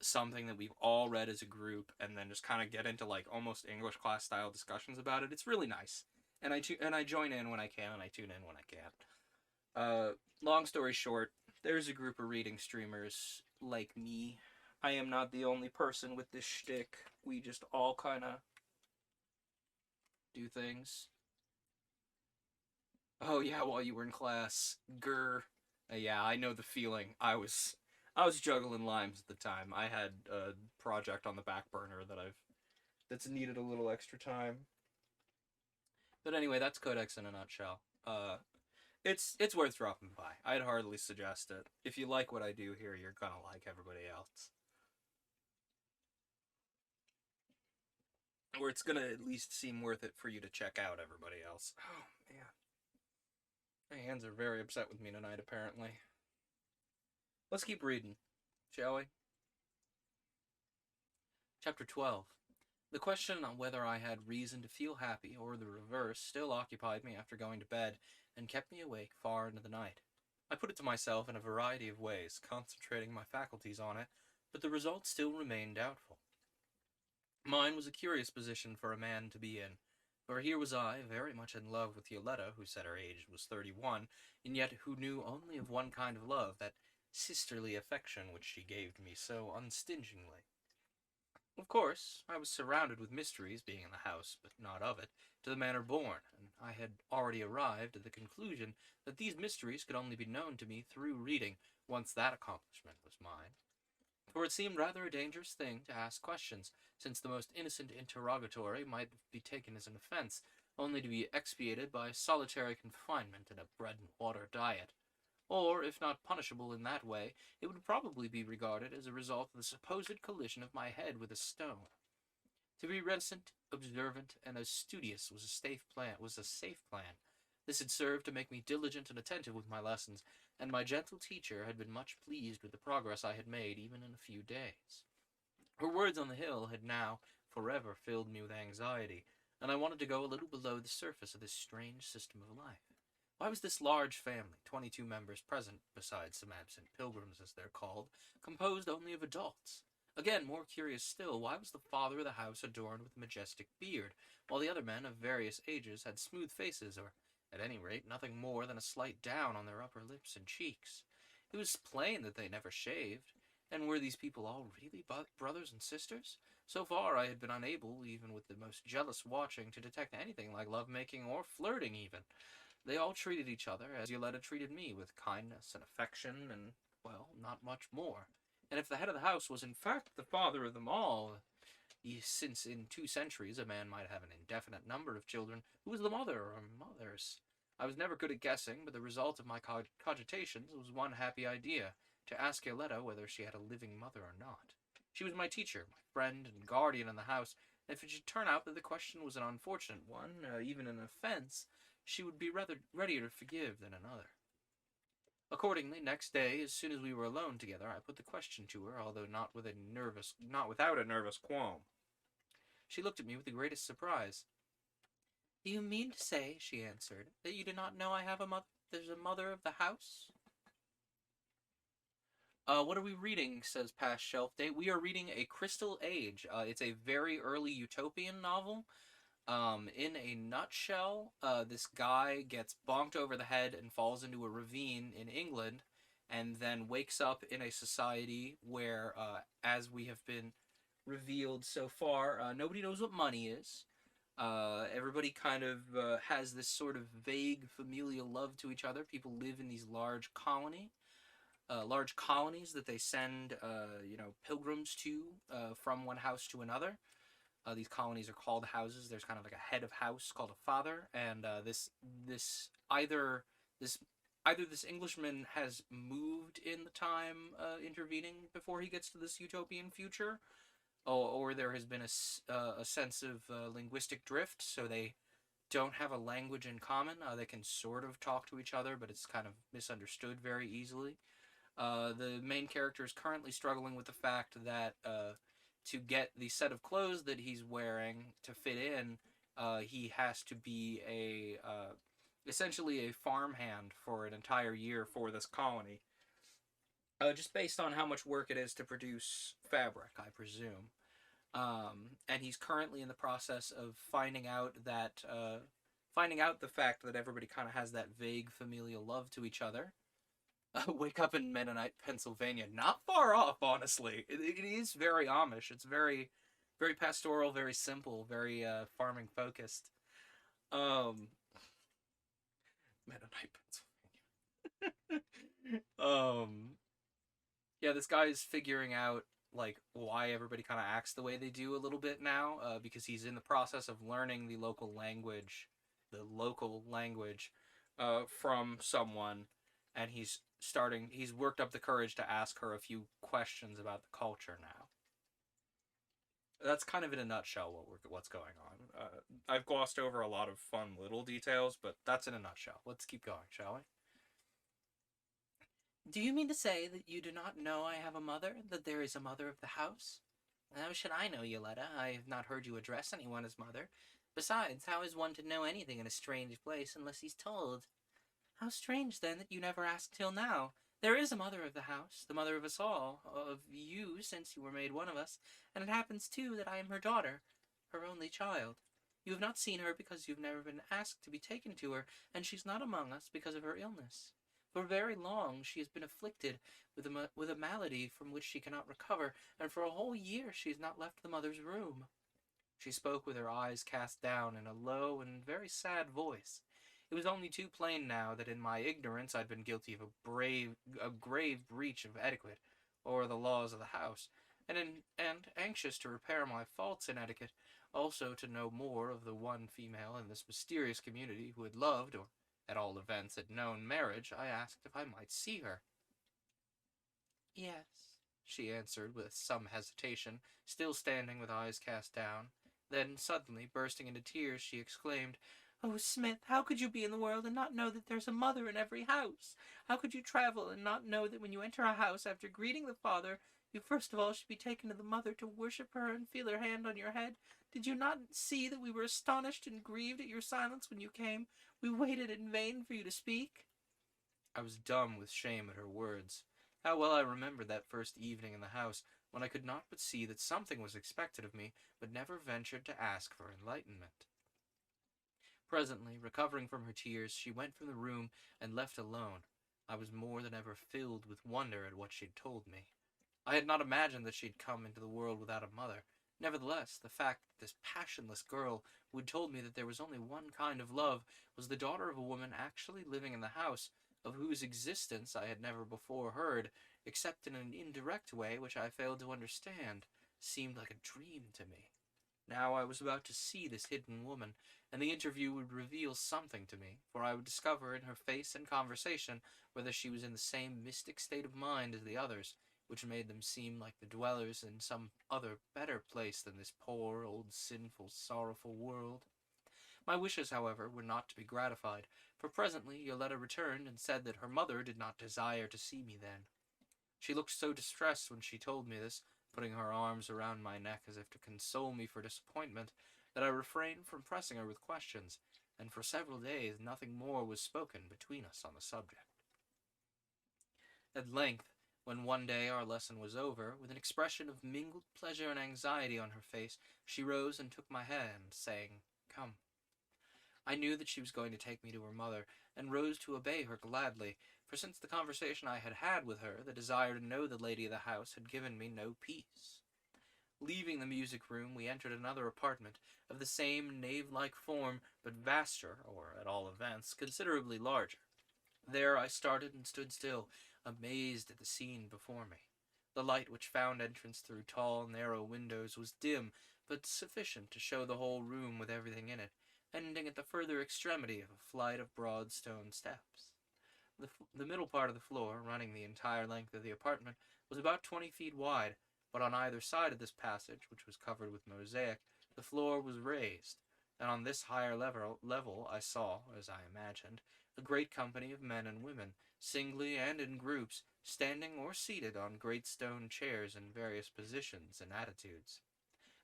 something that we've all read as a group and then just kind of get into like almost English class style discussions about it. It's really nice, and I join in when I can and I tune in when I can't. Long story short, there's a group of reading streamers like me. I am not the only person with this shtick. We just all kind of do things. Oh yeah, while you were in class, grr. Yeah, I know the feeling. I was juggling limes at the time. I had a project on the back burner that's needed a little extra time. But anyway, that's Codex in a nutshell. It's worth dropping by. I'd hardly suggest it. If you like what I do here, you're gonna like everybody else. Or it's gonna at least seem worth it for you to check out everybody else. Oh man. My hands are very upset with me tonight, apparently. Let's keep reading, shall we? Chapter 12. The question on whether I had reason to feel happy or the reverse still occupied me after going to bed and kept me awake far into the night. I put it to myself in a variety of ways, concentrating my faculties on it, but the result still remained doubtful. Mine was a curious position for a man to be in, for here was I, very much in love with Yoletta, who said her age was 31, and yet who knew only of one kind of love, that sisterly affection which she gave to me so unstingingly. Of course, I was surrounded with mysteries, being in the house, but not of it, to the manner born, and I had already arrived at the conclusion that these mysteries could only be known to me through reading, once that accomplishment was mine. For it seemed rather a dangerous thing to ask questions, since the most innocent interrogatory might be taken as an offense, only to be expiated by solitary confinement and a bread-and-water diet. Or, if not punishable in that way, it would probably be regarded as a result of the supposed collision of my head with a stone. To be reticent, observant, and as studious was a safe plan. This had served to make me diligent and attentive with my lessons, and my gentle teacher had been much pleased with the progress I had made even in a few days. Her words on the hill had now forever filled me with anxiety, and I wanted to go a little below the surface of this strange system of life. Why was this large family, 22 members present, besides some absent pilgrims as they're called, composed only of adults? Again, more curious still, why was the father of the house adorned with a majestic beard, while the other men of various ages had smooth faces, or, at any rate, nothing more than a slight down on their upper lips and cheeks? It was plain that they never shaved, and were these people all really brothers and sisters? So far I had been unable, even with the most jealous watching, to detect anything like love-making or flirting even. They all treated each other as Yoletta treated me, with kindness and affection, and, well, not much more. And if the head of the house was in fact the father of them all, since in 2 centuries a man might have an indefinite number of children, who was the mother or mothers? I was never good at guessing, but the result of my cogitations was one happy idea, to ask Yoletta whether she had a living mother or not. She was my teacher, my friend and guardian in the house, and if it should turn out that the question was an unfortunate one, even an offense, she would be rather readier to forgive than another. Accordingly, next day, as soon as we were alone together, I put the question to her, although not without a nervous qualm. She looked at me with the greatest surprise. "Do you mean to say," she answered, "that you do not know I have a mother? There's a mother of the house?" What are we reading, says Past Shelf Date. We are reading A Crystal Age. It's a very early utopian novel. In a nutshell, this guy gets bonked over the head and falls into a ravine in England, and then wakes up in a society where, as we have been revealed so far, nobody knows what money is. Everybody kind of has this sort of vague familial love to each other. People live in these large colonies that they send, pilgrims to from one house to another. These colonies are called houses. There's kind of like a head of house called a father, and either this Englishman has moved in the time intervening before he gets to this utopian future, or there has been a sense of linguistic drift, so they don't have a language in common. They can sort of talk to each other, but it's kind of misunderstood very easily. The main character is currently struggling with the fact that to get the set of clothes that he's wearing to fit in, he has to be essentially a farmhand for an entire year for this colony. Just based on how much work it is to produce fabric, I presume. And he's currently in the process of finding out the fact that everybody kind of has that vague familial love to each other. Wake up in Mennonite, Pennsylvania. Not far off, honestly. It is very Amish. It's very, very pastoral, very simple, very farming focused. Mennonite, Pennsylvania. Yeah, this guy is figuring out like why everybody kind of acts the way they do a little bit now, because he's in the process of learning the local language, from someone, and he's worked up the courage to ask her a few questions about the culture now. That's kind of in a nutshell what's going on. I've glossed over a lot of fun little details, but that's in a nutshell. Let's keep going, shall we? Do you mean to say that you do not know I have a mother, that there is a mother of the house? How should I know, Yoletta? I have not heard you address anyone as mother. Besides, how is one to know anything in a strange place unless he's told? How strange, then, that you never asked till now. There is a mother of the house, the mother of us all, of you, since you were made one of us, and it happens, too, that I am her daughter, her only child. You have not seen her because you've never been asked to be taken to her, and she's not among us because of her illness. For very long she has been afflicted with a malady from which she cannot recover, and for a whole year she has not left the mother's room. She spoke with her eyes cast down in a low and very sad voice. It was only too plain now that in my ignorance I'd been guilty of a grave breach of etiquette, or the laws of the house, and anxious to repair my faults in etiquette, also to know more of the one female in this mysterious community who had loved, or at all events had known marriage, I asked if I might see her. Yes, she answered with some hesitation, still standing with eyes cast down. Then, suddenly, bursting into tears, she exclaimed, "Oh, Smith, how could you be in the world and not know that there's a mother in every house? How could you travel and not know that when you enter a house, after greeting the father, you first of all should be taken to the mother to worship her and feel her hand on your head? Did you not see that we were astonished and grieved at your silence when you came? We waited in vain for you to speak." I was dumb with shame at her words. How well I remembered that first evening in the house, when I could not but see that something was expected of me, but never ventured to ask for enlightenment. Presently, recovering from her tears, she went from the room and left alone. I was more than ever filled with wonder at what she had told me. I had not imagined that she had come into the world without a mother. Nevertheless, the fact that this passionless girl, who had told me that there was only one kind of love, was the daughter of a woman actually living in the house, of whose existence I had never before heard, except in an indirect way which I failed to understand, seemed like a dream to me. Now I was about to see this hidden woman, and the interview would reveal something to me, for I would discover in her face and conversation whether she was in the same mystic state of mind as the others, which made them seem like the dwellers in some other better place than this poor, old, sinful, sorrowful world. My wishes, however, were not to be gratified, for presently Yoletta returned and said that her mother did not desire to see me then. She looked so distressed when she told me this, putting her arms around my neck as if to console me for disappointment, that I refrained from pressing her with questions, and for several days nothing more was spoken between us on the subject. At length, when one day our lesson was over, with an expression of mingled pleasure and anxiety on her face, she rose and took my hand, saying, "Come." I knew that she was going to take me to her mother, and rose to obey her gladly, for since the conversation I had had with her, the desire to know the lady of the house had given me no peace. Leaving the music room, we entered another apartment, of the same nave-like form, but vaster, or, at all events, considerably larger. There I started and stood still, amazed at the scene before me. The light which found entrance through tall, narrow windows was dim, but sufficient to show the whole room with everything in it, ending at the further extremity of a flight of broad stone steps. The middle part of the floor, running the entire length of the apartment, was about 20 feet wide, but on either side of this passage, which was covered with mosaic, the floor was raised, and on this higher level I saw, as I imagined, a great company of men and women, singly and in groups, standing or seated on great stone chairs in various positions and attitudes.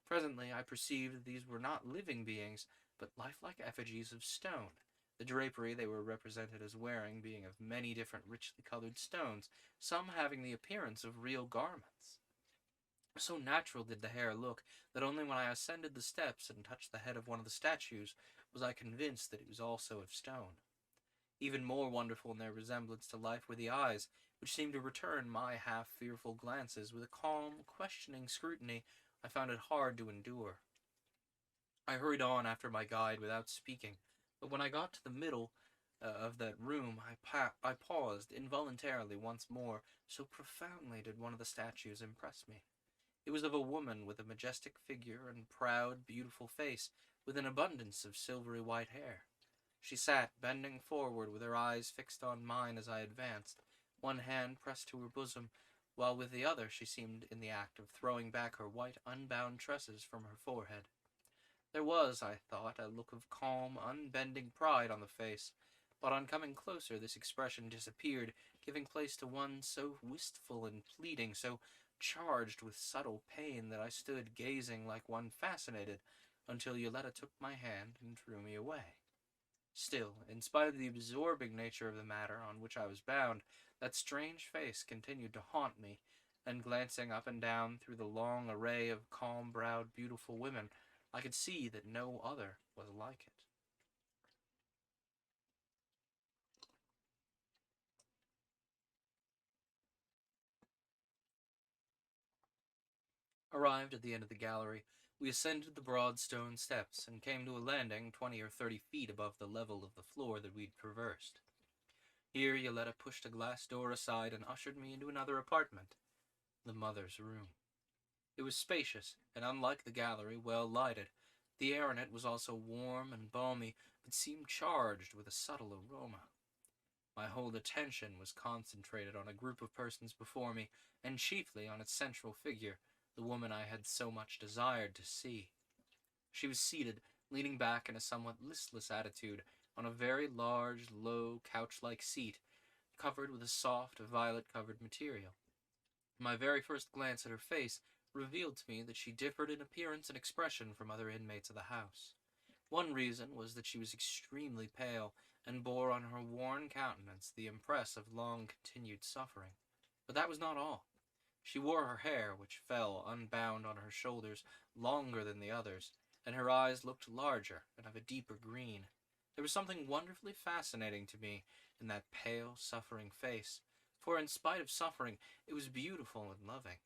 Presently I perceived that these were not living beings, but lifelike effigies of stone, the drapery they were represented as wearing being of many different richly colored stones, some having the appearance of real garments. So natural did the hair look, that only when I ascended the steps and touched the head of one of the statues was I convinced that it was also of stone. Even more wonderful in their resemblance to life were the eyes, which seemed to return my half-fearful glances with a calm, questioning scrutiny I found it hard to endure. I hurried on after my guide without speaking, but when I got to the middle of that room, I paused involuntarily once more, so profoundly did one of the statues impress me. It was of a woman with a majestic figure and proud, beautiful face, with an abundance of silvery white hair. She sat, bending forward with her eyes fixed on mine as I advanced, one hand pressed to her bosom, while with the other she seemed in the act of throwing back her white, unbound tresses from her forehead. There was, I thought, a look of calm, unbending pride on the face, but on coming closer this expression disappeared, giving place to one so wistful and pleading, so charged with subtle pain that I stood gazing like one fascinated until Yoletta took my hand and drew me away. Still, in spite of the absorbing nature of the matter on which I was bound, that strange face continued to haunt me, and glancing up and down through the long array of calm-browed, beautiful women, I could see that no other was like it. Arrived at the end of the gallery, we ascended the broad stone steps and came to a landing 20 or 30 feet above the level of the floor that we'd traversed. Here Yoletta pushed a glass door aside and ushered me into another apartment, the mother's room. It was spacious, and unlike the gallery, well lighted. The air in it was also warm and balmy, but seemed charged with a subtle aroma. My whole attention was concentrated on a group of persons before me, and chiefly on its central figure, the woman I had so much desired to see. She was seated, leaning back in a somewhat listless attitude, on a very large, low, couch-like seat, covered with a soft, violet-covered material. My very first glance at her face revealed to me that she differed in appearance and expression from other inmates of the house. One reason was that she was extremely pale, and bore on her worn countenance the impress of long-continued suffering. But that was not all. She wore her hair, which fell unbound on her shoulders, longer than the others, and her eyes looked larger and of a deeper green. There was something wonderfully fascinating to me in that pale, suffering face, for in spite of suffering, it was beautiful and loving.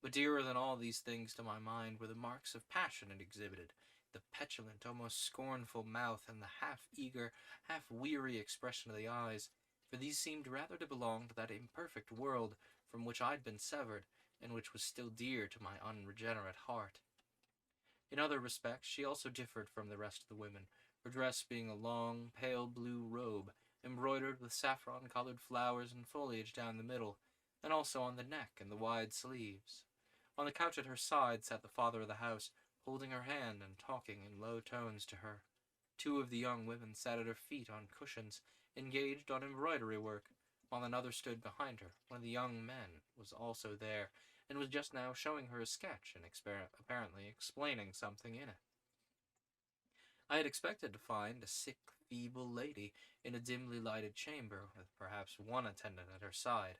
But dearer than all these things to my mind were the marks of passion it exhibited, the petulant, almost scornful mouth, and the half-eager, half-weary expression of the eyes, for these seemed rather to belong to that imperfect world from which I'd been severed, and which was still dear to my unregenerate heart. In other respects, she also differed from the rest of the women, her dress being a long, pale blue robe, embroidered with saffron-colored flowers and foliage down the middle, and also on the neck and the wide sleeves. On the couch at her side sat the father of the house, holding her hand and talking in low tones to her. Two of the young women sat at her feet on cushions, engaged on embroidery work, while another stood behind her. One of the young men was also there, and was just now showing her a sketch and apparently explaining something in it. I had expected to find a sick, feeble lady in a dimly lighted chamber, with perhaps one attendant at her side.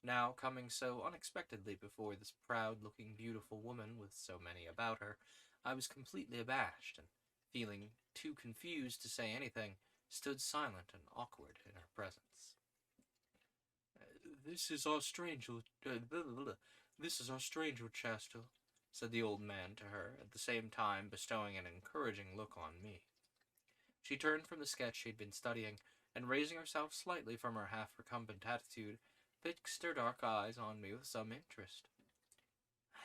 Now, coming so unexpectedly before this proud-looking, beautiful woman with so many about her, I was completely abashed, and, feeling too confused to say anything, stood silent and awkward in her presence. This is our stranger, Chastel," said the old man to her, at the same time bestowing an encouraging look on me. She turned from the sketch she had been studying, and raising herself slightly from her half-recumbent attitude, fixed her dark eyes on me with some interest.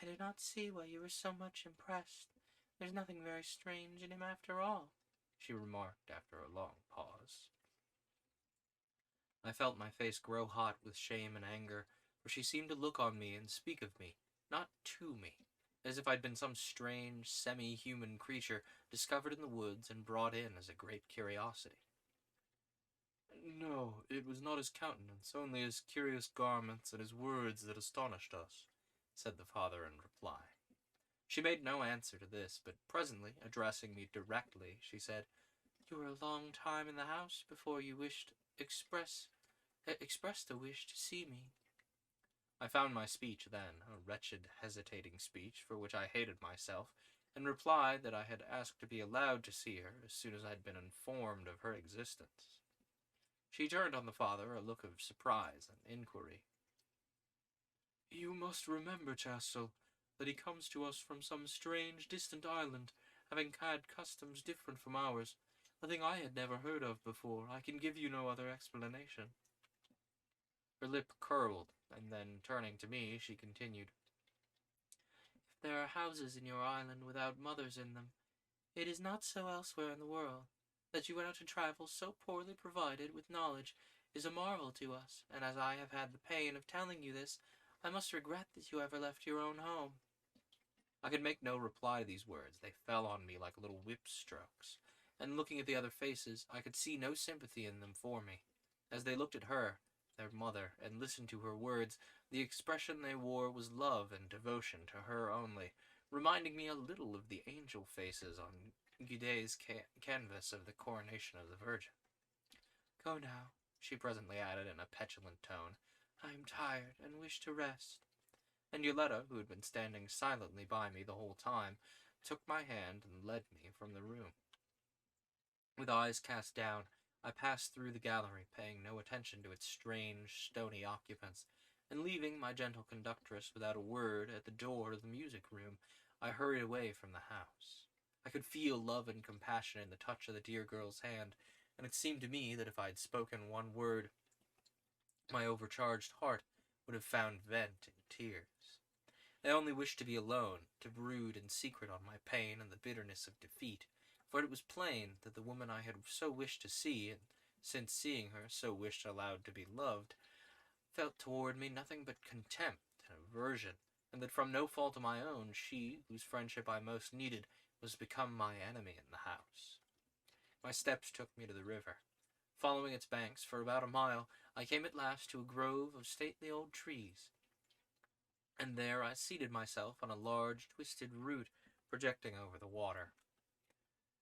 "I do not see why you were so much impressed. There's nothing very strange in him after all," she remarked after a long pause. I felt my face grow hot with shame and anger, for she seemed to look on me and speak of me, not to me, as if I'd been some strange, semi-human creature discovered in the woods and brought in as a great curiosity. "No, it was not his countenance, only his curious garments and his words that astonished us," said the father in reply. She made no answer to this, but presently, addressing me directly, she said, "You were a long time in the house before you expressed a wish to see me." I found my speech then, a wretched, hesitating speech, for which I hated myself, and replied that I had asked to be allowed to see her as soon as I had been informed of her existence. She turned on the father a look of surprise and inquiry. "You must remember, Chastel, that he comes to us from some strange, distant island, having had customs different from ours, a thing I had never heard of before. I can give you no other explanation." Her lip curled, and then, turning to me, she continued, "If there are houses in your island without mothers in them, it is not so elsewhere in the world. That you went out to travel so poorly provided with knowledge is a marvel to us, and as I have had the pain of telling you this, I must regret that you ever left your own home." I could make no reply to these words. They fell on me like little whip strokes, and looking at the other faces, I could see no sympathy in them for me. As they looked at her, their mother, and listened to her words, the expression they wore was love and devotion to her only, reminding me a little of the angel faces on Gudet's canvas of the coronation of the Virgin. "Go now," she presently added in a petulant tone. "I am tired and wish to rest." And Yoletta, who had been standing silently by me the whole time, took my hand and led me from the room. With eyes cast down, I passed through the gallery, paying no attention to its strange, stony occupants, and leaving my gentle conductress without a word at the door of the music room, I hurried away from the house. I could feel love and compassion in the touch of the dear girl's hand, and it seemed to me that if I had spoken one word, my overcharged heart would have found vent in tears. I only wished to be alone, to brood in secret on my pain and the bitterness of defeat, for it was plain that the woman I had so wished to see, and since seeing her so wished aloud to be loved, felt toward me nothing but contempt and aversion, and that from no fault of my own, she, whose friendship I most needed, was become my enemy in the house. My steps took me to the river. Following its banks for about a mile, I came at last to a grove of stately old trees, and there I seated myself on a large twisted root projecting over the water.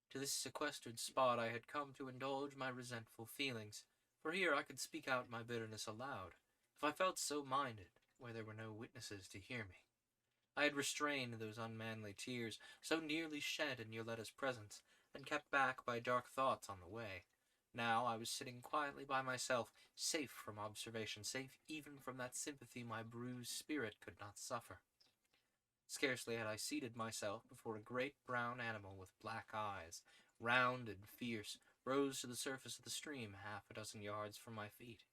To this sequestered spot I had come to indulge my resentful feelings, for here I could speak out my bitterness aloud, if I felt so minded, where there were no witnesses to hear me. I had restrained those unmanly tears so nearly shed in Yoletta's presence, and kept back by dark thoughts on the way. Now I was sitting quietly by myself, safe from observation, safe even from that sympathy my bruised spirit could not suffer. Scarcely had I seated myself before a great brown animal with black eyes, round and fierce, rose to the surface of the stream 6 yards from my feet.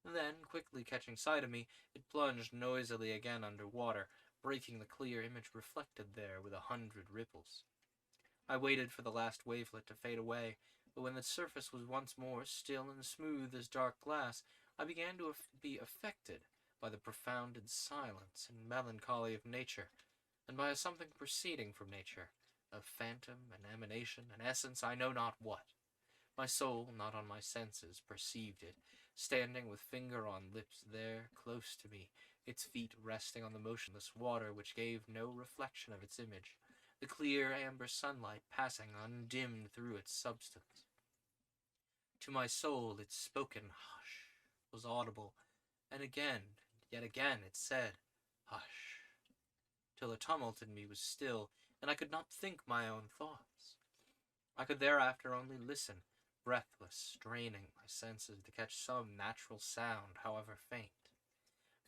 Then, quickly catching sight of me, it plunged noisily again under water, breaking the clear image reflected there with 100 ripples. I waited for the last wavelet to fade away, but when the surface was once more still and smooth as dark glass, I began to be affected by the profounded silence and melancholy of nature, and by a something proceeding from nature, a phantom, an emanation, an essence, I know not what. My soul, not on my senses, perceived it, standing with finger on lips there, close to me, its feet resting on the motionless water which gave no reflection of its image, the clear amber sunlight passing undimmed through its substance. To my soul its spoken hush was audible, and again, yet again it said, hush, till the tumult in me was still, and I could not think my own thoughts. I could thereafter only listen, breathless, straining my senses to catch some natural sound, however faint.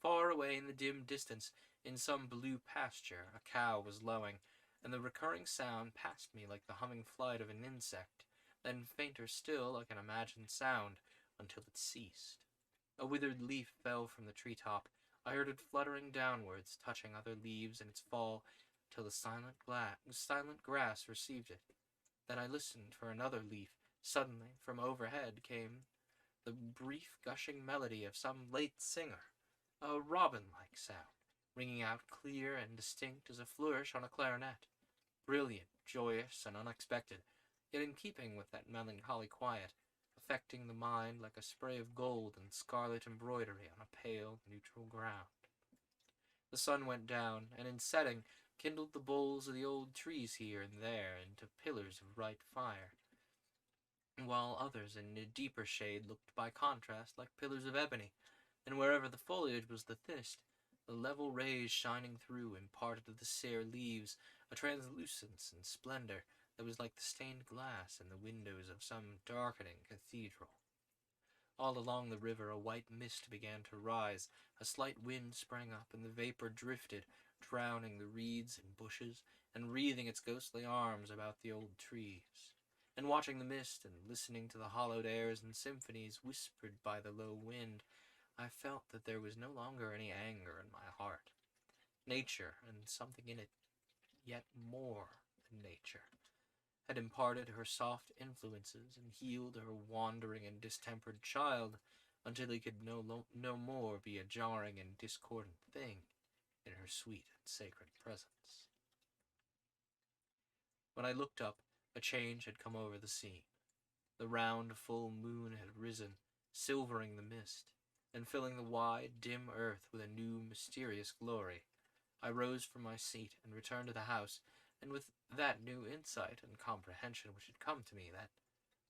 Far away in the dim distance, in some blue pasture, a cow was lowing, and the recurring sound passed me like the humming flight of an insect, then fainter still like an imagined sound, until it ceased. A withered leaf fell from the treetop. I heard it fluttering downwards, touching other leaves in its fall, till the silent grass received it. Then I listened for another leaf. Suddenly, from overhead came the brief gushing melody of some late singer, a robin-like sound, ringing out clear and distinct as a flourish on a clarinet, brilliant, joyous, and unexpected, yet in keeping with that melancholy quiet, affecting the mind like a spray of gold and scarlet embroidery on a pale, neutral ground. The sun went down, and in setting, kindled the boles of the old trees here and there into pillars of bright fire, while others in a deeper shade looked by contrast like pillars of ebony, and wherever the foliage was the thinnest, the level rays shining through imparted to the sere leaves a translucence and splendor that was like the stained glass in the windows of some darkening cathedral. All along the river a white mist began to rise, a slight wind sprang up, and the vapor drifted, drowning the reeds and bushes, and wreathing its ghostly arms about the old trees. And watching the mist, and listening to the hollowed airs and symphonies whispered by the low wind, I felt that there was no longer any anger in my heart. Nature, and something in it yet more than nature, had imparted her soft influences and healed her wandering and distempered child until he could no more be a jarring and discordant thing in her sweet and sacred presence. When I looked up, a change had come over the scene. The round, full moon had risen, silvering the mist, and filling the wide, dim earth with a new, mysterious glory. I rose from my seat and returned to the house, and with that new insight and comprehension which had come to me, that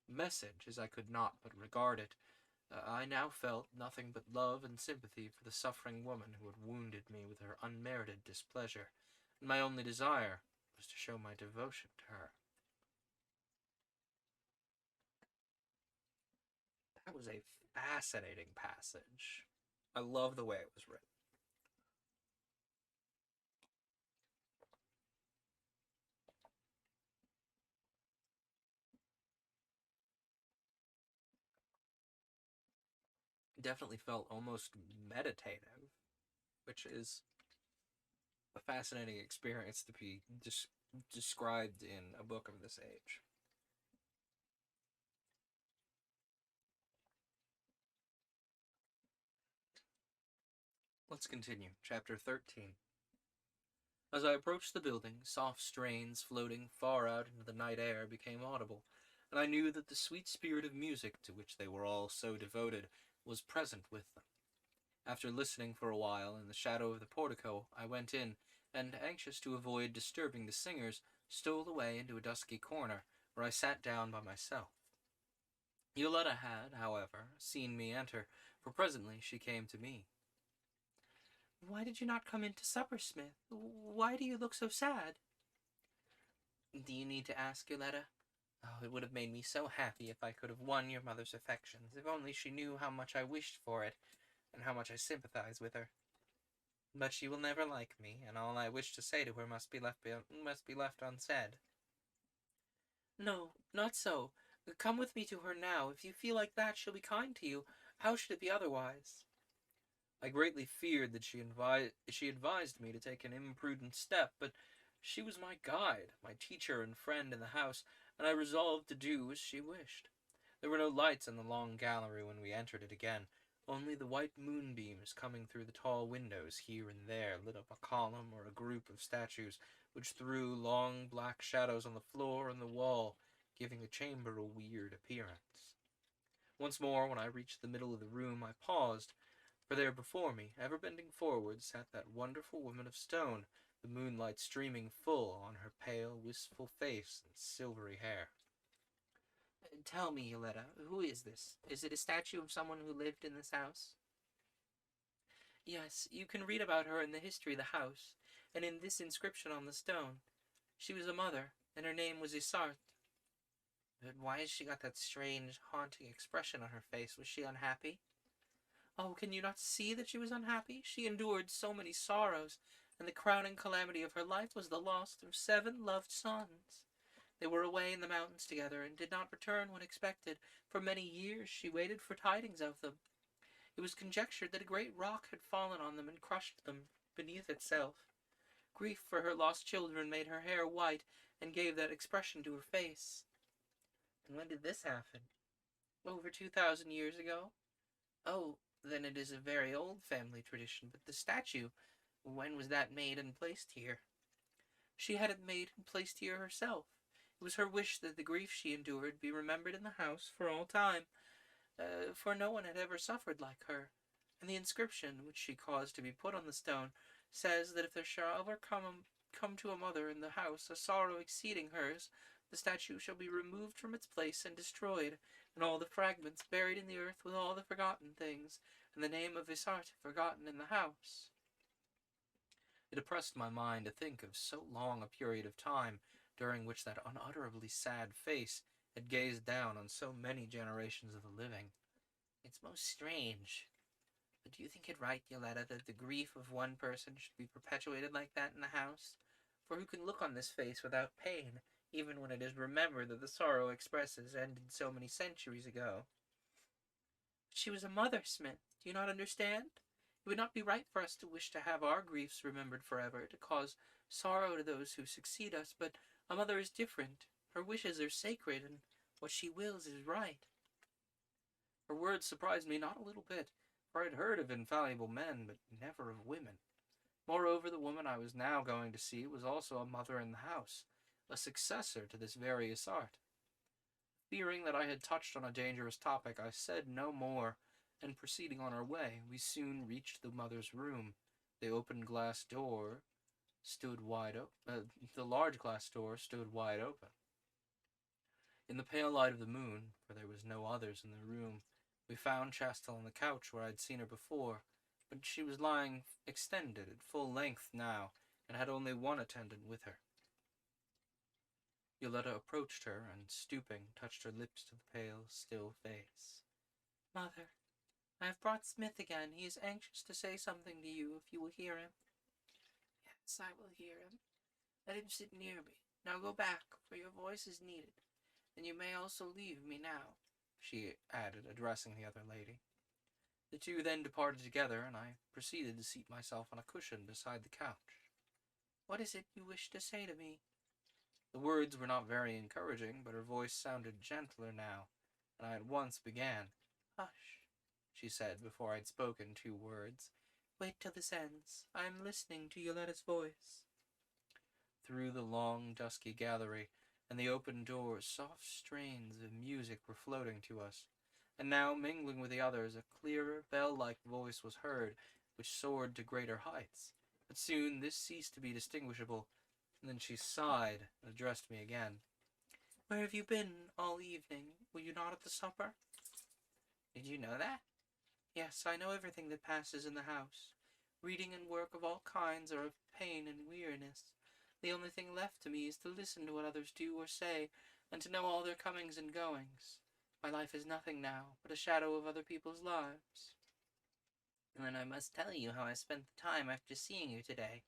message, as I could not but regard it, I now felt nothing but love and sympathy for the suffering woman who had wounded me with her unmerited displeasure, and my only desire was to show my devotion to her. That was a fascinating passage. I love the way it was written. It definitely felt almost meditative, which is a fascinating experience to be described in a book of this age. Let's continue. Chapter 13. As I approached the building, soft strains floating far out into the night air became audible, and I knew that the sweet spirit of music to which they were all so devoted was present with them. After listening for a while in the shadow of the portico, I went in, and, anxious to avoid disturbing the singers, stole away into a dusky corner, where I sat down by myself. Yoletta had, however, seen me enter, for presently she came to me. "Why did you not come in to supper, Smith? Why do you look so sad?" "Do you need to ask, Yoletta? Oh, it would have made me so happy if I could have won your mother's affections, if only she knew how much I wished for it, and how much I sympathize with her. But she will never like me, and all I wish to say to her must be left unsaid." "No, not so. Come with me to her now. If you feel like that, she'll be kind to you. How should it be otherwise?" I greatly feared that she advised me to take an imprudent step, but she was my guide, my teacher and friend in the house, and I resolved to do as she wished. There were no lights in the long gallery when we entered it again. Only the white moonbeams coming through the tall windows here and there lit up a column or a group of statues, which threw long black shadows on the floor and the wall, giving the chamber a weird appearance. Once more, when I reached the middle of the room, I paused, for there before me, ever bending forward, sat that wonderful woman of stone, the moonlight streaming full on her pale, wistful face and silvery hair. "Tell me, Yoletta, who is this? Is it a statue of someone who lived in this house?" "Yes, you can read about her in the history of the house, and in this inscription on the stone. She was a mother, and her name was Isarte." "But why has she got that strange, haunting expression on her face? Was she unhappy?" "Oh, can you not see that she was unhappy? She endured so many sorrows, and the crowning calamity of her life was the loss of 7 loved sons. They were away in the mountains together, and did not return when expected. For many years she waited for tidings of them. It was conjectured that a great rock had fallen on them and crushed them beneath itself. Grief for her lost children made her hair white, and gave that expression to her face." "And when did this happen?" "Over 2,000 years ago." "Oh, then it is a very old family tradition. But the statue, when was that made and placed here?" "She had it made and placed here herself. It was her wish that the grief she endured be remembered in the house for all time, for no one had ever suffered like her. And the inscription, which she caused to be put on the stone, says that if there shall ever come to a mother in the house a sorrow exceeding hers, the statue shall be removed from its place and destroyed, and all the fragments buried in the earth with all the forgotten things, and the name of Isarte forgotten in the house." It oppressed my mind to think of so long a period of time during which that unutterably sad face had gazed down on so many generations of the living. "It's most strange. But do you think it right, Yoletta, that the grief of one person should be perpetuated like that in the house? For who can look on this face without pain, even when it is remembered that the sorrow expresses ended so many centuries ago?" "But she was a mother, Smith. Do you not understand? It would not be right for us to wish to have our griefs remembered forever, to cause sorrow to those who succeed us, but a mother is different. Her wishes are sacred, and what she wills is right." Her words surprised me not a little bit, for I had heard of infallible men, but never of women. Moreover, the woman I was now going to see was also a mother in the house, a successor to this very Isarte. Fearing that I had touched on a dangerous topic, I said no more, and proceeding on our way, we soon reached the mother's room. The open glass door stood wide open. The large glass door stood wide open. In the pale light of the moon, for there was no others in the room, we found Chastel on the couch where I'd seen her before, but she was lying extended at full length now, and had only one attendant with her. Yoletta approached her, and stooping, touched her lips to the pale, still face. "Mother, I have brought Smith again. He is anxious to say something to you, if you will hear him." "Yes, I will hear him. Let him sit near me. Now go back, for your voice is needed. And you may also leave me now," she added, addressing the other lady. The two then departed together, and I proceeded to seat myself on a cushion beside the couch. "What is it you wish to say to me?" The words were not very encouraging, but her voice sounded gentler now, and I at once began. "Hush," she said, before I had spoken 2 words. "Wait till this ends. I am listening to Yoletta's voice." Through the long, dusky gallery and the open doors, soft strains of music were floating to us, and now, mingling with the others, a clearer, bell-like voice was heard, which soared to greater heights. But soon this ceased to be distinguishable, and then she sighed and addressed me again. "Where have you been all evening? Were you not at the supper?" "Did you know that?" "Yes, I know everything that passes in the house. Reading and work of all kinds are of pain and weariness. The only thing left to me is to listen to what others do or say, and to know all their comings and goings. My life is nothing now, but a shadow of other people's lives." "And then I must tell you how I spent the time after seeing you today.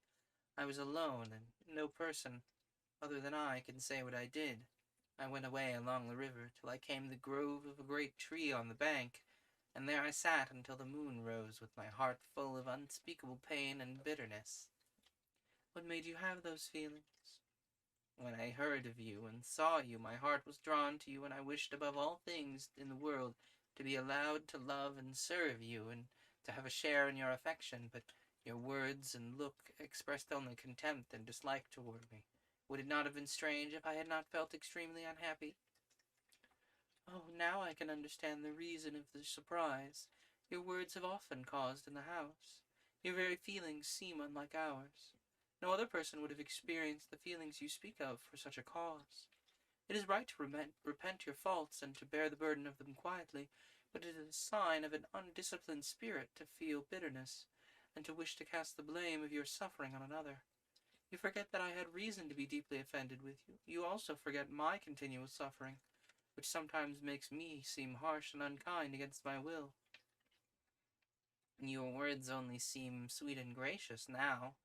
I was alone, and no person, other than I, can say what I did. I went away along the river till I came to the grove of a great tree on the bank, and there I sat until the moon rose with my heart full of unspeakable pain and bitterness." "What made you have those feelings?" "When I heard of you and saw you, my heart was drawn to you, and I wished above all things in the world to be allowed to love and serve you, and to have a share in your affection, but your words and look expressed only contempt and dislike toward me. Would it not have been strange if I had not felt extremely unhappy?" "Oh, now I can understand the reason of the surprise. Your words have often caused in the house. Your very feelings seem unlike ours. No other person would have experienced the feelings you speak of for such a cause. It is right to repent your faults and to bear the burden of them quietly, but it is a sign of an undisciplined spirit to feel bitterness, and to wish to cast the blame of your suffering on another. You forget that I had reason to be deeply offended with you. You also forget my continual suffering, which sometimes makes me seem harsh and unkind against my will." "Your words only seem sweet and gracious now.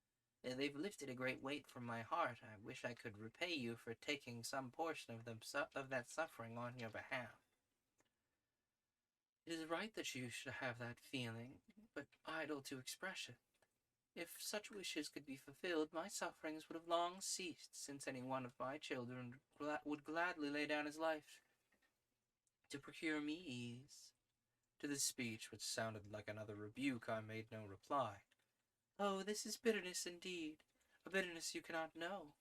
They've lifted a great weight from my heart. I wish I could repay you for taking some portion of that suffering on your behalf." "It is right that you should have that feeling, but idle to express it. If such wishes could be fulfilled, my sufferings would have long ceased, since any one of my children would gladly lay down his life to procure me ease." To this speech, which sounded like another rebuke, I made no reply. "Oh, this is bitterness indeed, a bitterness you cannot know.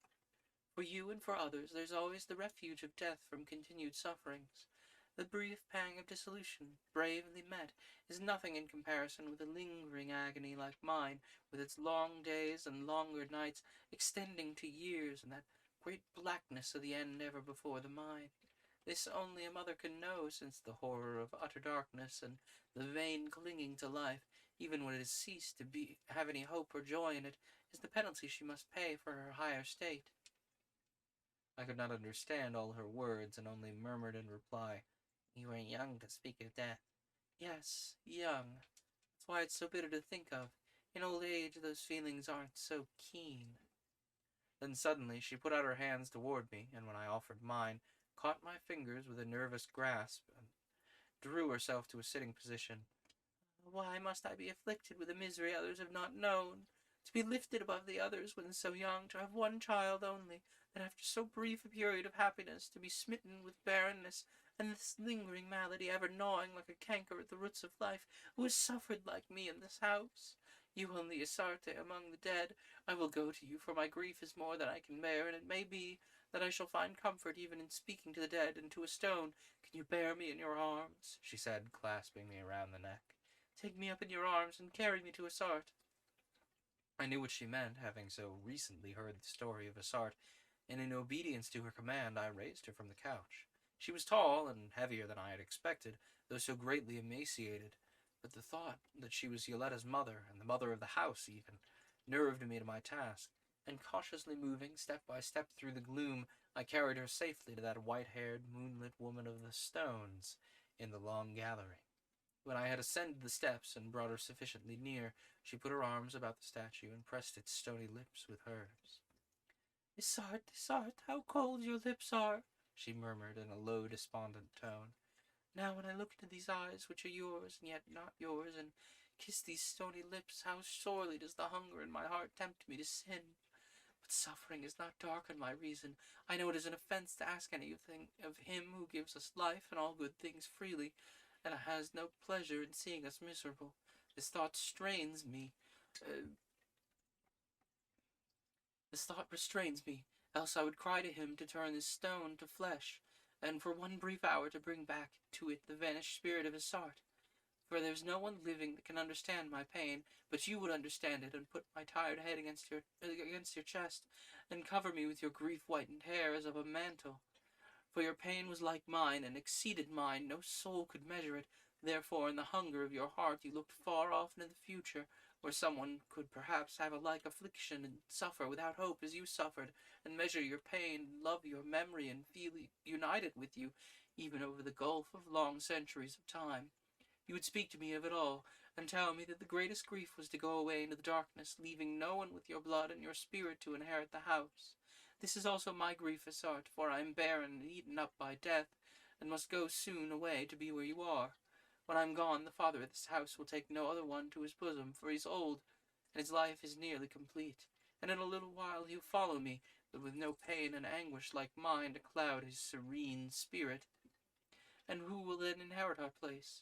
For you and for others there's always the refuge of death from continued sufferings. The brief pang of dissolution, bravely met, is nothing in comparison with a lingering agony like mine, with its long days and longer nights, extending to years, and that great blackness of the end ever before the mind. This only a mother can know, since the horror of utter darkness and the vain clinging to life, even when it has ceased to have any hope or joy in it, is the penalty she must pay for her higher state." I could not understand all her words, and only murmured in reply, "You are young to speak of death." "Yes, young. That's why it's so bitter to think of. In old age those feelings aren't so keen." Then suddenly she put out her hands toward me, and when I offered mine, caught my fingers with a nervous grasp, and drew herself to a sitting position. "Why must I be afflicted with a misery others have not known? To be lifted above the others when so young, to have one child only, and after so brief a period of happiness to be smitten with barrenness, and this lingering malady ever gnawing like a canker at the roots of life. Who has suffered like me in this house? You only Isarte among the dead. I will go to you, for my grief is more than I can bear, and it may be that I shall find comfort even in speaking to the dead and to a stone. Can you bear me in your arms?" she said, clasping me around the neck. "Take me up in your arms and carry me to Isarte." I knew what she meant, having so recently heard the story of Isarte, and in obedience to her command I raised her from the couch. She was tall and heavier than I had expected, though so greatly emaciated, but the thought that she was Yoletta's mother, and the mother of the house even, nerved me to my task, and cautiously moving step by step through the gloom, I carried her safely to that white-haired, moonlit woman of the stones in the long gallery. When I had ascended the steps and brought her sufficiently near, she put her arms about the statue and pressed its stony lips with hers. "Isarte, Isarte, how cold your lips are," she murmured in a low, despondent tone. "Now when I look into these eyes, which are yours, and yet not yours, and kiss these stony lips, how sorely does the hunger in my heart tempt me to sin. But suffering has not darkened my reason. I know it is an offense to ask anything of him who gives us life and all good things freely, and has no pleasure in seeing us miserable. This thought strains me. This thought restrains me, else I would cry to him to turn this stone to flesh, and for one brief hour to bring back to it the vanished spirit of Isarte. For there's no one living that can understand my pain, but you would understand it, and put my tired head against your chest, and cover me with your grief-whitened hair as of a mantle. For your pain was like mine, and exceeded mine, no soul could measure it. Therefore, in the hunger of your heart, you looked far off into the future, where someone could perhaps have a like affliction, and suffer without hope as you suffered, and measure your pain, and love your memory, and feel united with you, even over the gulf of long centuries of time. You would speak to me of it all, and tell me that the greatest grief was to go away into the darkness, leaving no one with your blood and your spirit to inherit the house. This is also my grief, Isarte, for I am barren and eaten up by death, and must go soon away to be where you are. When I am gone, the father of this house will take no other one to his bosom, for he is old, and his life is nearly complete. And in a little while he'll follow me, but with no pain and anguish like mine to cloud his serene spirit. And who will then inherit our place?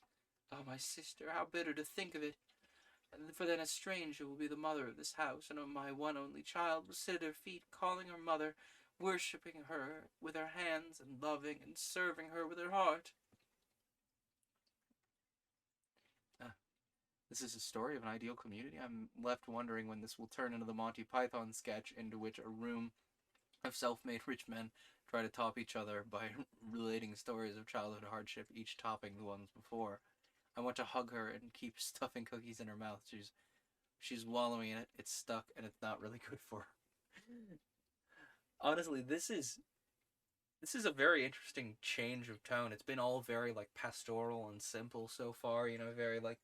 Oh, my sister, how bitter to think of it! For then a stranger will be the mother of this house, and my one only child will sit at her feet, calling her mother, worshipping her with her hands, and loving and serving her with her heart." This is a story of an ideal community. I'm left wondering when this will turn into the Monty Python sketch, into which a room of self-made rich men try to top each other by relating stories of childhood hardship, each topping the ones before. I want to hug her and keep stuffing cookies in her mouth. She's wallowing in it. It's stuck, and it's not really good for her. Honestly, this is a very interesting change of tone. It's been all very like pastoral and simple so far. Very like,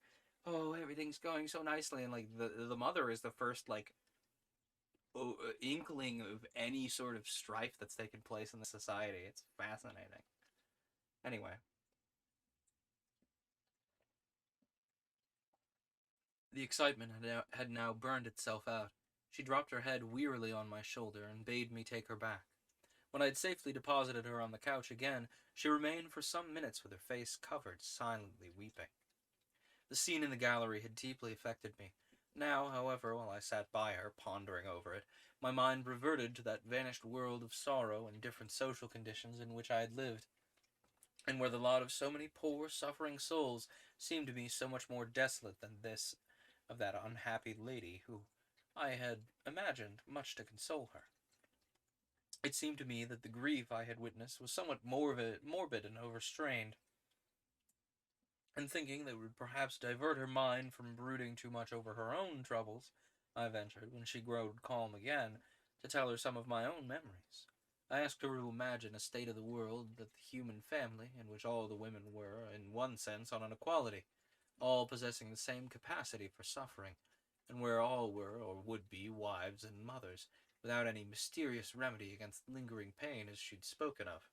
oh, everything's going so nicely, and like the mother is the first like inkling of any sort of strife that's taken place in the society. It's fascinating. Anyway. The excitement had now burned itself out. She dropped her head wearily on my shoulder and bade me take her back. When I had safely deposited her on the couch again, she remained for some minutes with her face covered, silently weeping. The scene in the gallery had deeply affected me. Now, however, while I sat by her, pondering over it, my mind reverted to that vanished world of sorrow and different social conditions in which I had lived, and where the lot of so many poor, suffering souls seemed to me so much more desolate than this of that unhappy lady who I had imagined much to console her. It seemed to me that the grief I had witnessed was somewhat morbid and overstrained, and thinking that it would perhaps divert her mind from brooding too much over her own troubles, I ventured, when she growed calm again, to tell her some of my own memories. I asked her to imagine a state of the world, that the human family, in which all the women were, in one sense, on an equality, all possessing the same capacity for suffering, and where all were, or would be, wives and mothers, without any mysterious remedy against lingering pain as she'd spoken of.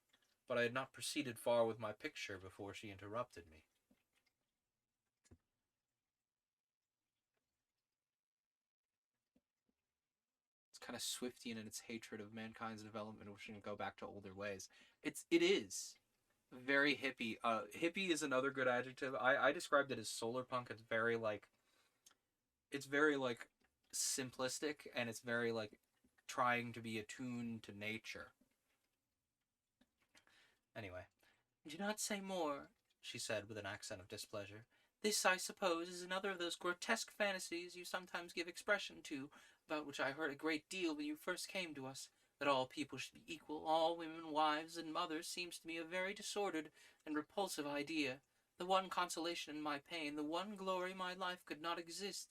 But I had not proceeded far with my picture before she interrupted me. It's kind of Swiftian in its hatred of mankind's development, wishing to go back to older ways. It is very hippie. Hippie is another good adjective. I described it as solar punk. It's very like, it's very like simplistic, and it's very like trying to be attuned to nature. Anyway, do not say more, she said with an accent of displeasure. This, I suppose, is another of those grotesque fantasies you sometimes give expression to, about which I heard a great deal when you first came to us. That all people should be equal, all women, wives, and mothers, seems to me a very disordered and repulsive idea. The one consolation in my pain, the one glory my life could not exist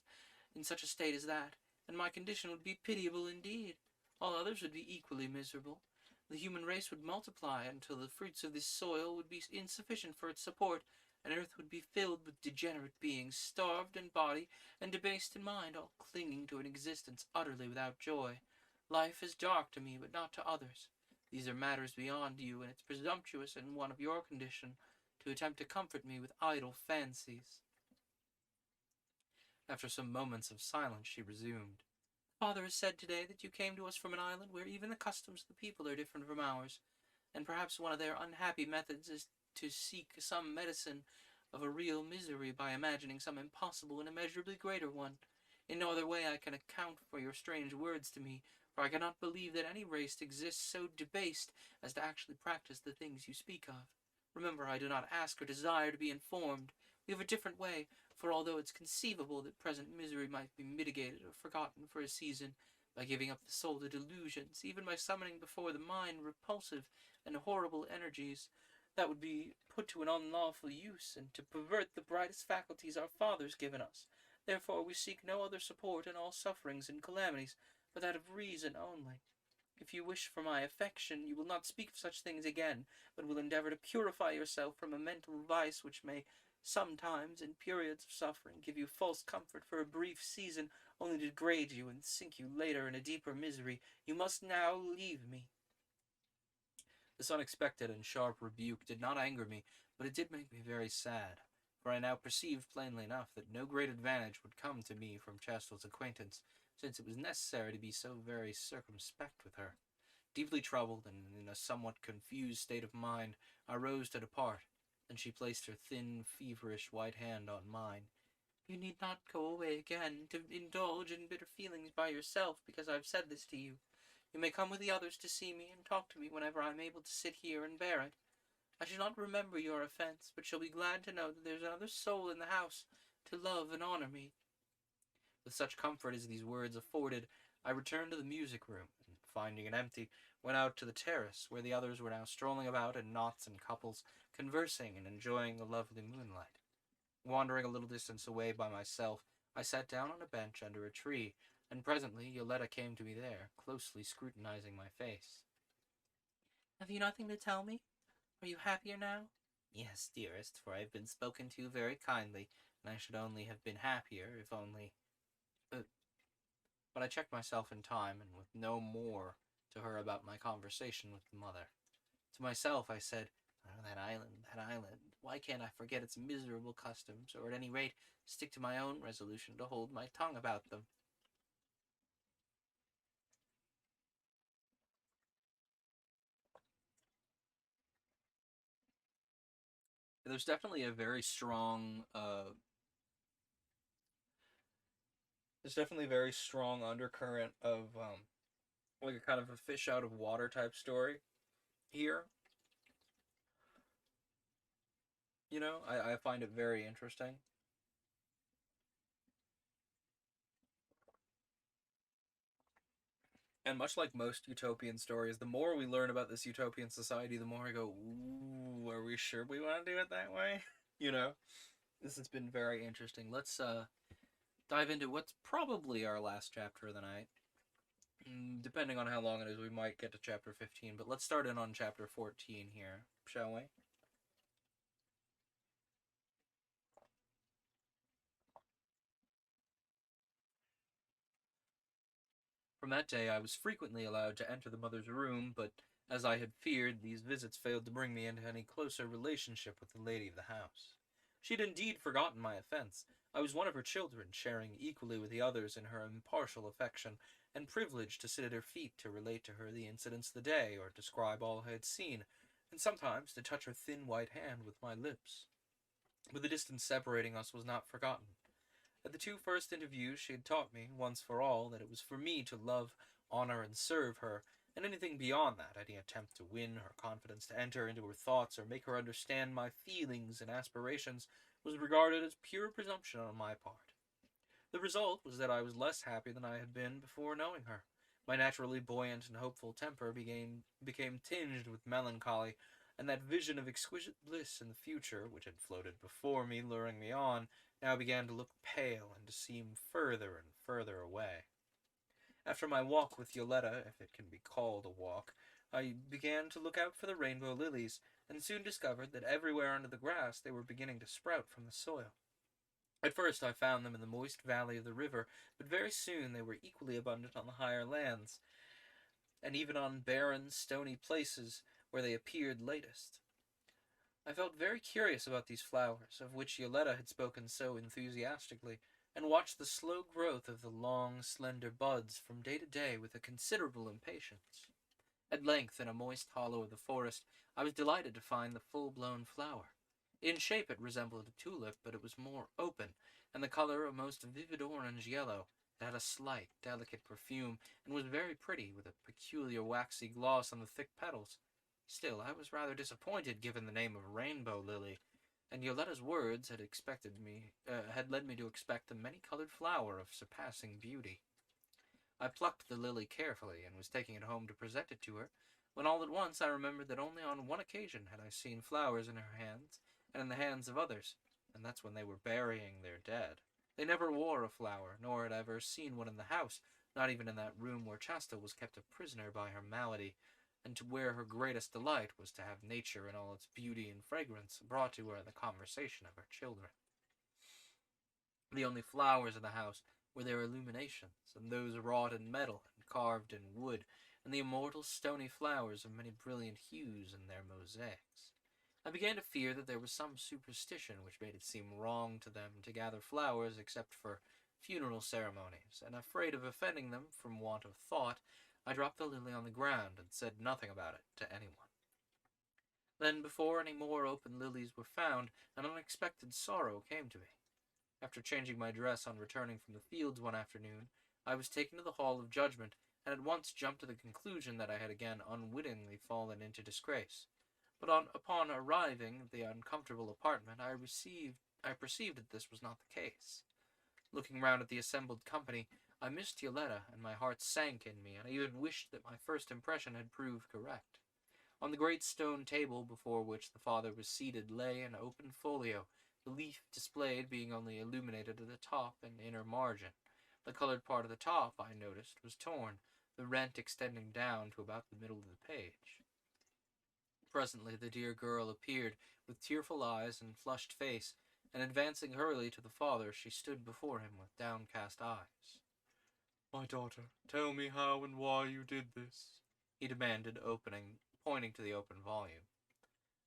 in such a state as that, and my condition would be pitiable indeed. All others would be equally miserable. The human race would multiply until the fruits of this soil would be insufficient for its support, and earth would be filled with degenerate beings, starved in body and debased in mind, all clinging to an existence utterly without joy. Life is dark to me, but not to others. These are matters beyond you, and it's presumptuous in one of your condition to attempt to comfort me with idle fancies. After some moments of silence, she resumed. Father has said today that you came to us from an island where even the customs of the people are different from ours, and perhaps one of their unhappy methods is to seek some medicine of a real misery by imagining some impossible and immeasurably greater one. In no other way I can account for your strange words to me, for I cannot believe that any race exists so debased as to actually practice the things you speak of. Remember, I do not ask or desire to be informed. We have a different way, for although it's conceivable that present misery might be mitigated or forgotten for a season by giving up the soul to delusions, even by summoning before the mind repulsive and horrible energies that would be put to an unlawful use, and to pervert the brightest faculties our fathers given us. Therefore we seek no other support in all sufferings and calamities but that of reason only. If you wish for my affection, you will not speak of such things again, but will endeavor to purify yourself from a mental vice which may sometimes, in periods of suffering, give you false comfort for a brief season, only to degrade you and sink you later in a deeper misery. You must now leave me. This unexpected and sharp rebuke did not anger me, but it did make me very sad, for I now perceived plainly enough that no great advantage would come to me from Chastel's acquaintance, since it was necessary to be so very circumspect with her. Deeply troubled, and in a somewhat confused state of mind, I rose to depart. Then she placed her thin, feverish white hand on mine. You need not go away again to indulge in bitter feelings by yourself because I've said this to you. You may come with the others to see me and talk to me whenever I'm able to sit here and bear it. I shall not remember your offense, but shall be glad to know that there's another soul in the house to love and honor me. With such comfort as these words afforded, I returned to the music room, and finding it empty, went out to the terrace, where the others were now strolling about in knots and couples, conversing and enjoying the lovely moonlight. Wandering a little distance away by myself, I sat down on a bench under a tree, and presently Yoletta came to me there, closely scrutinizing my face. Have you nothing to tell me? Are you happier now? Yes, dearest, for I have been spoken to very kindly, and I should only have been happier if only... But I checked myself in time, and with no more to her about my conversation with the mother. To myself I said, oh, that island, why can't I forget its miserable customs, or at any rate stick to my own resolution to hold my tongue about them? There's definitely a very strong, there's definitely a very strong undercurrent of, like a kind of a fish out of water type story here. You know, I find it very interesting. And much like most utopian stories, the more we learn about this utopian society, the more I go, ooh, are we sure we want to do it that way? You know? This has been very interesting. Let's dive into what's probably our last chapter of the night. Depending on how long it is, we might get to chapter 15, but let's start in on chapter 14 here, shall we? From that day I was frequently allowed to enter the mother's room, but as I had feared, these visits failed to bring me into any closer relationship with the lady of the house. She had indeed forgotten my offense. I was one of her children, sharing equally with the others in her impartial affection, and privileged to sit at her feet to relate to her the incidents of the day, or describe all I had seen, and sometimes to touch her thin white hand with my lips. But the distance separating us was not forgotten. At the two first interviews, she had taught me, once for all, that it was for me to love, honor, and serve her, and anything beyond that, any attempt to win her confidence, to enter into her thoughts, or make her understand my feelings and aspirations, was regarded as pure presumption on my part. The result was that I was less happy than I had been before knowing her. My naturally buoyant and hopeful temper became tinged with melancholy, and that vision of exquisite bliss in the future, which had floated before me, luring me on, now began to look pale and to seem further and further away. After my walk with Yoletta, if it can be called a walk, I began to look out for the rainbow lilies, and soon discovered that everywhere under the grass they were beginning to sprout from the soil. At first I found them in the moist valley of the river, but very soon they were equally abundant on the higher lands, and even on barren, stony places where they appeared latest. I felt very curious about these flowers, of which Yoletta had spoken so enthusiastically, and watched the slow growth of the long, slender buds from day to day with a considerable impatience. At length, in a moist hollow of the forest, I was delighted to find the full-blown flower. In shape it resembled a tulip, but it was more open, and the color a most vivid orange-yellow. It had a slight, delicate perfume, and was very pretty, with a peculiar waxy gloss on the thick petals. Still, I was rather disappointed, given the name of rainbow lily, and Yoletta's words had led me to expect a many-colored flower of surpassing beauty. I plucked the lily carefully, and was taking it home to present it to her, when all at once I remembered that only on one occasion had I seen flowers in her hands, and in the hands of others, and that's when they were burying their dead. They never wore a flower, nor had I ever seen one in the house, not even in that room where Chasta was kept a prisoner by her malady, and to where her greatest delight was to have nature in all its beauty and fragrance brought to her in the conversation of her children. The only flowers in the house were their illuminations, and those wrought in metal and carved in wood, and the immortal stony flowers of many brilliant hues in their mosaics. I began to fear that there was some superstition which made it seem wrong to them to gather flowers except for funeral ceremonies, and afraid of offending them from want of thought, I dropped the lily on the ground and said nothing about it to anyone. Then, before any more open lilies were found, an unexpected sorrow came to me. After changing my dress on returning from the fields one afternoon, I was taken to the hall of judgment, and at once jumped to the conclusion that I had again unwittingly fallen into disgrace. But upon arriving at the uncomfortable apartment, I perceived that this was not the case. Looking round at the assembled company, I missed Yoletta, and my heart sank in me, and I even wished that my first impression had proved correct. On the great stone table before which the father was seated lay an open folio, the leaf displayed being only illuminated at the top and inner margin. The colored part of the top, I noticed, was torn, the rent extending down to about the middle of the page. Presently the dear girl appeared, with tearful eyes and flushed face, and advancing hurriedly to the father, she stood before him with downcast eyes. "My daughter, tell me how and why you did this," he demanded, pointing to the open volume.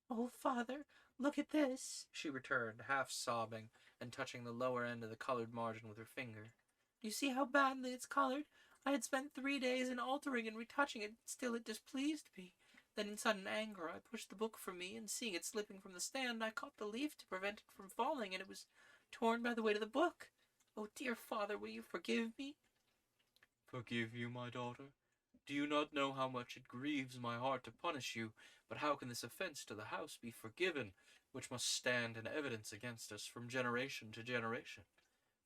"Oh, father, look at this," she returned, half sobbing, and touching the lower end of the colored margin with her finger. "You see how badly it's colored? I had spent 3 days in altering and retouching it, still it displeased me. Then in sudden anger I pushed the book from me, and seeing it slipping from the stand, I caught the leaf to prevent it from falling, and it was torn by the weight of the book. Oh, dear father, will you forgive me?" "Forgive you, my daughter? Do you not know how much it grieves my heart to punish you? But how can this offense to the house be forgiven, which must stand in evidence against us from generation to generation?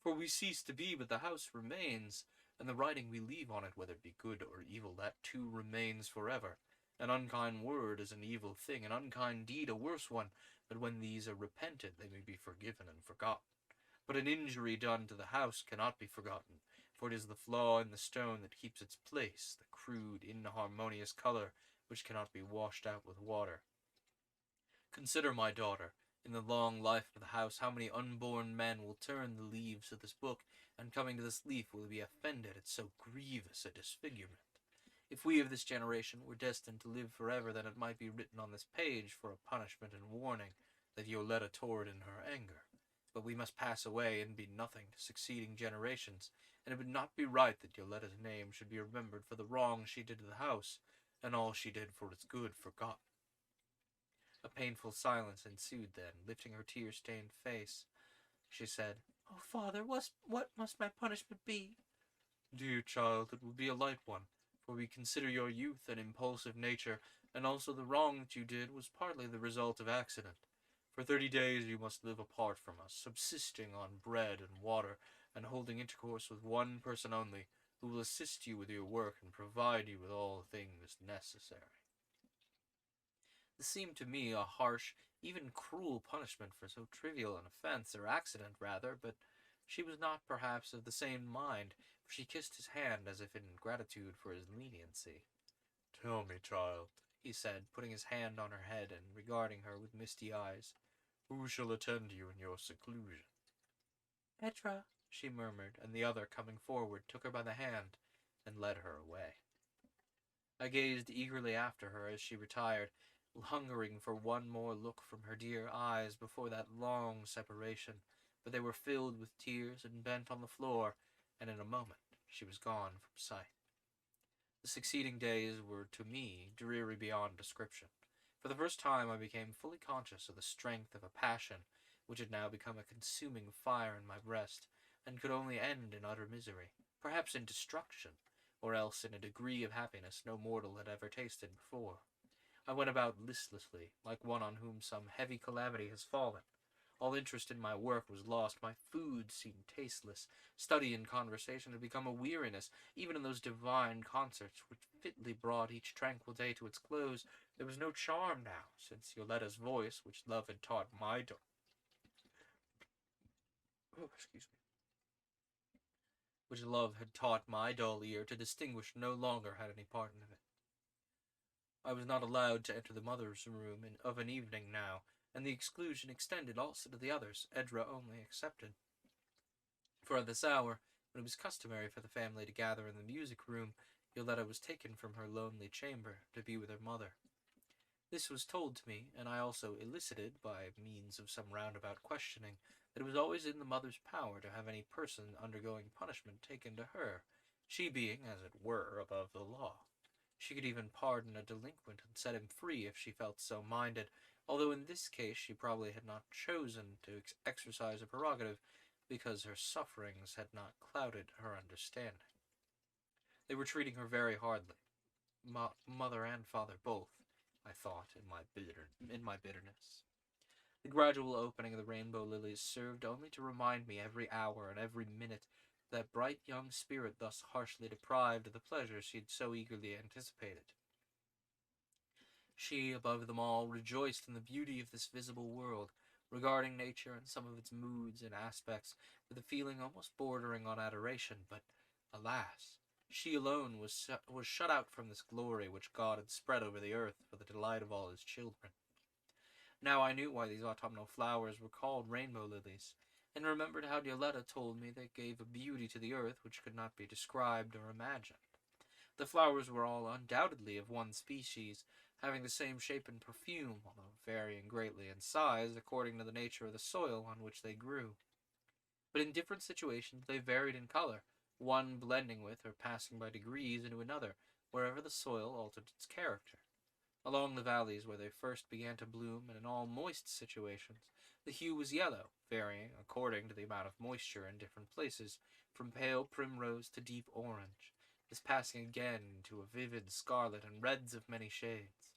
For we cease to be, but the house remains, and the writing we leave on it, whether it be good or evil, that too remains forever. An unkind word is an evil thing, an unkind deed a worse one, but when these are repented, they may be forgiven and forgotten. But an injury done to the house cannot be forgotten, for it is the flaw in the stone that keeps its place, the crude, inharmonious color, which cannot be washed out with water. Consider, my daughter, in the long life of the house, how many unborn men will turn the leaves of this book, and coming to this leaf will be offended at so grievous a disfigurement. If we of this generation were destined to live forever, then it might be written on this page for a punishment and warning that Yoletta tore it in her anger. But we must pass away and be nothing to succeeding generations, and it would not be right that Yoletta's name should be remembered for the wrong she did to the house, and all she did for its good forgotten." A painful silence ensued then. Lifting her tear-stained face, she said, Oh, father, what must my punishment be? Dear child, it will be a light one, for we consider your youth and impulsive nature, and also the wrong that you did was partly the result of accident. For 30 days you must live apart from us, subsisting on bread and water, and holding intercourse with one person only, who will assist you with your work and provide you with all things necessary. This seemed to me a harsh, even cruel punishment for so trivial an offense, or accident rather, but she was not perhaps of the same mind, for she kissed his hand as if in gratitude for his leniency. Tell me, child, He said, putting his hand on her head and regarding her with misty eyes. who shall attend you in your seclusion? Petra. She murmured, and the other, coming forward, took her by the hand and led her away. I gazed eagerly after her as she retired, hungering for one more look from her dear eyes before that long separation, but they were filled with tears and bent on the floor, and in a moment she was gone from sight. The succeeding days were to me dreary beyond description. For the first time I became fully conscious of the strength of a passion which had now become a consuming fire in my breast, and could only end in utter misery, perhaps in destruction, or else in a degree of happiness no mortal had ever tasted before. I went about listlessly, like one on whom some heavy calamity has fallen. All interest in my work was lost, my food seemed tasteless, study and conversation had become a weariness, even in those divine concerts which fitly brought each tranquil day to its close. There was no charm now, since Yoletta's voice, which love had taught my which love had taught my dull ear to distinguish, no longer had any part in it. I was not allowed to enter the mother's room of an evening now, and the exclusion extended also to the others, Edra only excepted. For at this hour, when it was customary for the family to gather in the music room, Yoletta was taken from her lonely chamber to be with her mother. This was told to me, and I also elicited, by means of some roundabout questioning, that it was always in the mother's power to have any person undergoing punishment taken to her, she being, as it were, above the law. She could even pardon a delinquent and set him free if she felt so minded, although in this case she probably had not chosen to exercise a prerogative, because her sufferings had not clouded her understanding. They were treating her very hardly, mother and father both, I thought in my bitterness. The gradual opening of the rainbow lilies served only to remind me every hour and every minute that bright young spirit thus harshly deprived of the pleasure she had so eagerly anticipated. She, above them all, rejoiced in the beauty of this visible world, regarding nature and some of its moods and aspects with a feeling almost bordering on adoration, but, alas, she alone was shut out from this glory which God had spread over the earth for the delight of all his children. Now I knew why these autumnal flowers were called rainbow lilies, and remembered how Yoletta told me they gave a beauty to the earth which could not be described or imagined. The flowers were all undoubtedly of one species, having the same shape and perfume, although varying greatly in size according to the nature of the soil on which they grew. But in different situations they varied in color, one blending with or passing by degrees into another, wherever the soil altered its character. Along the valleys where they first began to bloom, and in all moist situations, the hue was yellow, varying according to the amount of moisture in different places, from pale primrose to deep orange, this passing again into a vivid scarlet and reds of many shades.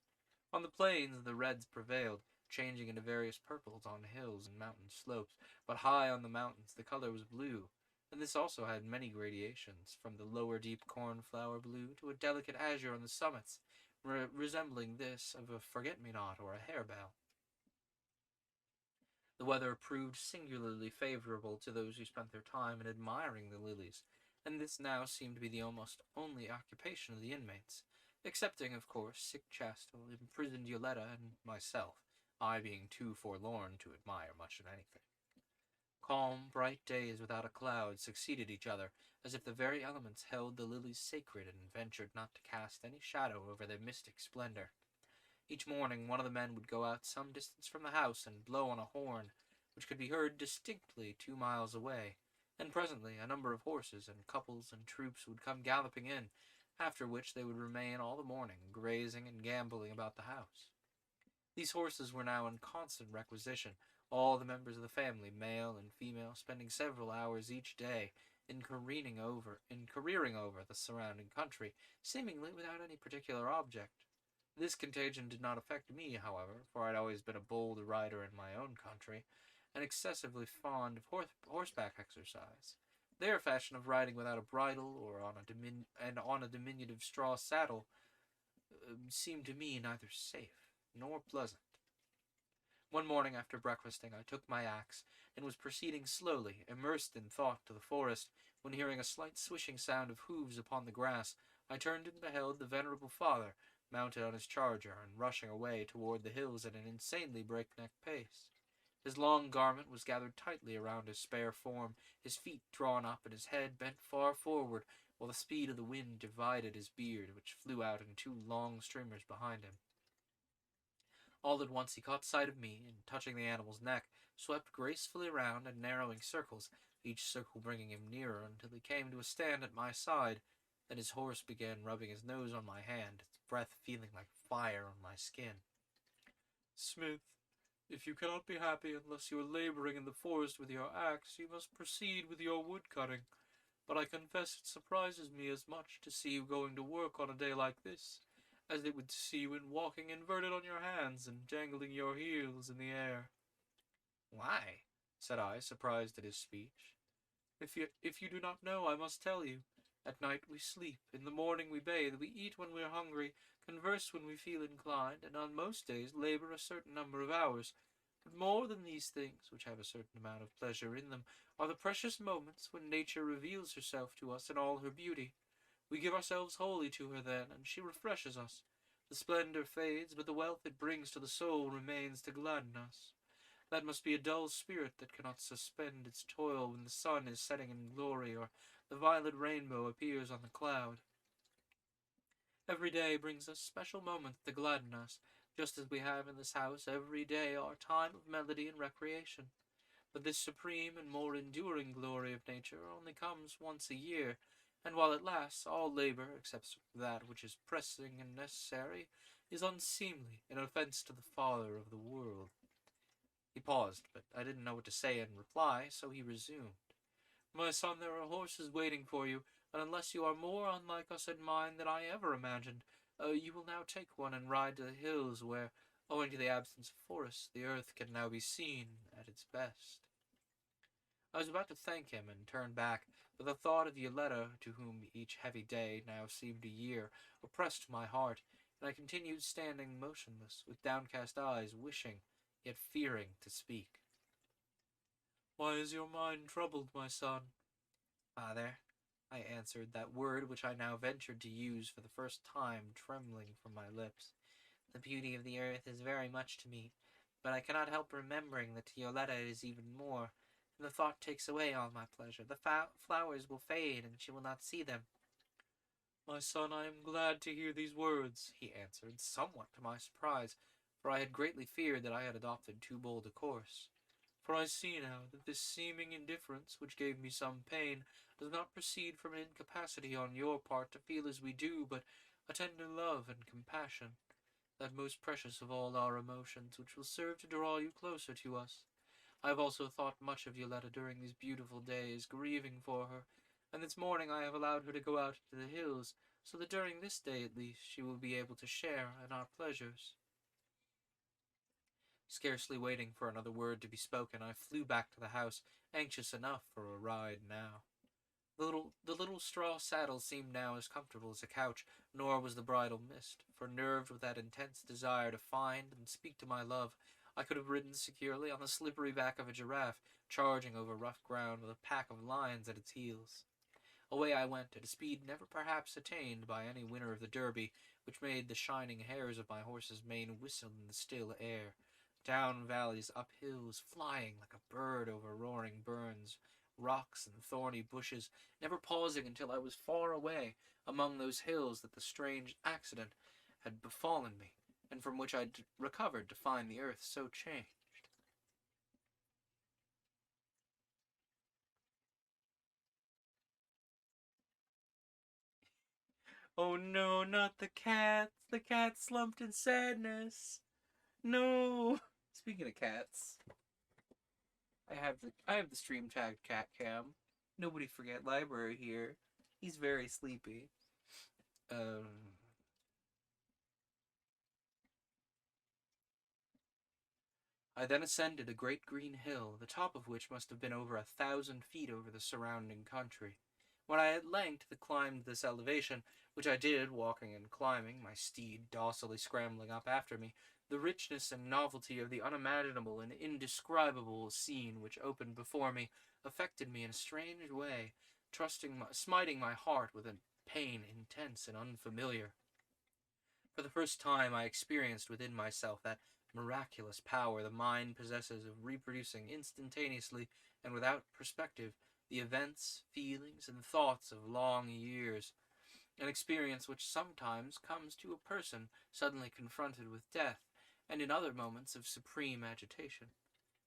On the plains the reds prevailed, changing into various purples on hills and mountain slopes, but high on the mountains the color was blue, and this also had many gradations, from the lower deep cornflower blue to a delicate azure on the summits, resembling this of a forget-me-not or a harebell. The weather proved singularly favorable to those who spent their time in admiring the lilies, and this now seemed to be the almost only occupation of the inmates, excepting, of course, Chitchat, imprisoned Yoletta, and myself, I being too forlorn to admire much of anything. Calm, bright days without a cloud succeeded each other, as if the very elements held the lilies sacred and ventured not to cast any shadow over their mystic splendor. Each morning one of the men would go out some distance from the house and blow on a horn, which could be heard distinctly 2 miles away, and presently a number of horses and couples and troops would come galloping in, after which they would remain all the morning, grazing and gambolling about the house. These horses were now in constant requisition, all the members of the family, male and female, spending several hours each day in careering over the surrounding country, seemingly without any particular object. This contagion did not affect me, however, for I had always been a bold rider in my own country, and excessively fond of horseback exercise. Their fashion of riding without a bridle or on a diminutive straw saddle seemed to me neither safe nor pleasant. One morning after breakfasting, I took my axe and was proceeding slowly, immersed in thought, to the forest, when hearing a slight swishing sound of hoofs upon the grass, I turned and beheld the venerable father, mounted on his charger, and rushing away toward the hills at an insanely breakneck pace. His long garment was gathered tightly around his spare form, his feet drawn up, and his head bent far forward, while the speed of the wind divided his beard, which flew out in two long streamers behind him. All at once he caught sight of me, and touching the animal's neck, swept gracefully round in narrowing circles, each circle bringing him nearer until he came to a stand at my side. Then his horse began rubbing his nose on my hand, its breath feeling like fire on my skin. Smith, if you cannot be happy unless you are laboring in the forest with your axe, you must proceed with your wood-cutting. But I confess it surprises me as much to see you going to work on a day like this, as it would to see you walking inverted on your hands and jangling your heels in the air. Why? Said I, surprised at his speech. If you do not know, I must tell you. At night we sleep, in the morning we bathe, we eat when we are hungry, converse when we feel inclined, and on most days labor a certain number of hours. But more than these things, which have a certain amount of pleasure in them, are the precious moments when nature reveals herself to us in all her beauty. We give ourselves wholly to her then, and she refreshes us. The splendor fades, but the wealth it brings to the soul remains to gladden us. That must be a dull spirit that cannot suspend its toil when the sun is setting in glory, or the violet rainbow appears on the cloud. Every day brings us special moments to gladden us, just as we have in this house every day our time of melody and recreation. But this supreme and more enduring glory of nature only comes once a year, and while it lasts, all labor, except that which is pressing and necessary, is unseemly, an offense to the Father of the world. He paused, but I didn't know what to say in reply, so he resumed. My son, there are horses waiting for you, and unless you are more unlike us in mind than I ever imagined, you will now take one and ride to the hills where, owing to the absence of forests, the earth can now be seen at its best. I was about to thank him and turn back, but the thought of Yoletta, to whom each heavy day now seemed a year, oppressed my heart, and I continued standing motionless, with downcast eyes, wishing, yet fearing to speak. Why is your mind troubled, my son? Father, I answered, that word which I now ventured to use for the first time trembling from my lips. The beauty of the earth is very much to me, but I cannot help remembering that to Yoletta it is even more, and the thought takes away all my pleasure. The flowers will fade, and she will not see them. My son, I am glad to hear these words, he answered, somewhat to my surprise, for I had greatly feared that I had adopted too bold a course. For I see now that this seeming indifference, which gave me some pain, does not proceed from an incapacity on your part to feel as we do, but a tender love and compassion, that most precious of all our emotions, which will serve to draw you closer to us. I have also thought much of Yoletta during these beautiful days, grieving for her, and this morning I have allowed her to go out into the hills, so that during this day at least she will be able to share in our pleasures. Scarcely waiting for another word to be spoken, I flew back to the house, anxious enough for a ride now. The little straw saddle seemed now as comfortable as a couch, nor was the bridle missed, for nerved with that intense desire to find and speak to my love, I could have ridden securely on the slippery back of a giraffe, charging over rough ground with a pack of lions at its heels. Away I went at a speed never perhaps attained by any winner of the Derby, which made the shining hairs of my horse's mane whistle in the still air. Down valleys, up hills, flying like a bird over roaring burns, rocks and thorny bushes, never pausing until I was far away among those hills that the strange accident had befallen me, and from which I recovered to find the earth so changed. Oh no, not the cats! The cat slumped in sadness! No! Speaking of cats, I have the stream tagged cat cam. Nobody forget library here. He's very sleepy. I then ascended a great green hill, the top of which must have been over 1,000 feet over the surrounding country. When I at length climbed this elevation, which I did walking and climbing, my steed docilely scrambling up after me, the richness and novelty of the unimaginable and indescribable scene which opened before me affected me in a strange way, smiting my heart with a pain intense and unfamiliar. For the first time I experienced within myself that miraculous power the mind possesses of reproducing instantaneously and without perspective the events, feelings, and thoughts of long years, an experience which sometimes comes to a person suddenly confronted with death, and in other moments of supreme agitation.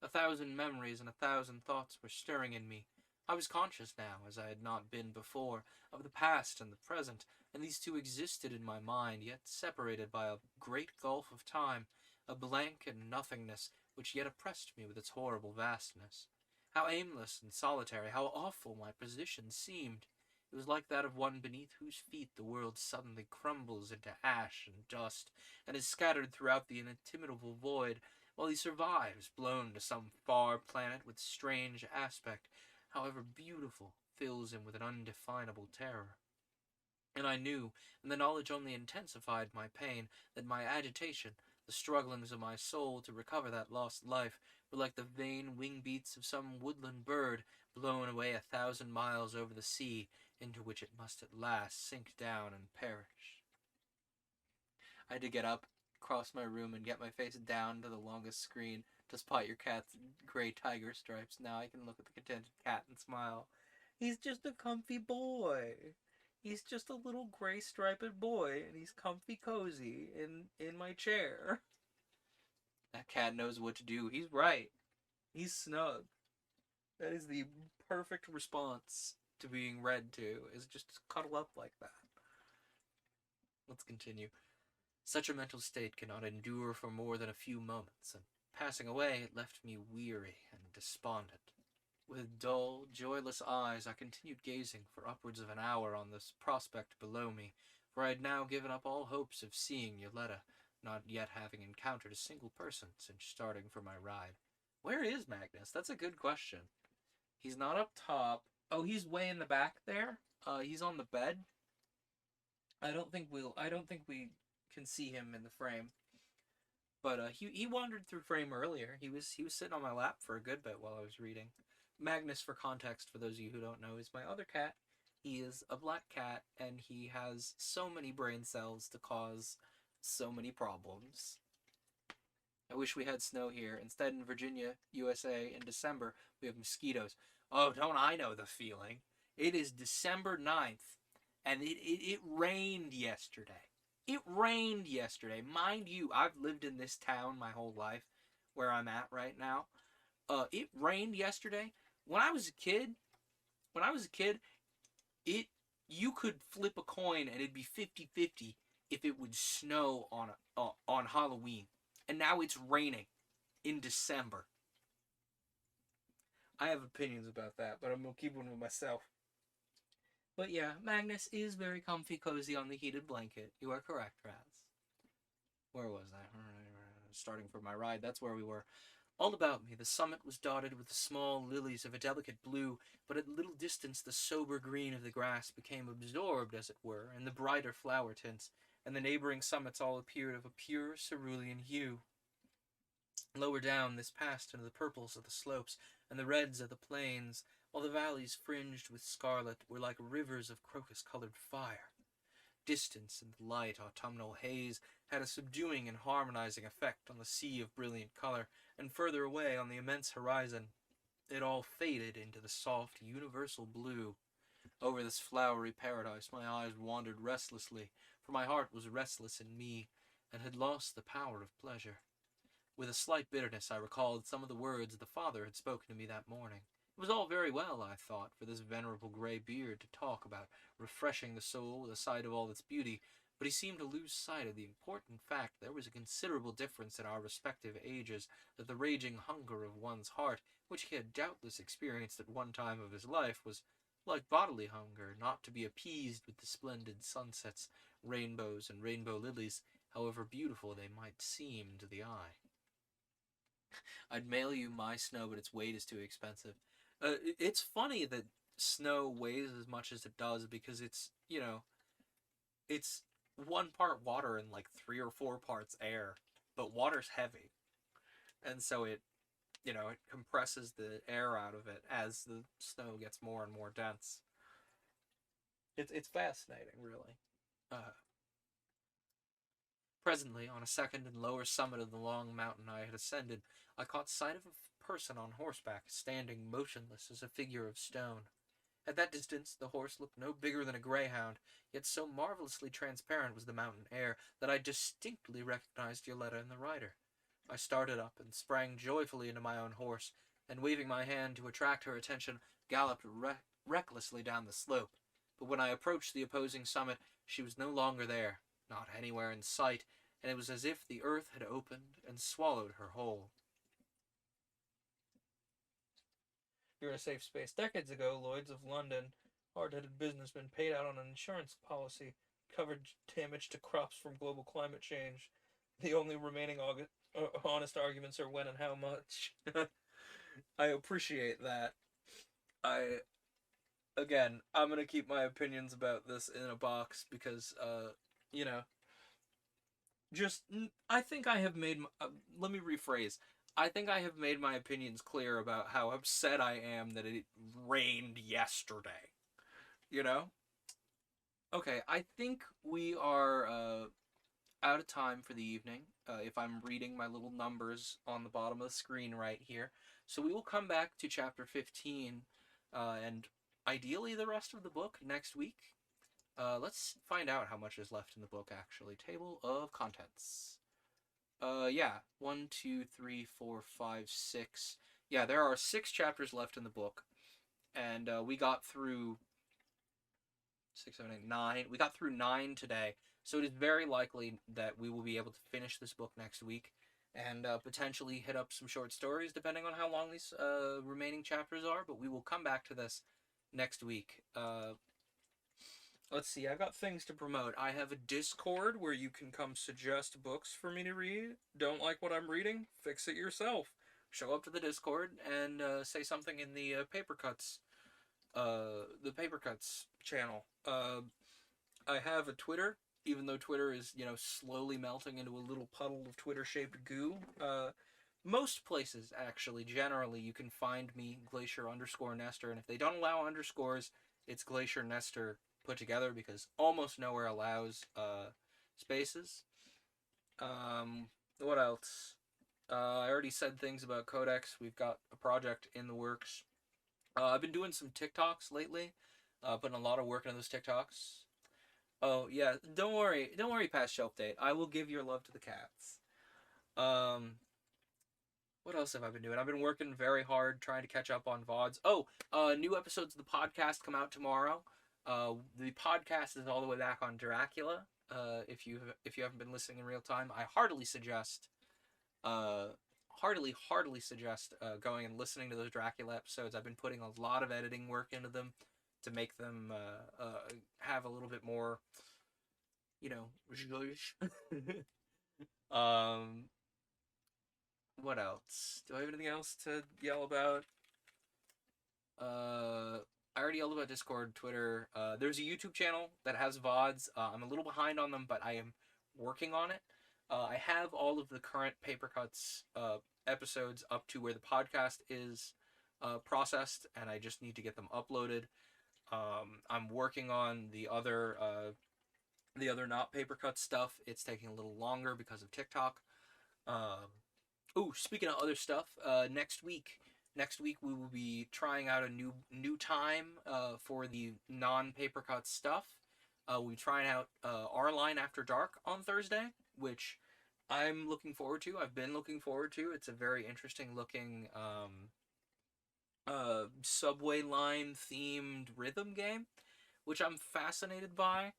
1,000 memories and 1,000 thoughts were stirring in me. I was conscious now, as I had not been before, of the past and the present, and these two existed in my mind, yet separated by a great gulf of time, a blank and nothingness which yet oppressed me with its horrible vastness. How aimless and solitary, how awful my position seemed! It was like that of one beneath whose feet the world suddenly crumbles into ash and dust, and is scattered throughout the inimitable void, while he survives, blown to some far planet with strange aspect, however beautiful, fills him with an undefinable terror. And I knew, and the knowledge only intensified my pain, that my agitation, the strugglings of my soul to recover that lost life, were like the vain wing beats of some woodland bird blown away 1,000 miles over the sea, into which it must at last sink down and perish. I had to get up, cross my room, and get my face down to the longest screen to spot your cat's gray tiger stripes. Now I can look at the contented cat and smile. He's just a comfy boy. He's just a little gray striped boy, and he's comfy cozy in my chair. That cat knows what to do. He's right. He's snug. That is the perfect response to being read to, is just to cuddle up like that. Let's continue. Such a mental state cannot endure for more than a few moments, and passing away, it left me weary and despondent. With dull, joyless eyes, I continued gazing for upwards of an hour on this prospect below me, for I had now given up all hopes of seeing Yoletta, not yet having encountered a single person since starting for my ride. Where is Magnus? That's a good question. He's not up top. Oh, he's way in the back there. He's on the bed. I don't think we can see him in the frame. But he wandered through frame earlier. He was sitting on my lap for a good bit while I was reading. Magnus, for context, for those of you who don't know, is my other cat. He is a black cat, and he has so many brain cells to cause so many problems. I wish we had snow here. Instead, in Virginia, USA, in December, we have mosquitoes. Oh, don't I know the feeling? It is December 9th, and it rained yesterday. It rained yesterday. Mind you, I've lived in this town my whole life, where I'm at right now. It rained yesterday. When I was a kid, you could flip a coin and it'd be 50-50 if it would snow on Halloween. And now it's raining in December. I have opinions about that, but I'm going to keep one with myself. But yeah, Magnus is very comfy cozy on the heated blanket. You are correct, Raz. Where was I? Starting for my ride, that's where we were. All about me, the summit was dotted with small lilies of a delicate blue, but at a little distance the sober green of the grass became absorbed, as it were, in the brighter flower tints, and the neighboring summits all appeared of a pure cerulean hue. Lower down, this passed into the purples of the slopes and the reds of the plains, while the valleys fringed with scarlet were like rivers of crocus-colored fire. Distance and the light autumnal haze had a subduing and harmonizing effect on the sea of brilliant color, and further away on the immense horizon it all faded into the soft universal blue. Over this flowery paradise my eyes wandered restlessly, for my heart was restless in me, and had lost the power of pleasure. With a slight bitterness I recalled some of the words the father had spoken to me that morning. It was all very well, I thought, for this venerable grey beard to talk about refreshing the soul with a sight of all its beauty, but he seemed to lose sight of the important fact there was a considerable difference in our respective ages, that the raging hunger of one's heart, which he had doubtless experienced at one time of his life, was like bodily hunger, not to be appeased with the splendid sunsets, rainbows, and rainbow lilies, however beautiful they might seem to the eye. I'd mail you my snow, but its weight is too expensive. It's funny that snow weighs as much as it does because it's, it's 1 part water and like 3 or 4 parts air, but water's heavy. And so it compresses the air out of it as the snow gets more and more dense. It's fascinating, really. Presently, on a second and lower summit of the long mountain I had ascended, I caught sight of a person on horseback, standing motionless as a figure of stone. At that distance, the horse looked no bigger than a greyhound, yet so marvelously transparent was the mountain air that I distinctly recognized Yoletta and the rider. I started up and sprang joyfully into my own horse, and waving my hand to attract her attention, galloped recklessly down the slope. But when I approached the opposing summit, she was no longer there, not anywhere in sight, and it was as if the earth had opened and swallowed her whole. You're in a safe space. Decades ago, Lloyd's of London, hard-headed businessmen, paid out on an insurance policy covered damage to crops from global climate change. The only remaining honest arguments are when and how much. I appreciate that. I'm gonna keep my opinions about this in a box because, I think I have made. Let me rephrase. I think I have made my opinions clear about how upset I am that it rained yesterday. Okay, I think we are out of time for the evening, if I'm reading my little numbers on the bottom of the screen right here. So we will come back to chapter 15, and ideally the rest of the book next week. Let's find out how much is left in the book, actually. Table of contents. 1, 2, 3, 4, 5, 6. Yeah, there are 6 chapters left in the book, and we got through 6, 7, 8, 9. We got through 9 today, so it is very likely that we will be able to finish this book next week, and potentially hit up some short stories, depending on how long these remaining chapters are, but we will come back to this next week. Let's see, I've got things to promote. I have a Discord where you can come suggest books for me to read. Don't like what I'm reading? Fix it yourself. Show up to the Discord and say something in the Paper Cuts channel. I have a Twitter, even though Twitter is, slowly melting into a little puddle of Twitter-shaped goo. Most places, actually, generally, you can find me, Glacier_Nestor, and if they don't allow underscores, it's Glacier Nestor put together, because almost nowhere allows spaces. What else? I already said things about Codex. We've got a project in the works. I've been doing some TikToks lately, putting a lot of work into those TikToks. Oh yeah, don't worry, past shelf date. I will give your love to the cats. What else have I been doing? I've been working very hard trying to catch up on VODs. New episodes of the podcast come out tomorrow. The podcast is all the way back on Dracula. If you haven't been listening in real time, I heartily suggest going and listening to those Dracula episodes. I've been putting a lot of editing work into them to make them have a little bit more, what else? Do I have anything else to yell about? I already yelled about Discord, Twitter. There's a YouTube channel that has VODs. I'm a little behind on them, but I am working on it. I have all of the current Paper Cuts episodes up to where the podcast is processed, and I just need to get them uploaded. I'm working on the other not Paper Cut stuff. It's taking a little longer because of TikTok. Speaking of other stuff, next week we will be trying out a new time for the non-Paper Cut stuff. We'll be trying out our line After Dark on Thursday, which I'm looking forward to. I've been looking forward to. It's a very interesting looking subway line themed rhythm game, which I'm fascinated by.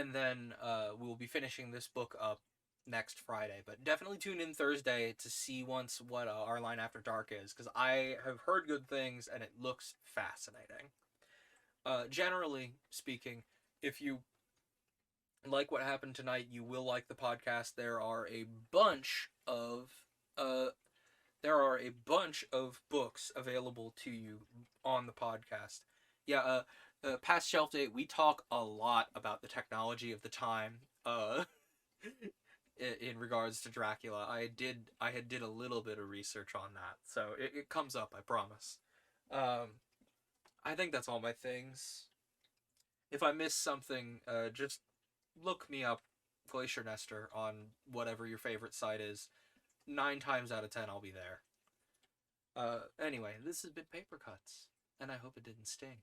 and then we'll be finishing this book up next Friday. But definitely tune in Thursday to see once what Our Line After Dark is, because I have heard good things and it looks fascinating. Generally speaking, if you like what happened tonight, you will like the podcast. There are a bunch of books available to you on the podcast. Yeah, past Shelf Date, we talk a lot about the technology of the time. In regards to Dracula, I had did a little bit of research on that, so it comes up, I promise. I think that's all my things. If I miss something, just look me up, Glacier Nestor, on whatever your favorite site is. 9 times out of 10, I'll be there. Anyway, this has been Paper Cuts, and I hope it didn't sting.